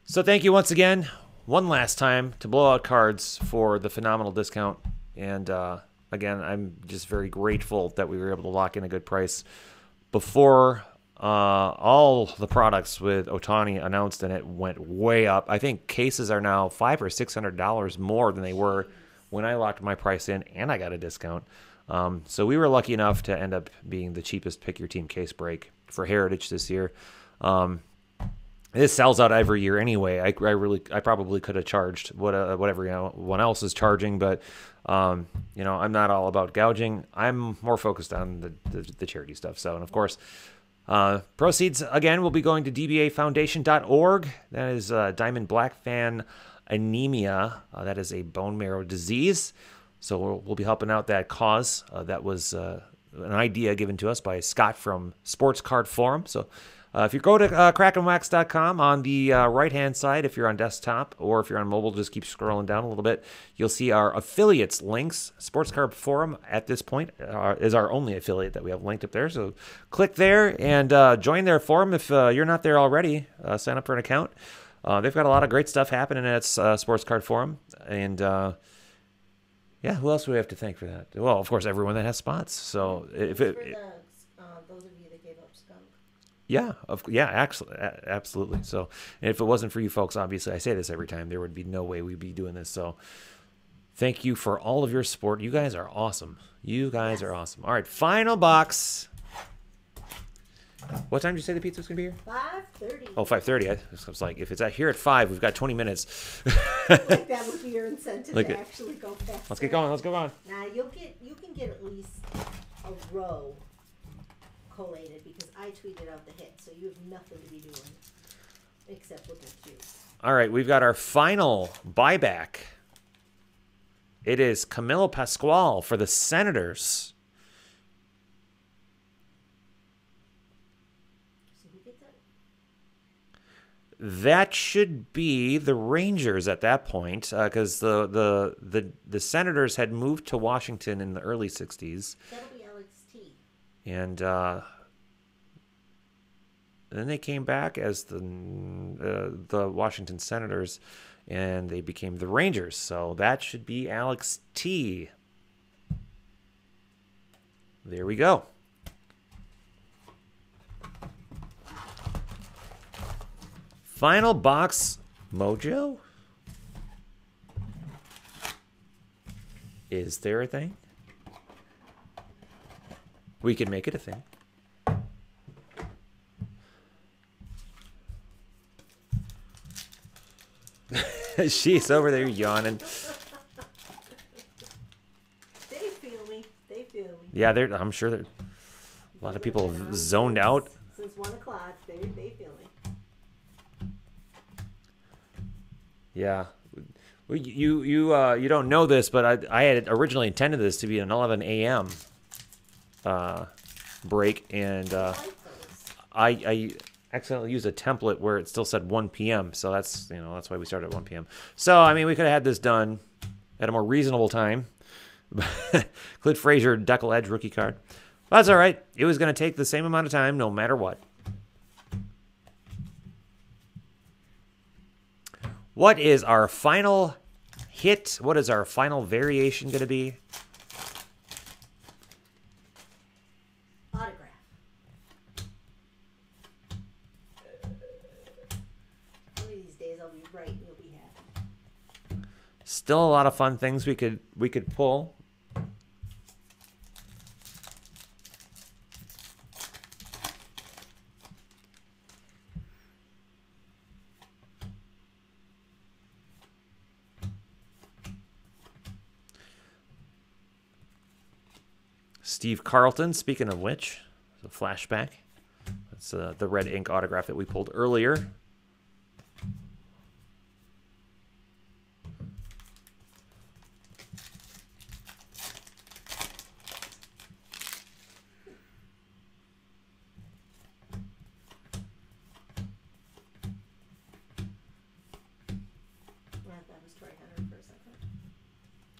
So thank you once again, one last time, to Blowout Cards for the phenomenal discount. And again, I'm just very grateful that we were able to lock in a good price before all the products with Ohtani announced, and it went way up. I think cases are now $500 or $600 more than they were when I locked my price in, and I got a discount. So we were lucky enough to end up being the cheapest pick your team case break for Heritage this year. This sells out every year anyway. I probably could have charged whatever everyone else is charging, but I'm not all about gouging. I'm more focused on the charity stuff. So, and of course, proceeds again will be going to dbafoundation.org. That is Diamond Black Fan anemia. That is a bone marrow disease. So we'll be helping out that cause. That was an idea given to us by Scott from Sports Card Forum. So if you go to crackanwax.com, on the right-hand side, if you're on desktop, or if you're on mobile, just keep scrolling down a little bit. You'll see our affiliates links. Sports Card Forum, at this point, is our only affiliate that we have linked up there. So click there and join their forum if you're not there already. Sign up for an account. They've got a lot of great stuff happening at Sports Card Forum. And yeah, who else do we have to thank for that? Well, of course, everyone that has spots. So if those of you that gave up Skunk. Yeah, absolutely. So, and if it wasn't for you folks, obviously, I say this every time, there would be no way we'd be doing this. So, thank you for all of your support. You guys are awesome. You guys are awesome. All right, final box. What time did you say the pizza's going to be here? 5:30. Oh, 5:30. I was like, if it's here at 5, we've got 20 minutes. Like that would be your incentive to actually go faster. Let's get going. Let's go on. Now, you can get at least a row collated because I tweeted out the hit, so you have nothing to be doing except looking cute. All right, we've got our final buyback. It is Camilo Pascual for the Senators. So who gets that? That should be the Rangers at that point, because the Senators had moved to Washington in the early 60s. That'll be Alex T. And And then they came back as the Washington Senators, and they became the Rangers. So that should be Alex T. There we go. Final box mojo? Is there a thing? We could make it a thing. She's over there yawning. They feel me. They feel me. Yeah, I'm sure that a lot of people have zoned out. Since 1 o'clock, they feel me. Yeah. You don't know this, but I had originally intended this to be an 11 a.m. Break, and I accidentally used a template where it still said 1 p.m. So that's why we started at 1 p.m. So I mean, we could have had this done at a more reasonable time. Clint Frazier, Deckle Edge rookie card. That's all right. It was going to take the same amount of time, no matter what. What is our final hit? What is our final variation going to be? Autograph. One of these days I'll be right and you'll be happy. Still a lot of fun things we could pull. Steve Carlton, speaking of which, a flashback. That's the red ink autograph that we pulled earlier. That was Troy Henry for a second.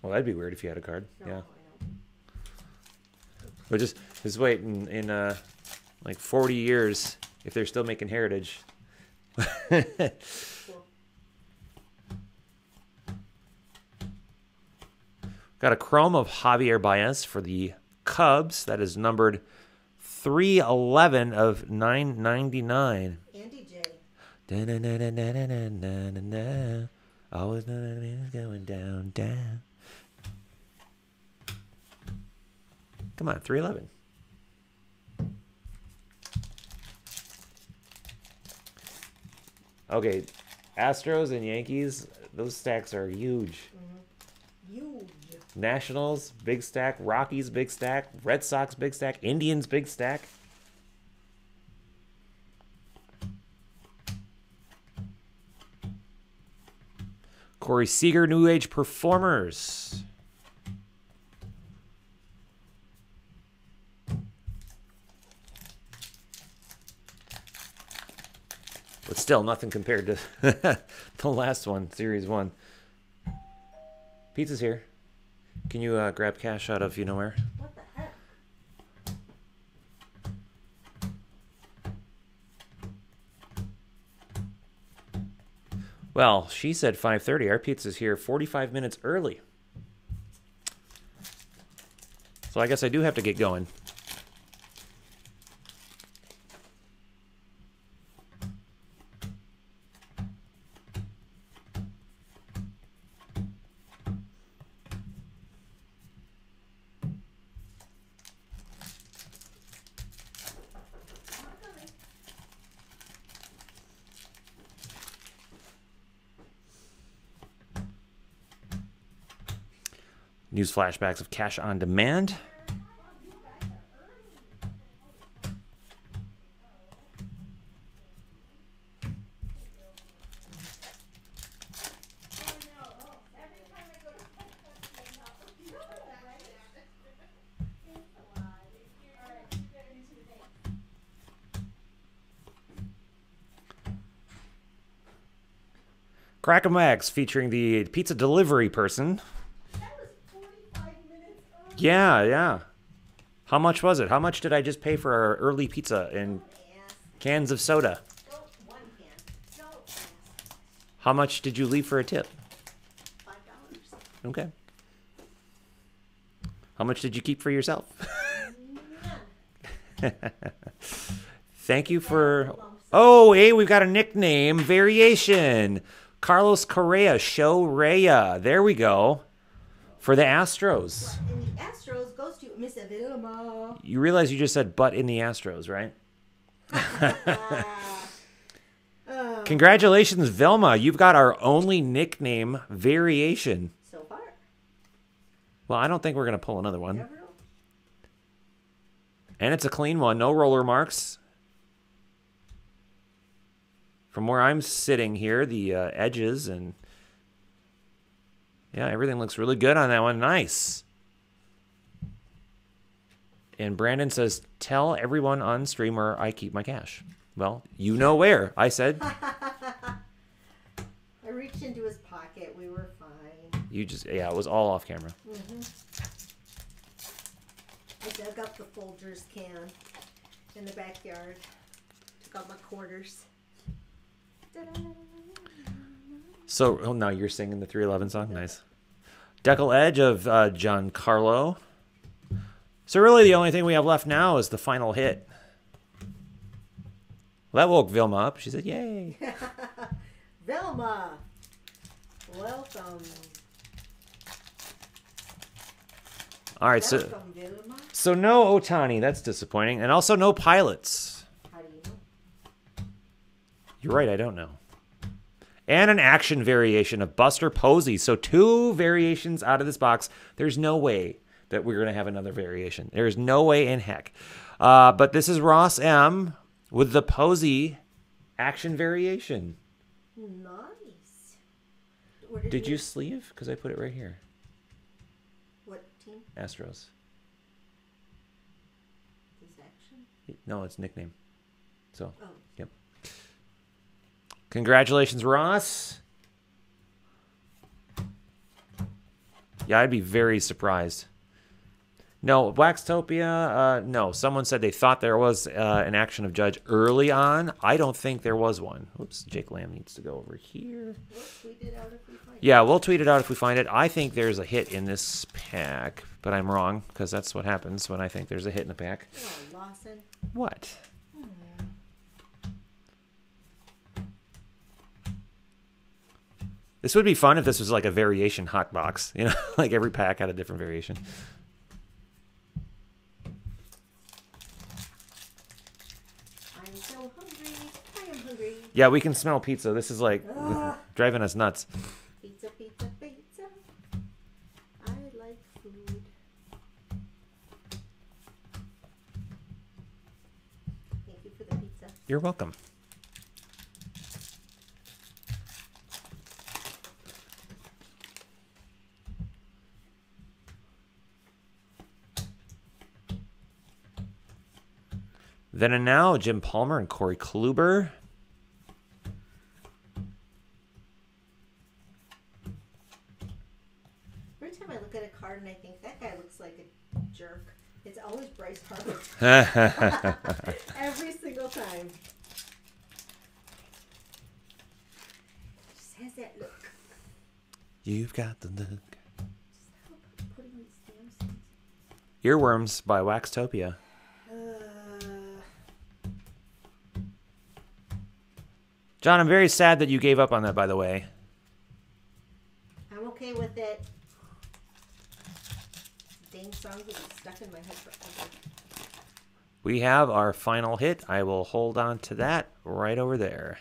Well, that'd be weird if you had a card. No, Yeah. I know. But just wait in like 40 years if they're still making Heritage. Cool. Got a chrome of Javier Baez for the Cubs. That is numbered 311 of 999. Andy J. Da-na-na-na-na-na-na-na. Always going down, down. Come on, 311. Okay, Astros and Yankees, those stacks are huge. Huge. Nationals, big stack. Rockies, big stack. Red Sox, big stack. Indians, big stack. Corey Seager, New Age Performers. But still, nothing compared to the last one, Series 1. Pizza's here. Can you grab cash out of you know where? What the heck? Well, she said 5:30. Our pizza's here 45 minutes early. So I guess I do have to get going. News flashbacks of Cash on Demand. Crack-a-Max featuring the pizza delivery person. Yeah, yeah. How much was it? How much did I just pay for our early pizza? And Cans of soda. Oh, one can. No. How much did you leave for a tip? $5. Okay. How much did you keep for yourself? None. Thank you for... Oh, hey, we've got a nickname variation. Carlos Correa, Show Raya. There we go. For the Astros. And the Astros goes to Miss Vilma. You realize you just said "but" in the Astros, right? Congratulations, Vilma. You've got our only nickname variation. So far. Well, I don't think we're going to pull another one. Never know. And it's a clean one. No roller marks. From where I'm sitting here, the edges and... Yeah, everything looks really good on that one. Nice. And Brandon says, tell everyone on stream where I keep my cash. Well, you know where. I said. I reached into his pocket. We were fine. You just, yeah, it was all off camera. I dug up the Folgers can in the backyard. Took out my quarters. So, oh, now you're singing the 311 song? Nice. Deckle Edge of Giancarlo. So really the only thing we have left now is the final hit. Well, that woke Vilma up. She said, yay. Velma, welcome. All right, Welcome, Vilma. so no Otani. That's disappointing. And also no pilots. How do you know? You're right, I don't know. And an action variation of Buster Posey. So 2 variations out of this box. There's no way that we're going to have another variation. There's no way in heck. But this is Ross M. with the Posey action variation. Nice. Did you sleeve? Because I put it right here. What team? Astros. His action? No, it's nickname. So, Oh. yep. Congratulations, Ross. Yeah, I'd be very surprised. No, Waxtopia, no. Someone said they thought there was an action of Judge early on. I don't think there was one. Oops, Jake Lamb needs to go over here. We'll tweet it out if we find it. Yeah, we'll tweet it out if we find it. I think there's a hit in this pack, but I'm wrong, because that's what happens when I think there's a hit in a pack. Oh, Lawson. What? This would be fun if this was like a variation hot box. You know, like every pack had a different variation. I'm so hungry. I am hungry. Yeah, we can smell pizza. This is like driving us nuts. Pizza, pizza, pizza. I like food. Thank you for the pizza. You're welcome. Then and now, Jim Palmer and Corey Kluber. Every time I look at a card and I think that guy looks like a jerk, it's always Bryce Harper. Every single time. Just has that look. You've got the look. Just help putting these damn things. Earworms by Waxtopia. John, I'm very sad that you gave up on that, by the way. I'm okay with it. Dang songs will be stuck in my head forever. We have our final hit. I will hold on to that right over there.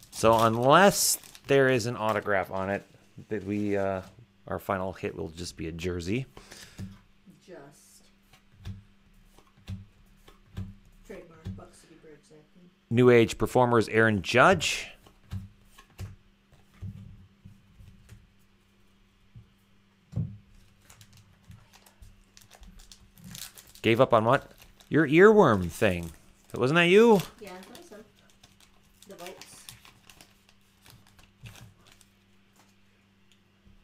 So unless there is an autograph on it, that we our final hit will just be a jersey. Just. Trademark Buck City Bridge, I think. New Age Performers Aaron Judge. Gave up on what? Your earworm thing. Wasn't that you? Yeah, I thought so. The votes.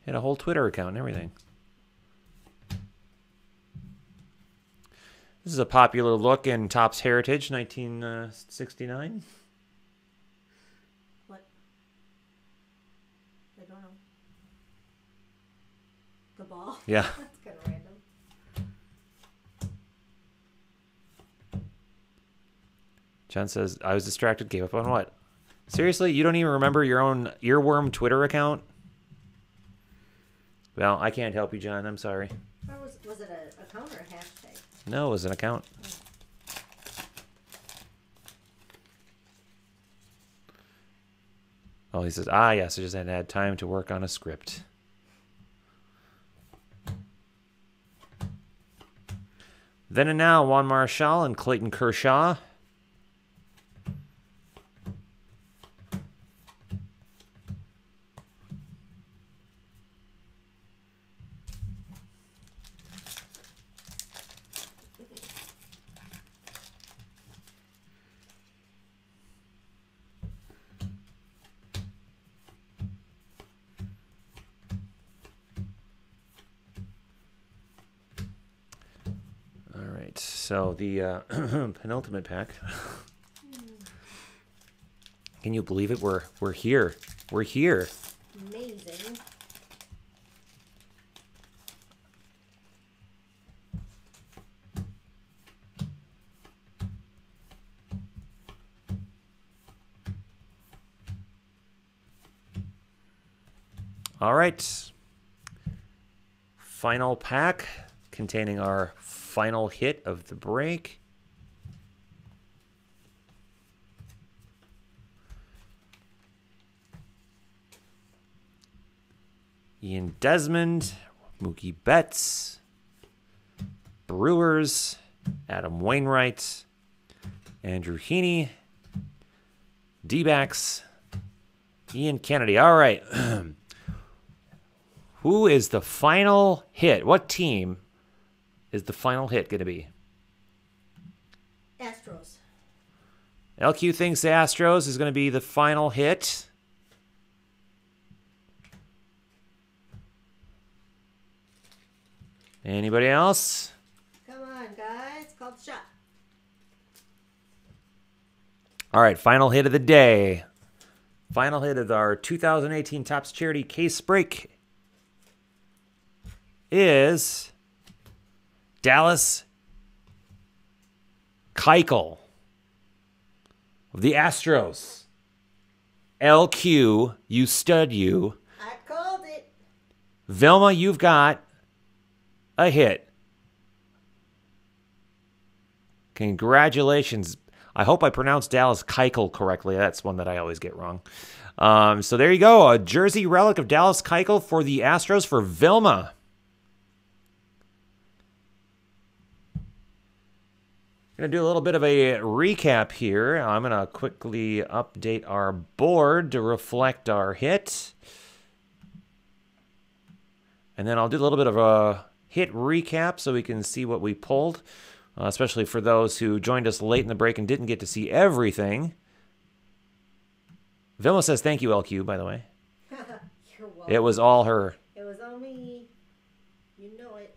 Had a whole Twitter account and everything. This is a popular look in Topps Heritage, 1969. What? I don't know. The ball? Yeah. That's kind of random. John says, I was distracted, gave up on what? Seriously? You don't even remember your own earworm Twitter account? Well, I can't help you, John. I'm sorry. Or was it an account or a hashtag? No, it was an account. Oh, he says, yes, I just hadn't had time to work on a script. Then and now, Juan Marshall and Clayton Kershaw. So the penultimate pack. Can you believe it? We're here. We're here. Amazing. All right. Final pack containing our final hit of the break. Ian Desmond, Mookie Betts, Brewers, Adam Wainwright, Andrew Heaney, D-backs, Ian Kennedy. All right. Who is the final hit? What team is the final hit going to be? Astros. LQ thinks the Astros is going to be the final hit. Anybody else? Come on, guys. Call the shot. All right, final hit of the day. Final hit of our 2018 Topps Charity Case Break is Dallas Keuchel of the Astros. LQ, you stud you. I called it. Vilma, you've got a hit. Congratulations. I hope I pronounced Dallas Keuchel correctly. That's one that I always get wrong. So there you go. A jersey relic of Dallas Keuchel for the Astros for Vilma. Going to do a little bit of a recap here. I'm going to quickly update our board to reflect our hit. And then I'll do a little bit of a hit recap so we can see what we pulled, especially for those who joined us late in the break and didn't get to see everything. Vilma says thank you, LQ, by the way. You're welcome. It was all her. It was all me. You know it.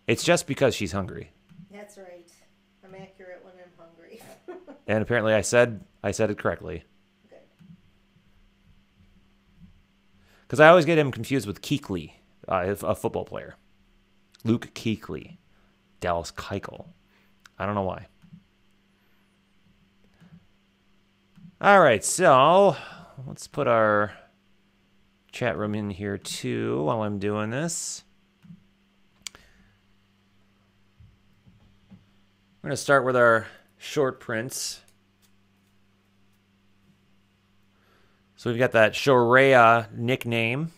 It's just because she's hungry. That's right. I'm accurate when I'm hungry. And apparently I said it correctly. Good. Because I always get him confused with Kuechly, a football player. Luke Kuechly. Dallas Keuchel. I don't know why. All right, so let's put our chat room in here too while I'm doing this. We're going to start with our short prints. So we've got that Shorea nickname,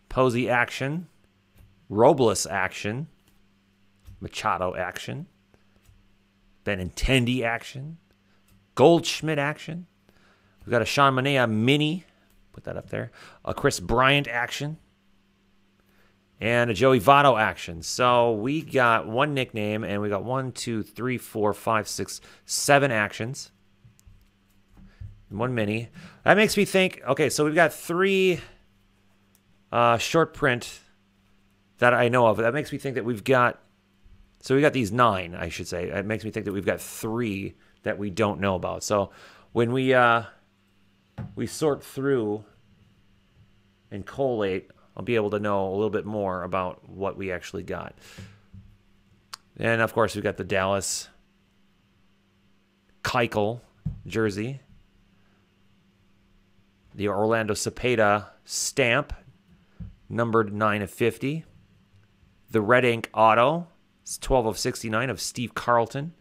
Posey action, Robles action, Machado action, Benintendi action, Goldschmidt action. We've got a Sean Manaea mini, put that up there, a Chris Bryant action, and a Joey Votto action. So we got one nickname, and we got 1, 2, 3, 4, 5, 6, 7 actions. One mini. That makes me think, okay, so we've got 3 short print that I know of. That makes me think that we've got, so we got these 9, I should say. It makes me think that we've got 3 that we don't know about. So when we sort through and collate, I'll be able to know a little bit more about what we actually got. And of course, we've got the Dallas Keuchel jersey, the Orlando Cepeda stamp, numbered 9/50, the red ink auto, it's 12/69 of Steve Carlton,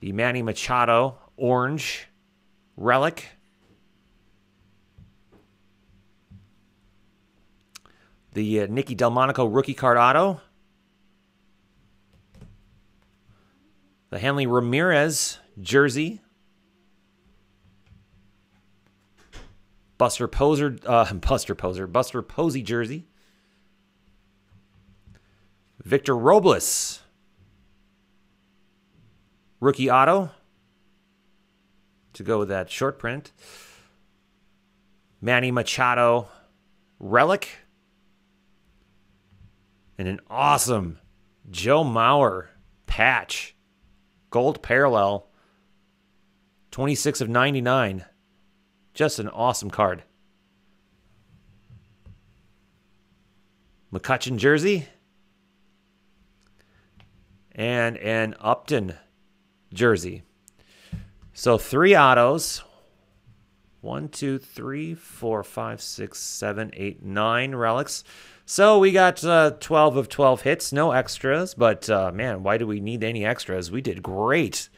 the Manny Machado orange relic, the Nicky Delmonico rookie card auto, the Hanley Ramirez jersey, Buster Posey jersey, Victor Robles rookie auto to go with that short print, Manny Machado relic, and an awesome Joe Mauer patch, gold parallel, 26/99. Just an awesome card. McCutchen jersey. And an Upton jersey. So 3 autos. 1, 2, 3, 4, 5, 6, 7, 8, 9 relics. So we got 12 of 12 hits. No extras. But, man, why do we need any extras? We did great.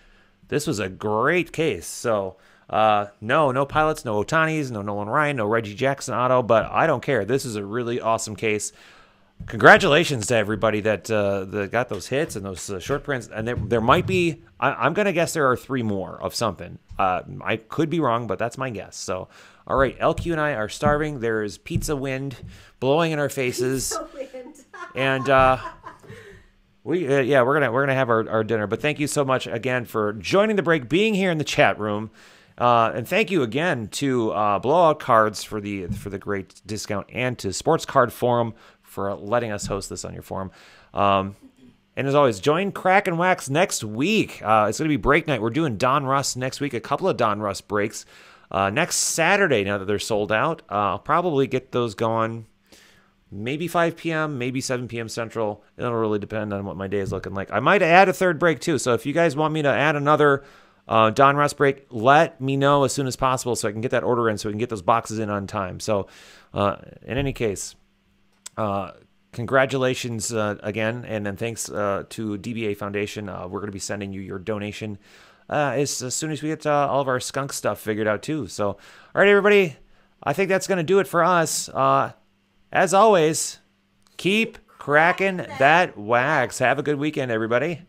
This was a great case. So... no pilots, no Otanis, no Nolan Ryan, no Reggie Jackson auto, but I don't care. This is a really awesome case. Congratulations to everybody that got those hits and those short prints. And there might be, I'm going to guess there are 3 more of something. I could be wrong, but that's my guess. So, all right, LQ and I are starving. There's pizza wind blowing in our faces. Pizza wind. And, we're gonna have our dinner. But thank you so much again for joining the break, being here in the chat room. And thank you again to Blowout Cards for the great discount, and to Sports Card Forum for letting us host this on your forum. And as always, join Crack and Wax next week. It's going to be break night. We're doing Don Russ next week, a couple of Don Russ breaks. Next Saturday, now that they're sold out, I'll probably get those going maybe 5 p.m., maybe 7 p.m. Central. It'll really depend on what my day is looking like. I might add a third break too. So if you guys want me to add another Don Russ break, let me know as soon as possible so I can get that order in, so we can get those boxes in on time. So in any case, congratulations again, and then thanks to DBA Foundation. We're going to be sending you your donation as soon as we get all of our skunk stuff figured out too. So, all right, everybody, I think that's going to do it for us. As always, keep cracking that wax. Have a good weekend, everybody.